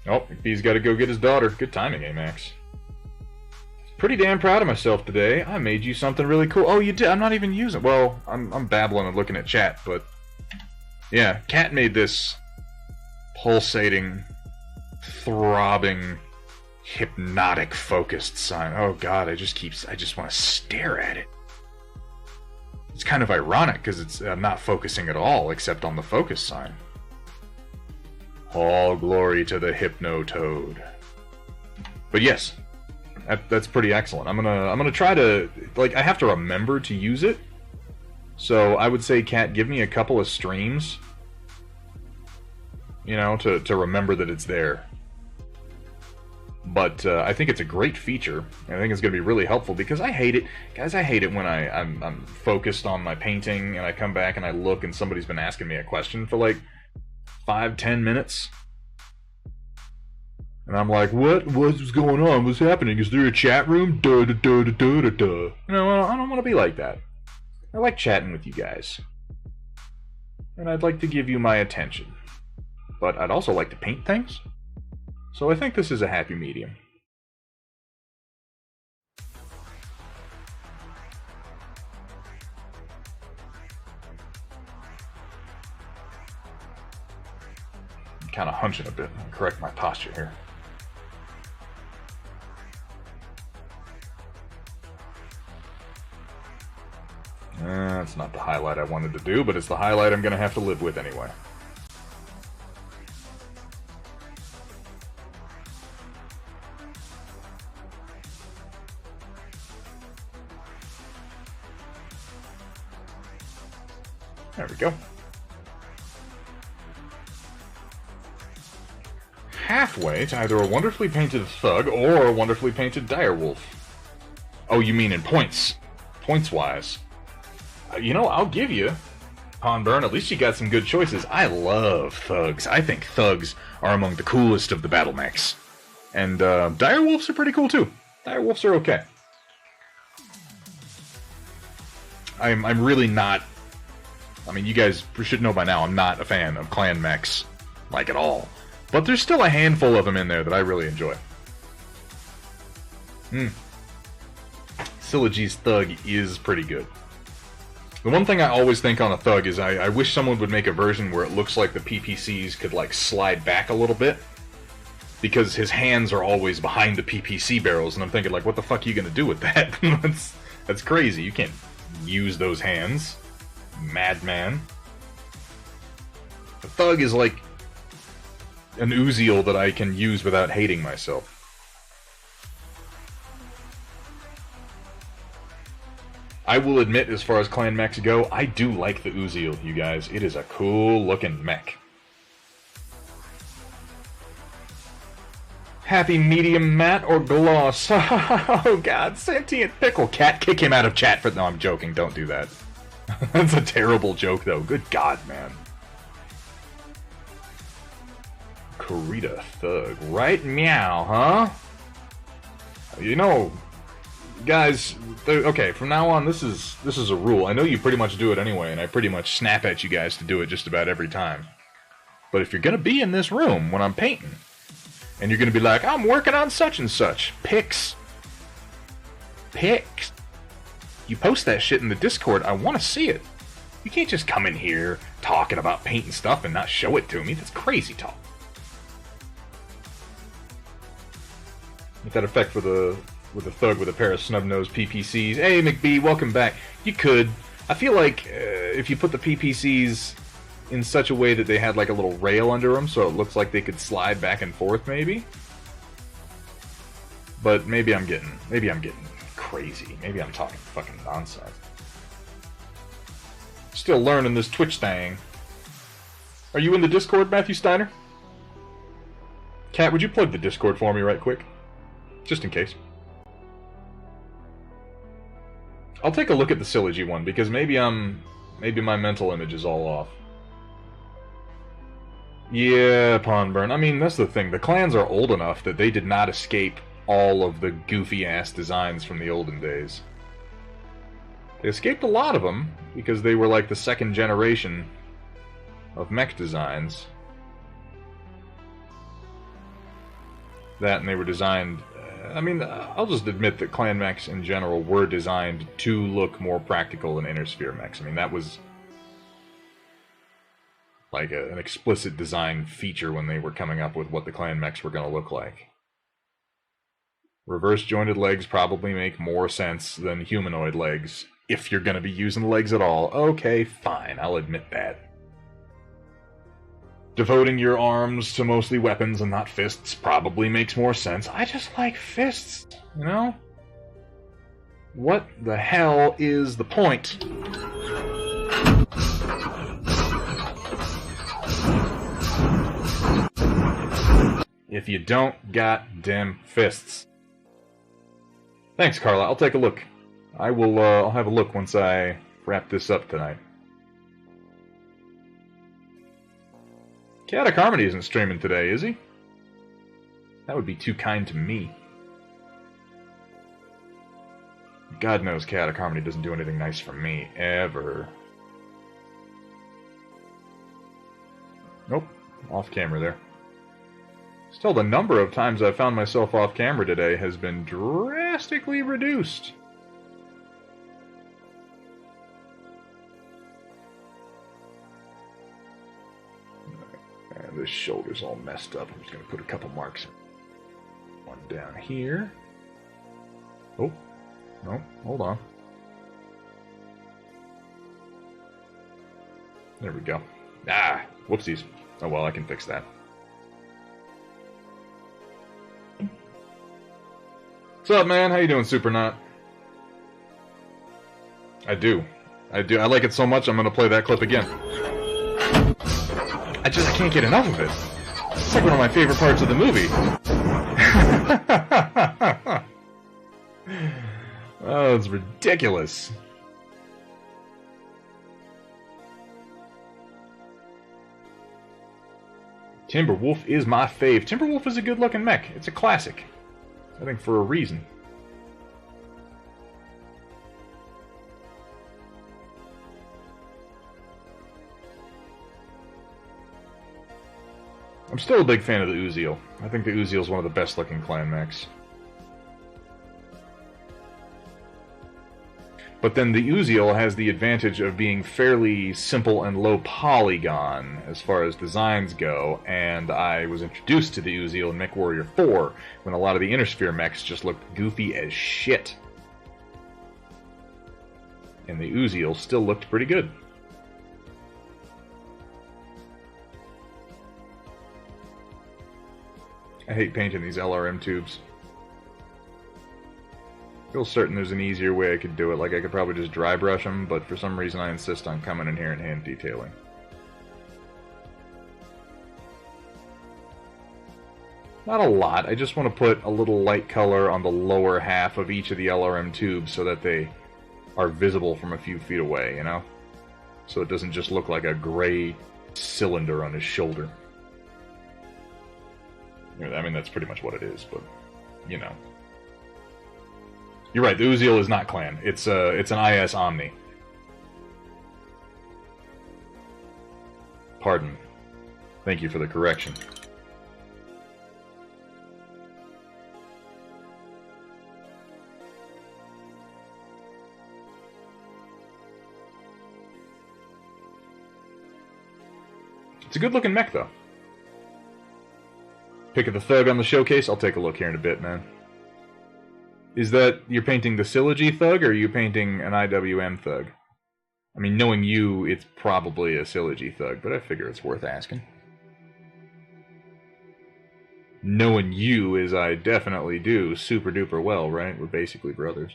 Oh, McBee's got to go get his daughter. Good timing, Amax. Pretty damn proud of myself today. I made you something really cool. Oh, you did? I'm not even using it. Well, I'm babbling and looking at chat, but... yeah, Kat made this pulsating, throbbing, hypnotic focused sign. Oh god, I just want to stare at it. It's kind of ironic, because I'm not focusing at all, except on the focus sign. All glory to the Hypno-Toad. But yes, that's pretty excellent. I'm gonna try to, like, I have to remember to use it. So I would say, Kat, give me a couple of streams, you know, to remember that it's there. But I think it's a great feature. I think it's going to be really helpful, because I hate it. Guys, I hate it when I'm focused on my painting and I come back and I look and somebody's been asking me a question for like 5-10 minutes. And I'm like, what's going on? What's happening? Is there a chat room? Duh, duh, duh, duh, duh, duh, duh. No, I don't want to be like that. I like chatting with you guys. And I'd like to give you my attention. But I'd also like to paint things. So I think this is a happy medium. I'm kind of hunching a bit. I'll correct my posture here. That's not the highlight I wanted to do, but it's the highlight I'm going to have to live with anyway. There we go. Halfway to either a wonderfully painted thug or a wonderfully painted direwolf. Oh, you mean in points? Points-wise. You know, I'll give you, Ponburn, at least you got some good choices. I love thugs. I think thugs are among the coolest of the battle mechs. And direwolves are pretty cool too. Direwolves are okay. I'm really not... I mean, you guys should know by now, I'm not a fan of clan mechs, like at all. But there's still a handful of them in there that I really enjoy. Syllogy's Thug is pretty good. The one thing I always think on a Thug is I wish someone would make a version where it looks like the PPCs could, like, slide back a little bit. Because his hands are always behind the PPC barrels, and I'm thinking, like, what the fuck are you gonna do with that? That's crazy. You can't use those hands. Madman. A Thug is like an Uziel that I can use without hating myself. I will admit, as far as clan mechs go, I do like the Uziel, you guys. It is a cool looking mech. Happy medium matte or gloss? Oh god, sentient pickle cat, kick him out of chat for... No, I'm joking, don't do that. That's a terrible joke, though. Good God, man. Kurita Thug. Right meow, huh? You know, guys, okay, from now on, this is a rule. I know you pretty much do it anyway, and I pretty much snap at you guys to do it just about every time. But if you're gonna be in this room when I'm painting, and you're gonna be like, I'm working on such and such, pics. You post that shit in the Discord, I want to see it. You can't just come in here talking about painting stuff and not show it to me. That's crazy talk. With that effect with a thug with a pair of snub-nosed PPCs. Hey, McBee, welcome back. You could. I feel like if you put the PPCs in such a way that they had like a little rail under them, so it looks like they could slide back and forth, maybe. But maybe I'm getting crazy. Maybe I'm talking fucking nonsense. Still learning this Twitch thing. Are you in the Discord, Matthew Steiner? Kat, would you plug the Discord for me right quick? Just in case. I'll take a look at the Syllogy one, because maybe my mental image is all off. Yeah, Pawnburn. I mean, that's the thing. The clans are old enough that they did not escape all of the goofy-ass designs from the olden days. They escaped a lot of them, because they were like the second generation of mech designs. That, and they were designed... I mean, I'll just admit that clan mechs in general were designed to look more practical than Inner Sphere mechs. I mean, that was like an explicit design feature when they were coming up with what the clan mechs were going to look like. Reverse jointed legs probably make more sense than humanoid legs, if you're going to be using legs at all. Okay, fine, I'll admit that. Devoting your arms to mostly weapons and not fists probably makes more sense. I just like fists, you know? What the hell is the point? If you don't got them fists. Thanks, Carla. I'll take a look. I'll have a look once I wrap this up tonight. Cat Carmody isn't streaming today, is he? That would be too kind to me. God knows Cat Carmody doesn't do anything nice for me, ever. Nope, off camera there. Still, the number of times I've found myself off camera today has been drastically reduced. This shoulder's all messed up. I'm just going to put a couple marks. One down here. Oh, no, hold on. There we go. Ah, whoopsies. Oh well, I can fix that. What's up, man? How you doing, Supernaut? I do. I like it so much, I'm going to play that clip again. I can't get enough of it. It's like one of my favorite parts of the movie. Oh, it's ridiculous. Timberwolf is my fave. Timberwolf is a good-looking mech. It's a classic. I think for a reason. I'm still a big fan of the Uziel. I think the Uziel is one of the best looking clan mechs. But then the Uziel has the advantage of being fairly simple and low polygon as far as designs go, and I was introduced to the Uziel in MechWarrior 4 when a lot of the Inner Sphere mechs just looked goofy as shit. And the Uziel still looked pretty good. I hate painting these LRM tubes. I feel certain there's an easier way I could do it, like I could probably just dry brush them, but for some reason I insist on coming in here and hand detailing. Not a lot, I just want to put a little light color on the lower half of each of the LRM tubes so that they are visible from a few feet away, you know? So it doesn't just look like a gray cylinder on his shoulder. I mean, that's pretty much what it is, but, you know. You're right, the Uziel is not clan. It's an IS Omni. Pardon. Thank you for the correction. It's a good-looking mech, though. Pick of the Thug on the showcase? I'll take a look here in a bit, man. Is that you're painting the Syllogy Thug, or are you painting an IWM Thug? I mean, knowing you, it's probably a Syllogy Thug, but I figure it's worth asking. Knowing you, as I definitely do, super duper well, right? We're basically brothers.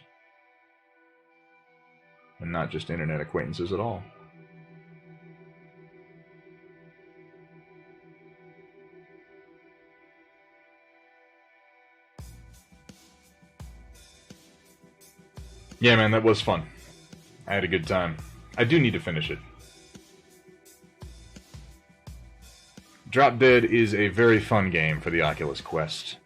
And not just internet acquaintances at all. Yeah, man, that was fun. I had a good time. I do need to finish it. Drop Dead is a very fun game for the Oculus Quest.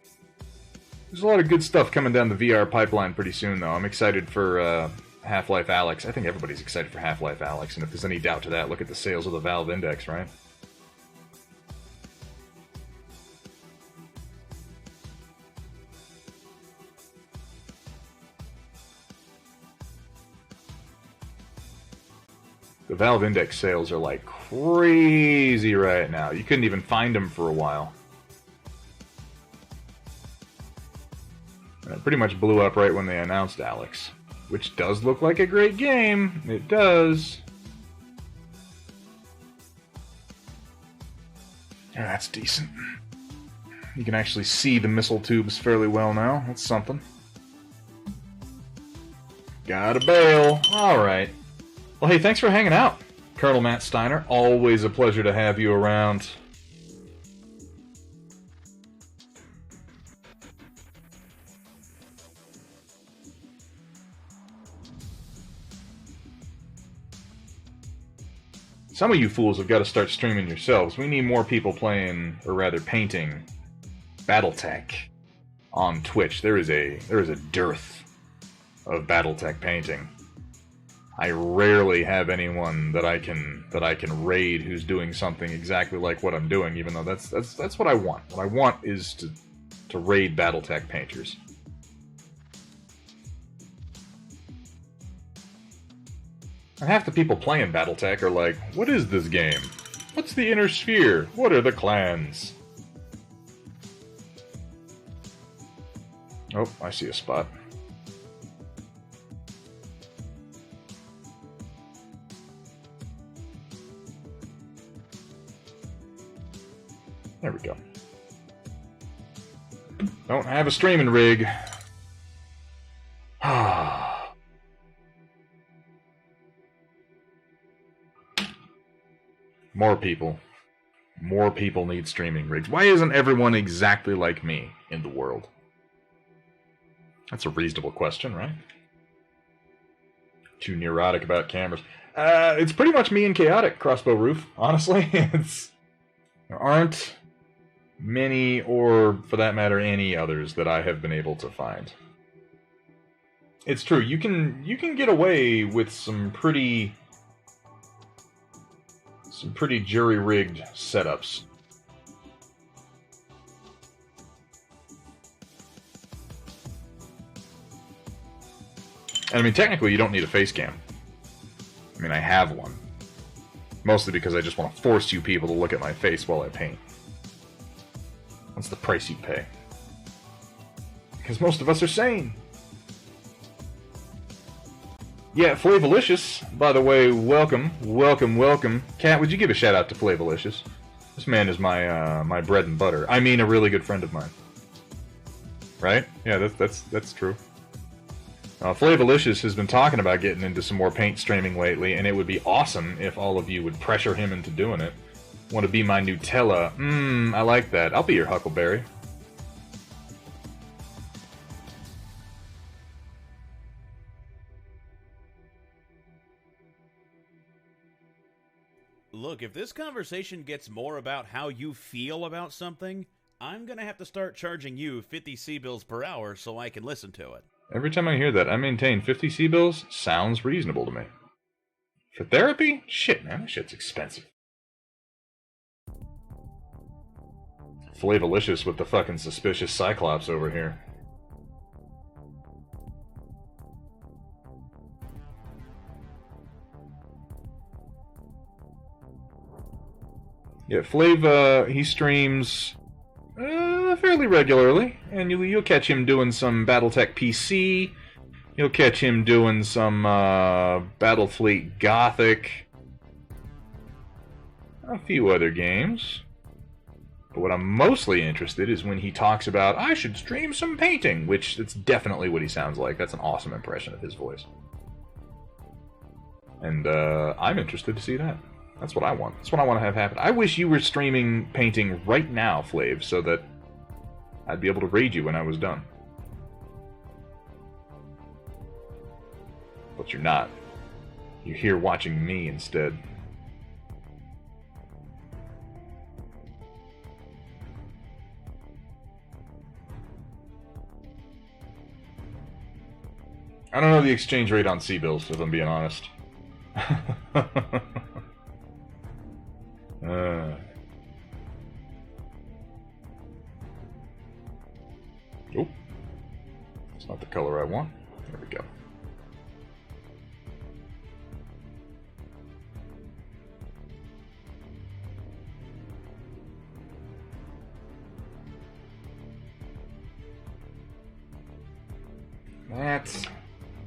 There's a lot of good stuff coming down the VR pipeline pretty soon, though. I'm excited for Half-Life Alyx. I think everybody's excited for Half-Life Alyx, and if there's any doubt to that, look at the sales of the Valve Index, right? The Valve Index sales are like crazy right now. You couldn't even find them for a while. And it pretty much blew up right when they announced Alyx. Which does look like a great game. It does. Yeah, that's decent. You can actually see the missile tubes fairly well now. That's something. Gotta bail. Alright. Well, hey, thanks for hanging out, Colonel Matt Steiner. Always a pleasure to have you around. Some of you fools have got to start streaming yourselves. We need more people playing, or rather painting, BattleTech on Twitch. There is a dearth of BattleTech painting. I rarely have anyone that I can raid who's doing something exactly like what I'm doing, even though that's what I want. What I want is to raid BattleTech painters. And half the people playing BattleTech are like, what is this game? What's the Inner Sphere? What are the clans? Oh, I see a spot. There we go. Don't have a streaming rig. More people. More people need streaming rigs. Why isn't everyone exactly like me in the world? That's a reasonable question, right? Too neurotic about cameras. It's pretty much me and Chaotic, Crossbow Roof, honestly. There aren't many, or for that matter, any others that I have been able to find. It's true, you can get away with some pretty jury-rigged setups. And I mean, technically, you don't need a face cam. I mean, I have one. Mostly because I just want to force you people to look at my face while I paint. That's the price you pay. Because most of us are sane. Yeah, Flavolicious, by the way, welcome. Kat, would you give a shout out to Flavolicious? This man is my bread and butter. I mean, a really good friend of mine. Right? Yeah, that's true. Flavolicious has been talking about getting into some more paint streaming lately, and it would be awesome if all of you would pressure him into doing it. Want to be my Nutella? I like that. I'll be your Huckleberry. Look, if this conversation gets more about how you feel about something, I'm gonna have to start charging you 50 C-bills per hour so I can listen to it. Every time I hear that, I maintain 50 C-bills sounds reasonable to me. For therapy? Shit, man, that shit's expensive. Flavolicious with the fucking suspicious Cyclops over here. Yeah, Flav, he streams fairly regularly, and you'll catch him doing some BattleTech PC, you'll catch him doing some Battlefleet Gothic, a few other games. But what I'm mostly interested is when he talks about, I should stream some painting, which it's definitely what he sounds like. That's an awesome impression of his voice. And I'm interested to see that. That's what I want. That's what I want to have happen. I wish you were streaming painting right now, Flav, so that I'd be able to raid you when I was done. But you're not. You're here watching me instead. I don't know the exchange rate on C-bills, if I'm being honest. Oh, it's not the color I want. There we go.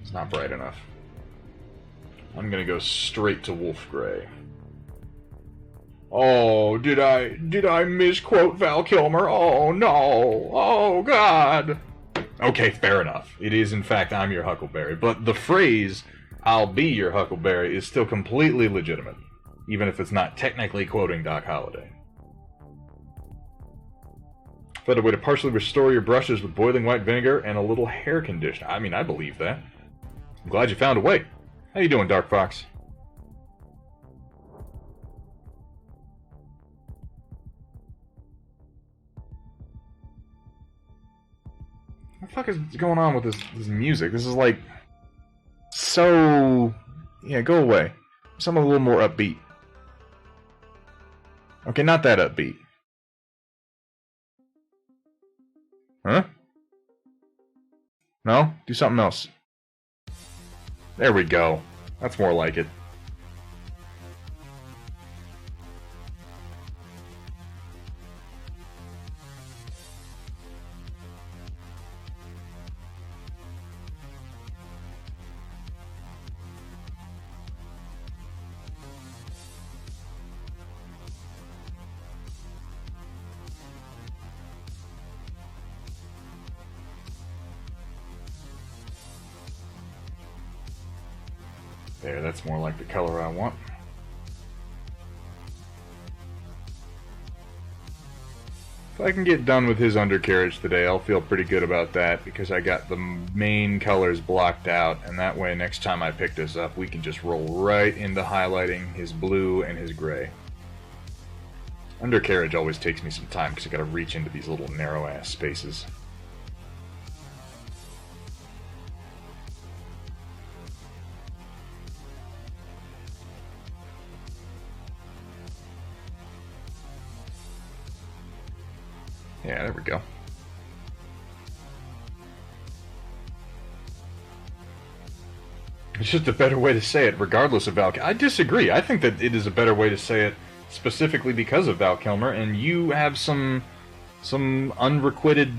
It's not bright enough. I'm gonna go straight to Wolf Gray. Oh, did I misquote Val Kilmer? Oh no! Oh God! Okay, fair enough. It is in fact I'm your Huckleberry, but the phrase "I'll be your Huckleberry" is still completely legitimate, even if it's not technically quoting Doc Holliday. Found a way to partially restore your brushes with boiling white vinegar and a little hair conditioner. I mean, I believe that. I'm glad you found a way. How you doing, Dark Fox? What the fuck is going on with this music? This is like... so... yeah, go away. Something a little more upbeat. Okay, not that upbeat. Huh? No? Do something else. There we go. That's more like it. There, that's more like the color I want. If I can get done with his undercarriage today, I'll feel pretty good about that, because I got the main colors blocked out, and that way next time I pick this up, we can just roll right into highlighting his blue and his gray. Undercarriage always takes me some time, because I gotta reach into these little narrow-ass spaces. Yeah, there we go. It's just a better way to say it, regardless of Val. I disagree. I think that it is a better way to say it specifically because of Val Kilmer, and you have some unrequited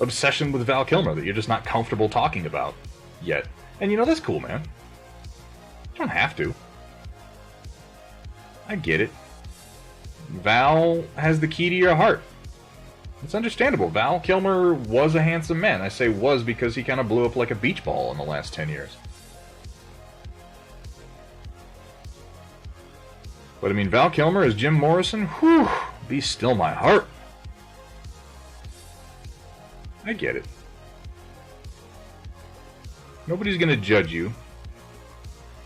obsession with Val Kilmer that you're just not comfortable talking about yet. And you know, that's cool, man. You don't have to. I get it. Val has the key to your heart. It's understandable. Val Kilmer was a handsome man. I say was because he kind of blew up like a beach ball in the last 10 years. But I mean, Val Kilmer as Jim Morrison, whew, be still my heart. I get it. Nobody's gonna judge you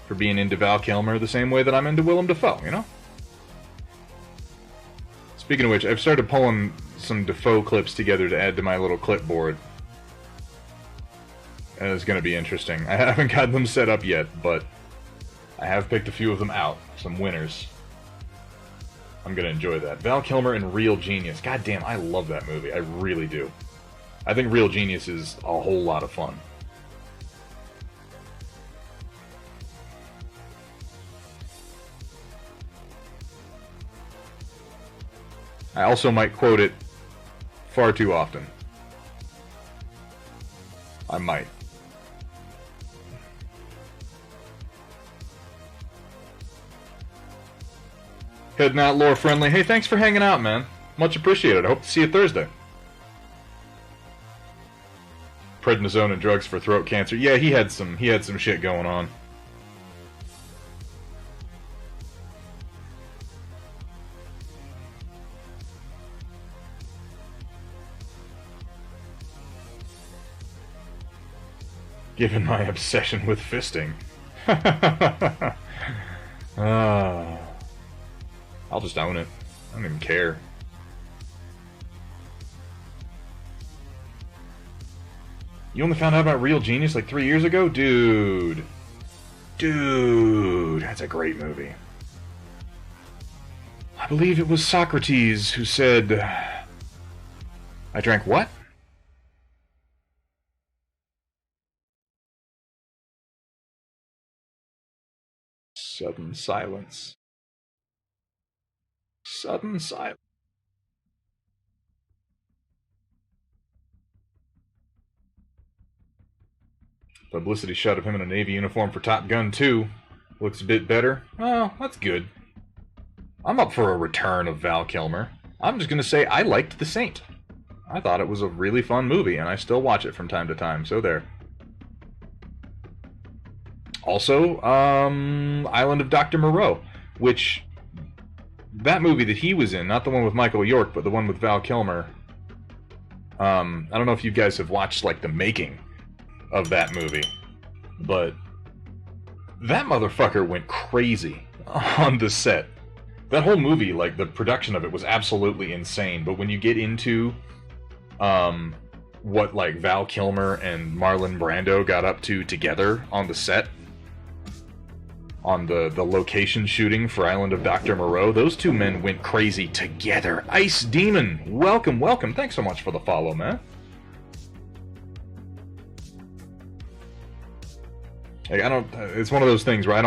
for being into Val Kilmer the same way that I'm into Willem Dafoe, you know? Speaking of which, I've started pulling some Dafoe clips together to add to my little clipboard. And it's going to be interesting. I haven't got them set up yet, but I have picked a few of them out. Some winners. I'm going to enjoy that. Val Kilmer in Real Genius. God damn, I love that movie. I really do. I think Real Genius is a whole lot of fun. I also might quote it far too often. I might. Heading out, Lore Friendly. Hey, thanks for hanging out, man. Much appreciated. I hope to see you Thursday. Prednisone and drugs for throat cancer. Yeah, he had some shit going on. Given my obsession with fisting. I'll just own it. I don't even care. You only found out about Real Genius like 3 years ago? Dude. Dude, that's a great movie. I believe it was Socrates who said... I drank what? Sudden silence. Sudden silence. Publicity shot of him in a Navy uniform for Top Gun 2. Looks a bit better. Oh, that's good. I'm up for a return of Val Kilmer. I'm just going to say I liked The Saint. I thought it was a really fun movie, and I still watch it from time to time, so there. Also, Island of Dr. Moreau, which... that movie that he was in, not the one with Michael York, but the one with Val Kilmer. I don't know if you guys have watched, like, the making of that movie, but that motherfucker went crazy on the set. That whole movie, like, the production of it was absolutely insane, but when you get into what, like, Val Kilmer and Marlon Brando got up to together on the set, on the location shooting for Island of Dr. Moreau, those two men went crazy together. Ice Demon, welcome, welcome. Thanks so much for the follow, man. Like, it's one of those things where I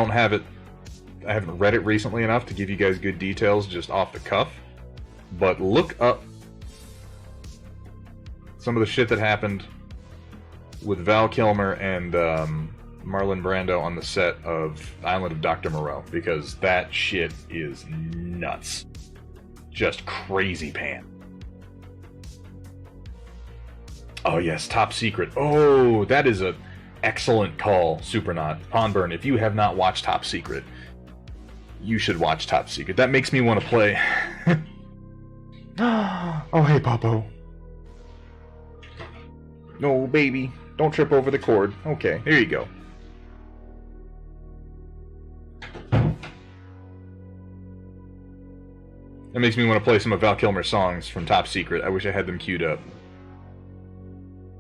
haven't read it recently enough to give you guys good details just off the cuff. But look up some of the shit that happened with Val Kilmer and Marlon Brando on the set of Island of Dr. Moreau, because that shit is nuts. Just crazy pan. Oh yes, Top Secret. Oh, that is a excellent call, Supernaut. Ponburn, if you have not watched Top Secret, you should watch Top Secret. That makes me want to play. Oh, hey, Popo. No, baby. Don't trip over the cord. Okay, here you go. That makes me want to play some of Val Kilmer's songs from Top Secret. I wish I had them queued up.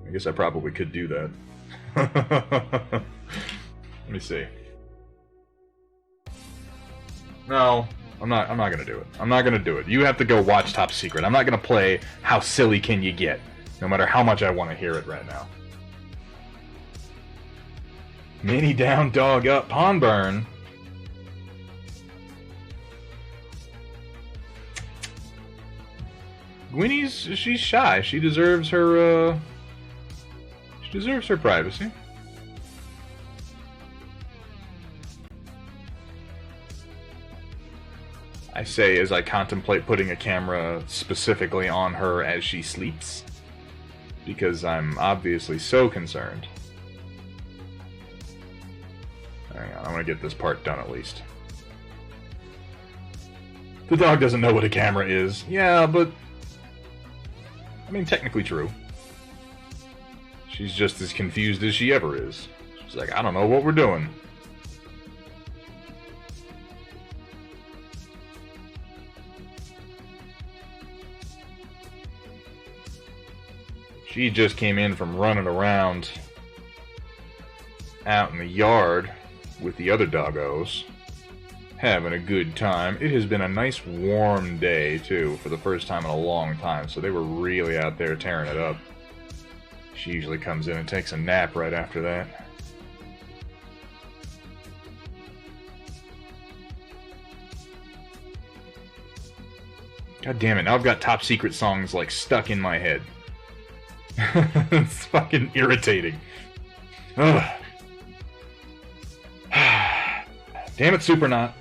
I guess I probably could do that. Let me see. No, I'm not gonna do it. I'm not gonna do it. You have to go watch Top Secret. I'm not gonna play How Silly Can You Get, no matter how much I want to hear it right now. Mini down, dog up, Ponburn. Gwynnie's, she's shy. She deserves her privacy. I say as I contemplate putting a camera specifically on her as she sleeps, because I'm obviously so concerned. Hang on, I want to get this part done at least. The dog doesn't know what a camera is. Yeah, but... I mean, technically true. She's just as confused as she ever is. She's like, I don't know what we're doing. She just came in from running around out in the yard with the other doggos, having a good time. It has been a nice warm day, too, for the first time in a long time, so they were really out there tearing it up. She usually comes in and takes a nap right after that. God damn it, now I've got Top Secret songs, like, stuck in my head. It's fucking irritating. Ugh. Damn it, Supernaut.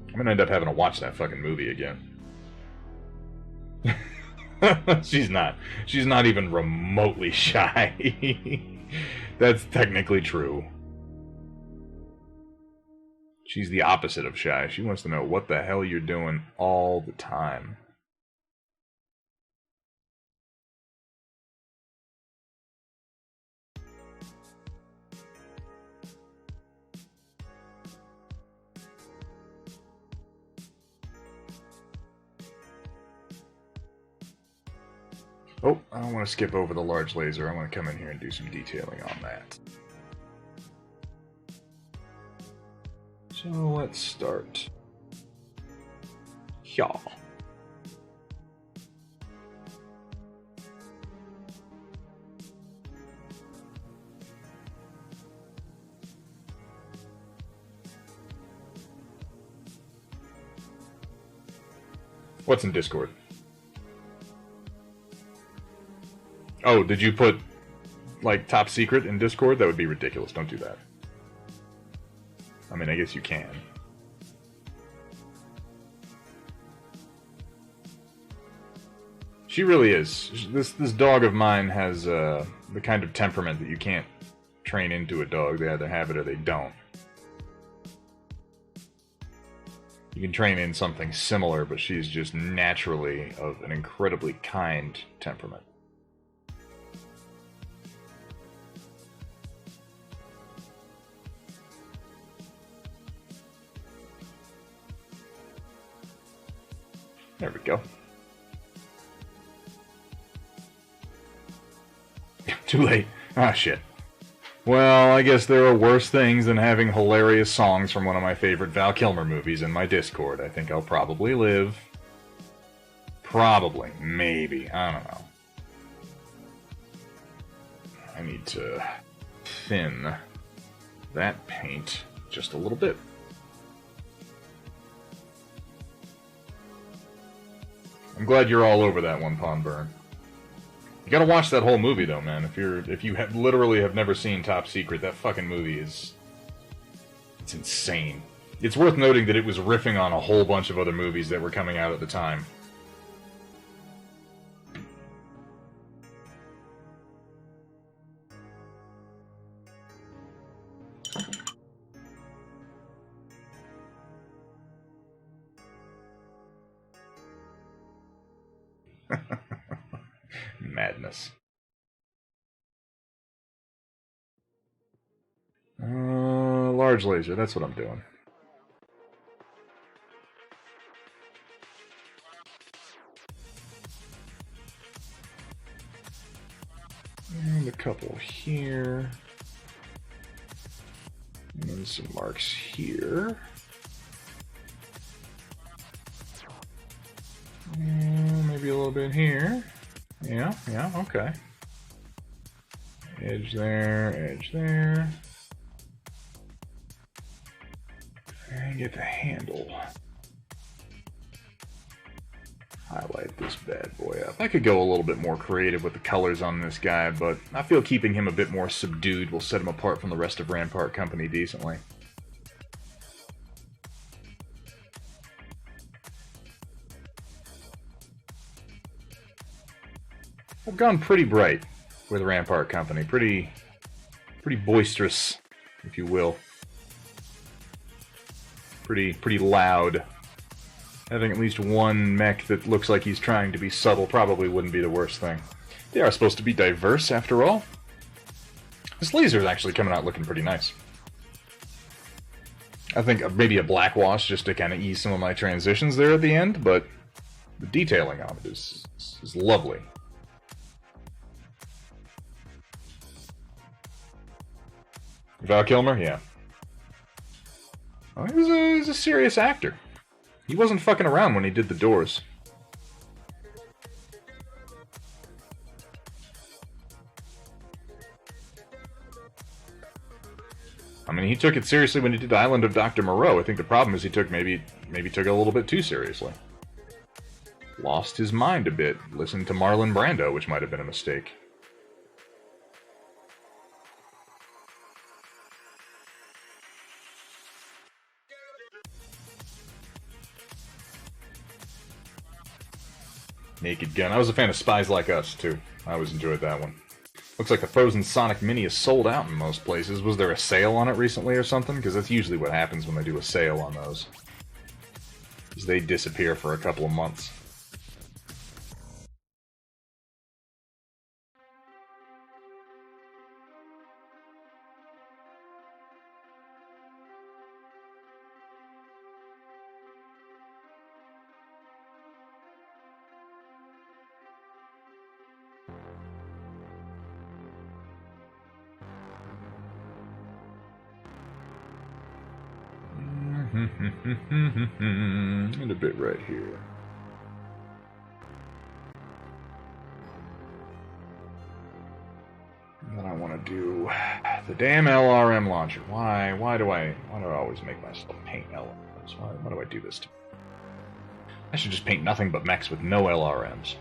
I'm gonna end up having to watch that fucking movie again. She's not. She's not even remotely shy. That's technically true. She's the opposite of shy. She wants to know what the hell you're doing all the time. Oh, I don't want to skip over the large laser. I want to come in here and do some detailing on that. So let's start. Yeah. What's in Discord? Oh, did you put, like, top secret in Discord? That would be ridiculous. Don't do that. I mean, I guess you can. She really is. This dog of mine has the kind of temperament that you can't train into a dog. They either have it or they don't. You can train in something similar, but she's just naturally of an incredibly kind temperament. There we go. Too late. Ah, shit. Well, I guess there are worse things than having hilarious songs from one of my favorite Val Kilmer movies in my Discord. I think I'll probably live. Probably. Maybe. I don't know. I need to thin that paint just a little bit. I'm glad you're all over that one, Pawn Burn. You gotta watch that whole movie, though, man. If you have literally have never seen Top Secret, that fucking movie it's insane. It's worth noting that it was riffing on a whole bunch of other movies that were coming out at the time. Madness. Large laser, that's what I'm doing. And a couple here. And then some marks here. And maybe a little bit here. Yeah, okay. Edge there, edge there. And get the handle. Highlight this bad boy up. I could go a little bit more creative with the colors on this guy, but I feel keeping him a bit more subdued will set him apart from the rest of Rampart Company decently. I've gone pretty bright with Rampart Company. Pretty boisterous, if you will. Pretty loud. Having at least one mech that looks like he's trying to be subtle probably wouldn't be the worst thing. They are supposed to be diverse, after all. This laser is actually coming out looking pretty nice. I think maybe a black wash just to kind of ease some of my transitions there at the end, but the detailing on it is lovely. Val Kilmer? Yeah. Oh, he was a serious actor. He wasn't fucking around when he did The Doors. I mean, he took it seriously when he did Island of Dr. Moreau. I think the problem is he took maybe took it a little bit too seriously. Lost his mind a bit. Listened to Marlon Brando, which might have been a mistake. Naked Gun. I was a fan of Spies Like Us, too. I always enjoyed that one. Looks like the Frozen Sonic Mini is sold out in most places. Was there a sale on it recently or something? Because that's usually what happens when they do a sale on those. Is they disappear for a couple of months. And a bit right here. And then I want to do the damn LRM launcher. Why do I always make myself paint LRMs? Why do I do this to me? I should just paint nothing but mechs with no LRMs.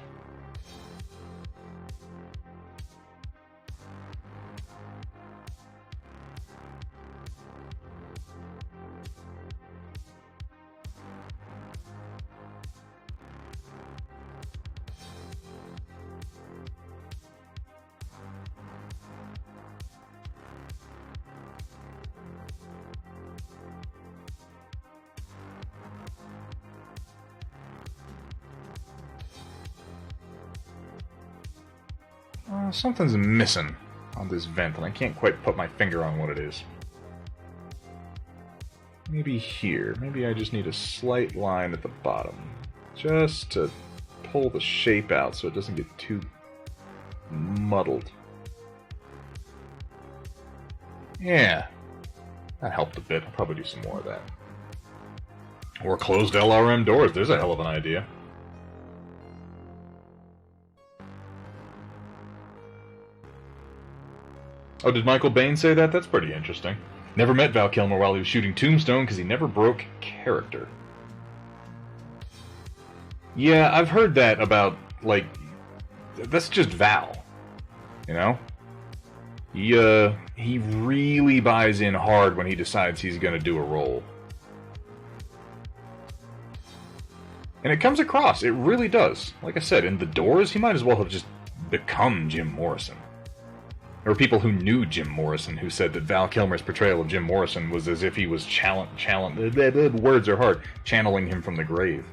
Something's missing on this vent, and I can't quite put my finger on what it is. Maybe here. Maybe I just need a slight line at the bottom. Just to pull the shape out so it doesn't get too muddled. Yeah. That helped a bit. I'll probably do some more of that. Or closed LRM doors. There's a hell of an idea. Oh, did Michael Bain say that? That's pretty interesting. Never met Val Kilmer while he was shooting Tombstone because he never broke character. Yeah, I've heard that about, like, that's just Val. You know? He really buys in hard when he decides he's going to do a role. And it comes across. It really does. Like I said, in The Doors, he might as well have just become Jim Morrison. There were people who knew Jim Morrison who said that Val Kilmer's portrayal of Jim Morrison was as if he was words are hard, channeling him from the grave.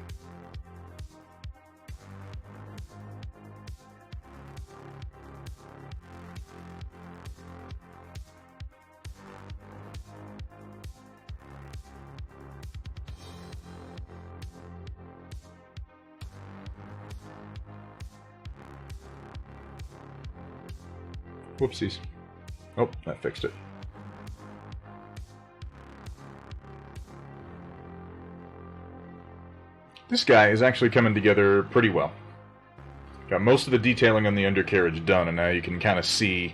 Whoopsies. Oh, that fixed it. This guy is actually coming together pretty well. Got most of the detailing on the undercarriage done, and now you can kind of see,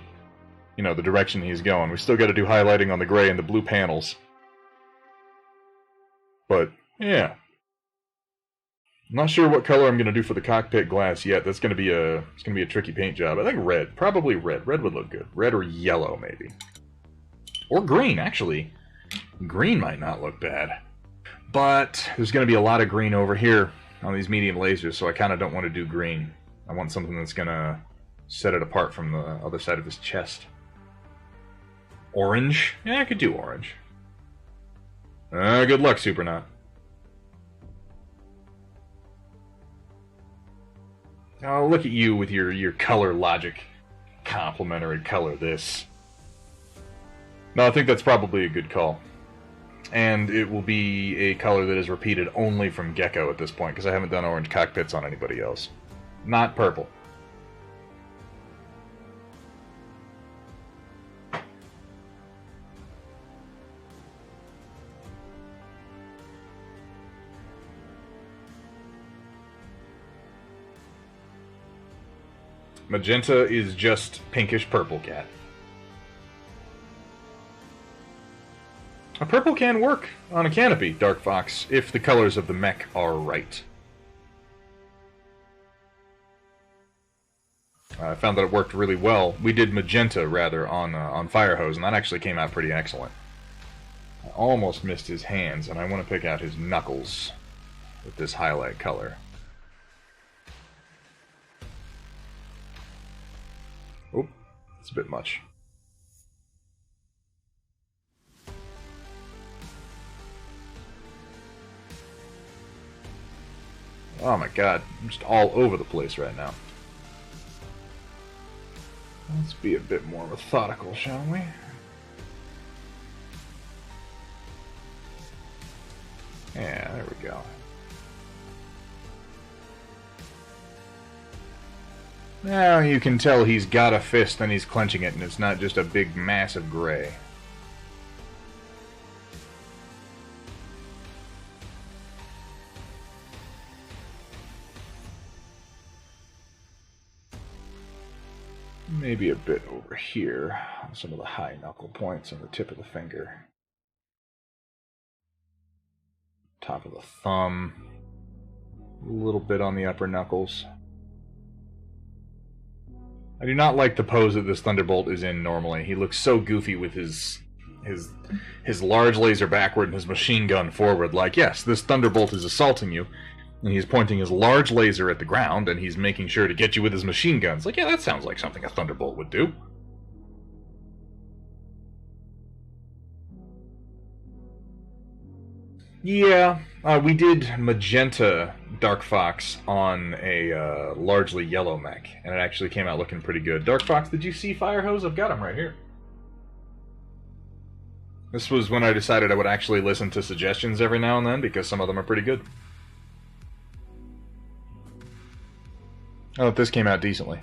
you know, the direction he's going. We still got to do highlighting on the gray and the blue panels. But, yeah. I'm not sure what color I'm going to do for the cockpit glass yet. That's going to be a tricky paint job. I think red. Probably red. Red would look good. Red or yellow, maybe. Or green, actually. Green might not look bad. But there's going to be a lot of green over here on these medium lasers, so I kind of don't want to do green. I want something that's going to set it apart from the other side of his chest. Orange? Yeah, I could do orange. Good luck, Supernaut. Oh, look at you with your color logic. Complementary color this. No, I think that's probably a good call. And it will be a color that is repeated only from Gecko at this point, because I haven't done orange cockpits on anybody else. Not purple. Magenta is just pinkish purple cat. A purple can work on a canopy, Dark Fox, if the colors of the mech are right. I found that it worked really well. We did magenta, rather, on Firehose, and that actually came out pretty excellent. I almost missed his hands, and I want to pick out his knuckles with this highlight color. Oh, it's a bit much. Oh my god, I'm just all over the place right now. Let's be a bit more methodical, shall we? Yeah, there we go. Now you can tell he's got a fist and he's clenching it, and it's not just a big mass of gray. maybe a bit over here on some of the high knuckle points on the tip of the finger. Top of the thumb. A little bit on the upper knuckles. I do not like the pose that this Thunderbolt is in normally. He looks so goofy with his large laser backward and his machine gun forward. Like, yes, this Thunderbolt is assaulting you, and he's pointing his large laser at the ground, and he's making sure to get you with his machine guns. Like, yeah, that sounds like something a Thunderbolt would do. Yeah, we did magenta Dark Fox on a largely yellow mech, and it actually came out looking pretty good. Dark Fox, did you see Fire Hose? I've got him right here. This was when I decided I would actually listen to suggestions every now and then, because some of them are pretty good. Oh, this came out decently.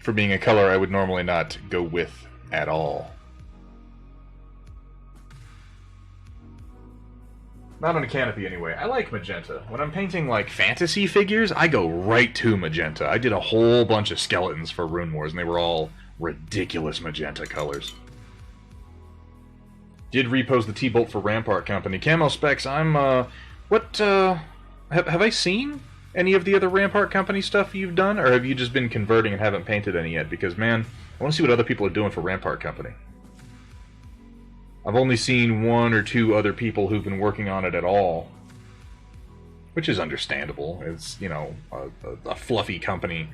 For being a color I would normally not go with at all. Not on a canopy, anyway. I like magenta. When I'm painting, like, fantasy figures, I go right to magenta. I did a whole bunch of skeletons for Rune Wars, and they were all ridiculous magenta colors. Did repost the T-Bolt for Rampart Company. Camo specs, I'm, have I seen any of the other Rampart Company stuff you've done, or have you just been converting and haven't painted any yet? Because, man, I want to see what other people are doing for Rampart Company. I've only seen one or two other people who've been working on it at all, which is understandable. It's, you know, a fluffy company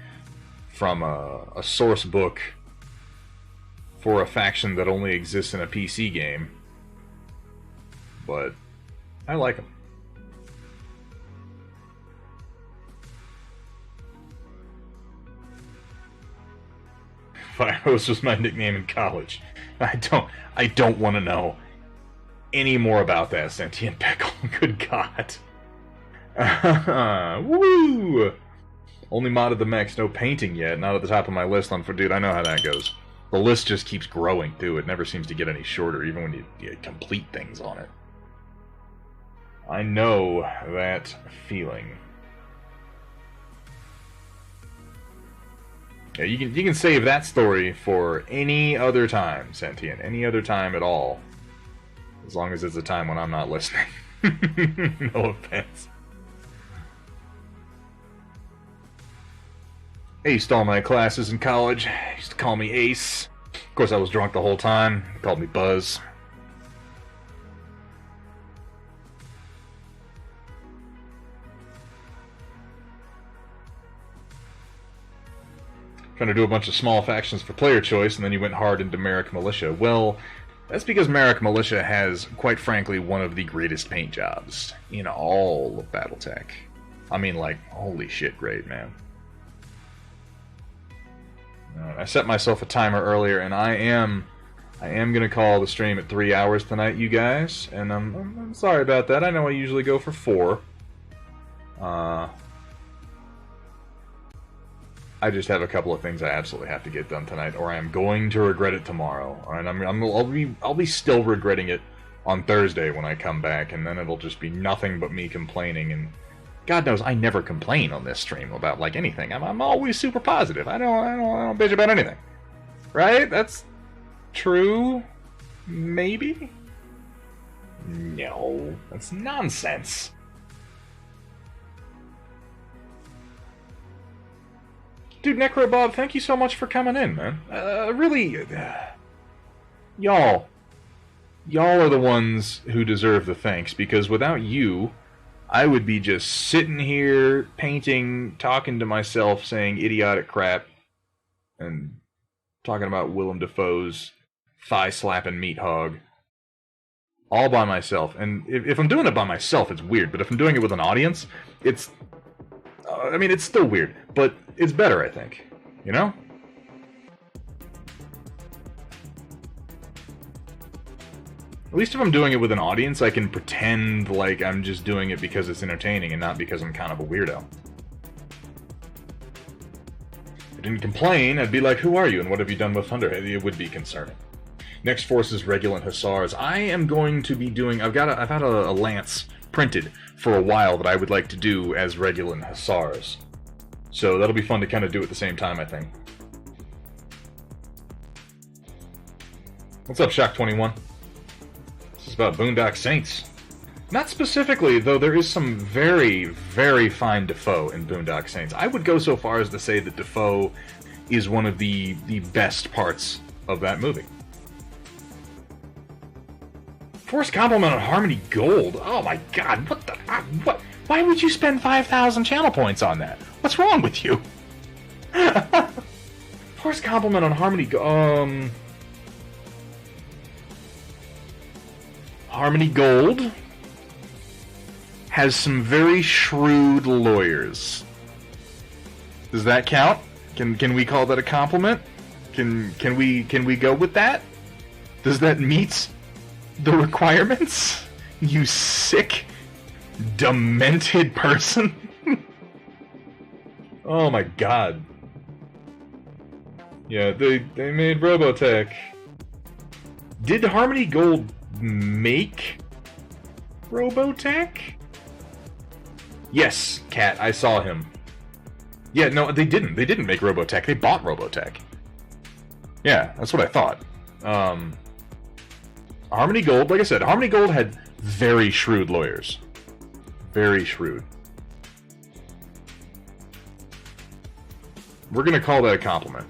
from a source book for a faction that only exists in a PC game, but I like them. Firehose was my nickname in college. I don't want to know any more about that, Sentient Pickle. Good God. Woo! Only modded the mechs, no painting yet. Not at the top of my list on for dude. I know how that goes. The list just keeps growing too. It never seems to get any shorter, even when you complete things on it. I know that feeling. Yeah, you can save that story for any other time, Sentient. Any other time at all. As long as it's a time when I'm not listening. No offense. Aced all my classes in college. Used to call me Ace. Of course, I was drunk the whole time. They called me Buzz. Trying to do a bunch of small factions for player choice, and then you went hard into Merrick Militia. Well, that's because Merrick Militia has, quite frankly, one of the greatest paint jobs in all of BattleTech. I mean, like, holy shit great, man. I set myself a timer earlier, and I am gonna call the stream at 3 hours tonight, you guys, and I'm sorry about that. I know I usually go for 4. I just have a couple of things I absolutely have to get done tonight, or I am going to regret it tomorrow. And I'll be still regretting it on Thursday when I come back, and then it'll just be nothing but me complaining. And God knows I never complain on this stream about like anything. I'm always super positive. I don't bitch about anything, right? That's true. Maybe. No, that's nonsense. Dude, Necrobob, thank you so much for coming in, man. Really, y'all are the ones who deserve the thanks, because without you, I would be just sitting here, painting, talking to myself, saying idiotic crap, and talking about Willem Dafoe's thigh-slapping meat hog, all by myself. And if I'm doing it by myself, it's weird, but if I'm doing it with an audience, it's still weird, but it's better, I think. You know? At least if I'm doing it with an audience, I can pretend like I'm just doing it because it's entertaining and not because I'm kind of a weirdo. If I didn't complain, I'd be like, who are you and what have you done with Thunderhead? It would be concerning. Next force is Regulant Hussars. I am going to be doing... I've had a Lance printed for a while that I would like to do as Regulan Hussars. So that'll be fun to kind of do at the same time, I think. What's up, Shock21? This is about Boondock Saints. Not specifically, though there is some very, very fine Defoe in Boondock Saints. I would go so far as to say that Defoe is one of the best parts of that movie. Forced compliment on Harmony Gold. Oh my god, what the... what? Why would you spend 5,000 channel points on that? What's wrong with you? Forced compliment on Harmony Gold. Harmony Gold has some very shrewd lawyers. Does that count? Can we call that a compliment? Can we go with that? Does that meet the requirements? You sick, demented person. Oh my god. Yeah, they made Robotech. Did Harmony Gold make Robotech? Yes, Cat, I saw him. Yeah, no, they didn't. They didn't make Robotech. They bought Robotech. Yeah, that's what I thought. Harmony Gold, like I said, Harmony Gold had very shrewd lawyers. Very shrewd. We're gonna call that a compliment.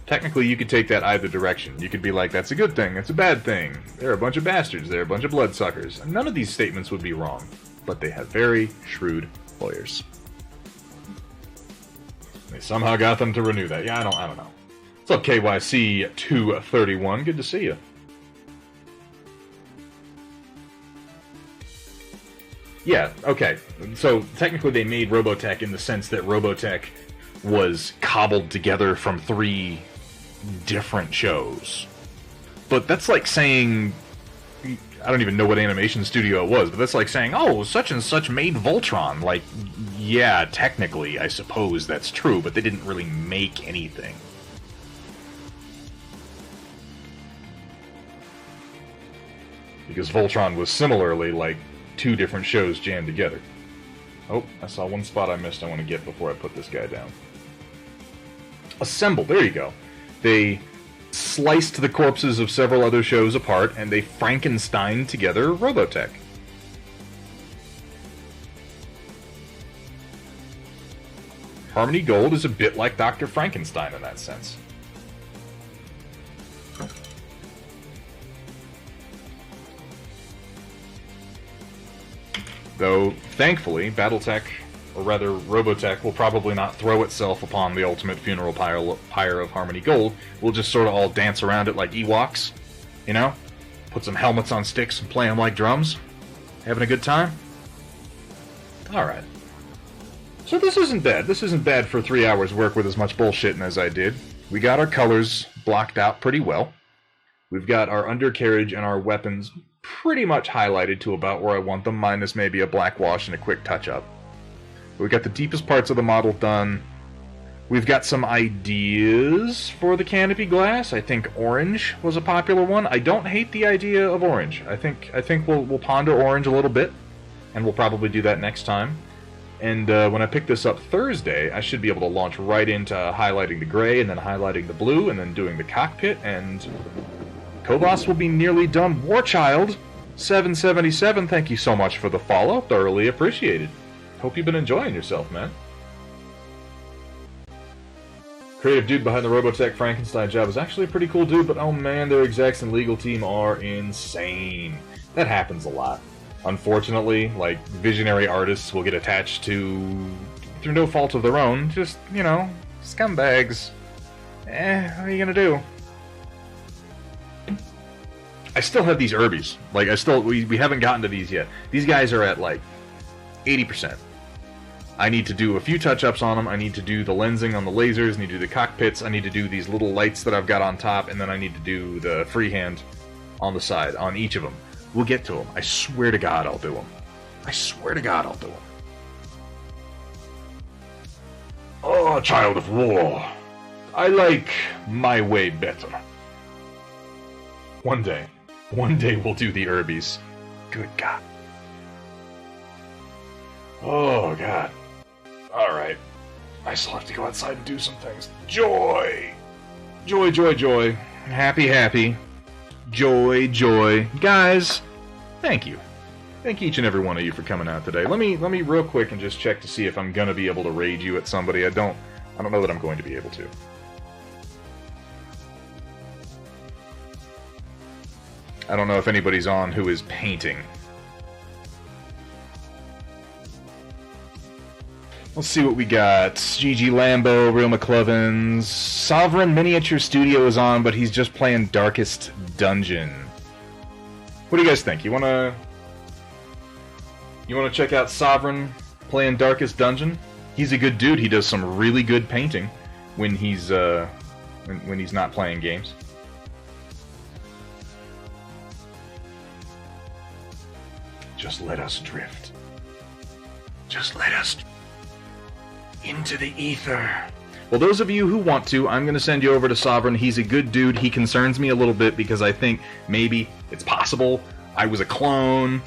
Technically, you could take that either direction. You could be like, that's a good thing, that's a bad thing. They're a bunch of bastards, they're a bunch of bloodsuckers. And none of these statements would be wrong. But they have very shrewd lawyers. They somehow got them to renew that. Yeah, I don't know. What's up, KYC231? Good to see you. Yeah, okay. So, technically they made Robotech in the sense that Robotech was cobbled together from 3 different shows. But that's like saying... I don't even know what animation studio it was, but that's like saying, oh, such and such made Voltron. Like, yeah, technically, I suppose that's true, but they didn't really make anything. Because Voltron was similarly like 2 different shows jammed together. Oh, I saw one spot I missed I want to get before I put this guy down. Assemble, there you go. They sliced the corpses of several other shows apart, and they Frankensteined together Robotech. Harmony Gold is a bit like Dr. Frankenstein in that sense. Though, thankfully, Battletech, or rather Robotech, will probably not throw itself upon the ultimate funeral pyre of Harmony Gold. We'll just sort of all dance around it like Ewoks, you know? Put some helmets on sticks and play them like drums. Having a good time? Alright. So this isn't bad. This isn't bad for 3 hours work with as much bullshitting as I did. We got our colors blocked out pretty well. We've got our undercarriage and our weapons pretty much highlighted to about where I want them, minus maybe a black wash and a quick touch-up. We've got the deepest parts of the model done. We've got some ideas for the canopy glass. I think orange was a popular one. I don't hate the idea of orange. I think we'll ponder orange a little bit, and we'll probably do that next time. And when I pick this up Thursday, I should be able to launch right into highlighting the gray, and then highlighting the blue, and then doing the cockpit, and Kovas will be nearly done. Warchild 777, thank you so much for the follow. Thoroughly appreciated. Hope you've been enjoying yourself, man. Creative dude behind the Robotech Frankenstein job is actually a pretty cool dude, but oh man, their execs and legal team are insane. That happens a lot. Unfortunately, like, visionary artists will get attached to, through no fault of their own, just, you know, scumbags. What are you gonna do? I still have these Urbies. Like, we haven't gotten to these yet. These guys are at, like, 80%. I need to do a few touch-ups on them. I need to do the lensing on the lasers. I need to do the cockpits. I need to do these little lights that I've got on top. And then I need to do the freehand on the side, on each of them. We'll get to them. I swear to God I'll do them. I swear to God I'll do them. Oh, child of war. I like my way better. One day we'll do the Urbies. Good God. Oh, God. Alright. I still have to go outside and do some things. Joy! Joy, joy, joy. Happy, happy. Joy, joy. Guys, thank you. Thank each and every one of you for coming out today. Let me real quick and just check to see if I'm gonna be able to raid you at somebody. I don't know that I'm going to be able to. I don't know if anybody's on who is painting. Let's see what we got. GG Lambo, Real McClevens. Sovereign Miniature Studio is on, but he's just playing Darkest Dungeon. What do you guys think? You wanna check out Sovereign playing Darkest Dungeon? He's a good dude. He does some really good painting when he's when he's not playing games. Just let us drift. Just let us into the ether. Well, those of you who want to, I'm going to send you over to Sovereign. He's a good dude. He concerns me a little bit because I think maybe it's possible I was a clone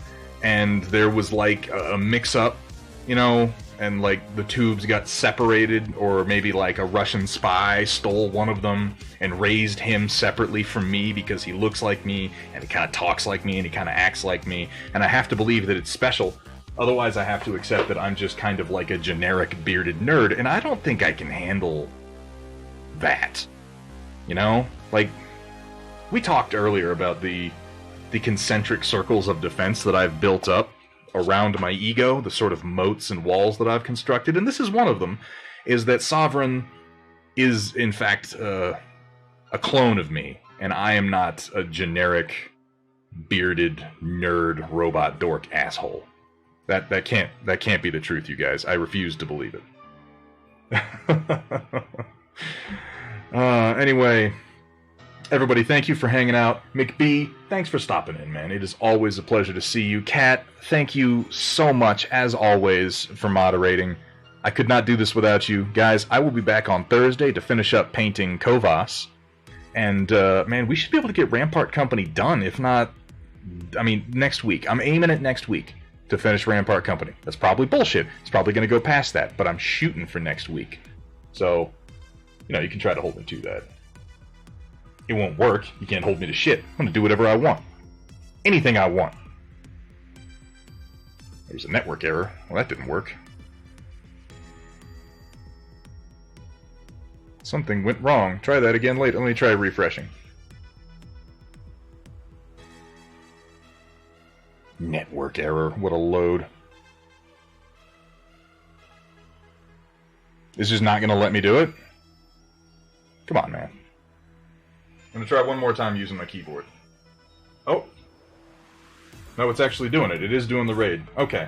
and there was like a mix-up, you know, and like the tubes got separated, or maybe like a Russian spy stole one of them and raised him separately from me because he looks like me and he kind of talks like me and he kind of acts like me, and I have to believe that it's special. Otherwise, I have to accept that I'm just kind of like a generic bearded nerd, and I don't think I can handle that. You know? Like, we talked earlier about the concentric circles of defense that I've built up around my ego, the sort of moats and walls that I've constructed, and this is one of them, is that Sovereign is, in fact, a clone of me, and I am not a generic bearded nerd robot dork asshole. That can't be the truth, you guys. I refuse to believe it. Anyway, everybody, thank you for hanging out. McB, thanks for stopping in, man. It is always a pleasure to see you. Kat, thank you so much, as always, for moderating. I could not do this without you. Guys, I will be back on Thursday to finish up painting Kovas. And, man, we should be able to get Rampart Company done, if not, I mean, next week. I'm aiming at next week to finish Rampart Company. That's probably bullshit. It's probably going to go past that, but I'm shooting for next week. So, you know, you can try to hold me to that. It won't work. You can't hold me to shit. I'm going to do whatever I want. Anything I want. There's a network error. Well, that didn't work. Something went wrong. Try that again later. Let me try refreshing. Network error. What a load. It's just not going to let me do it? Come on, man. I'm going to try one more time using my keyboard. Oh. No, it's actually doing it. It is doing the raid. Okay.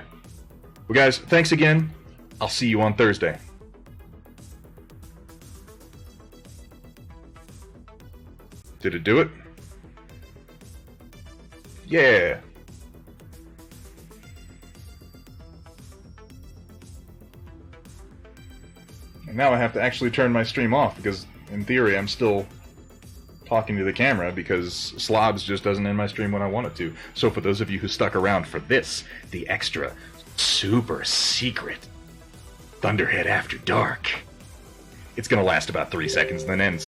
Well, guys, thanks again. I'll see you on Thursday. Did it do it? Yeah. And now I have to actually turn my stream off because, in theory, I'm still talking to the camera because Slobs just doesn't end my stream when I want it to. So for those of you who stuck around for this, the extra, super secret Thunderhead After Dark, it's going to last about 3 seconds and then ends.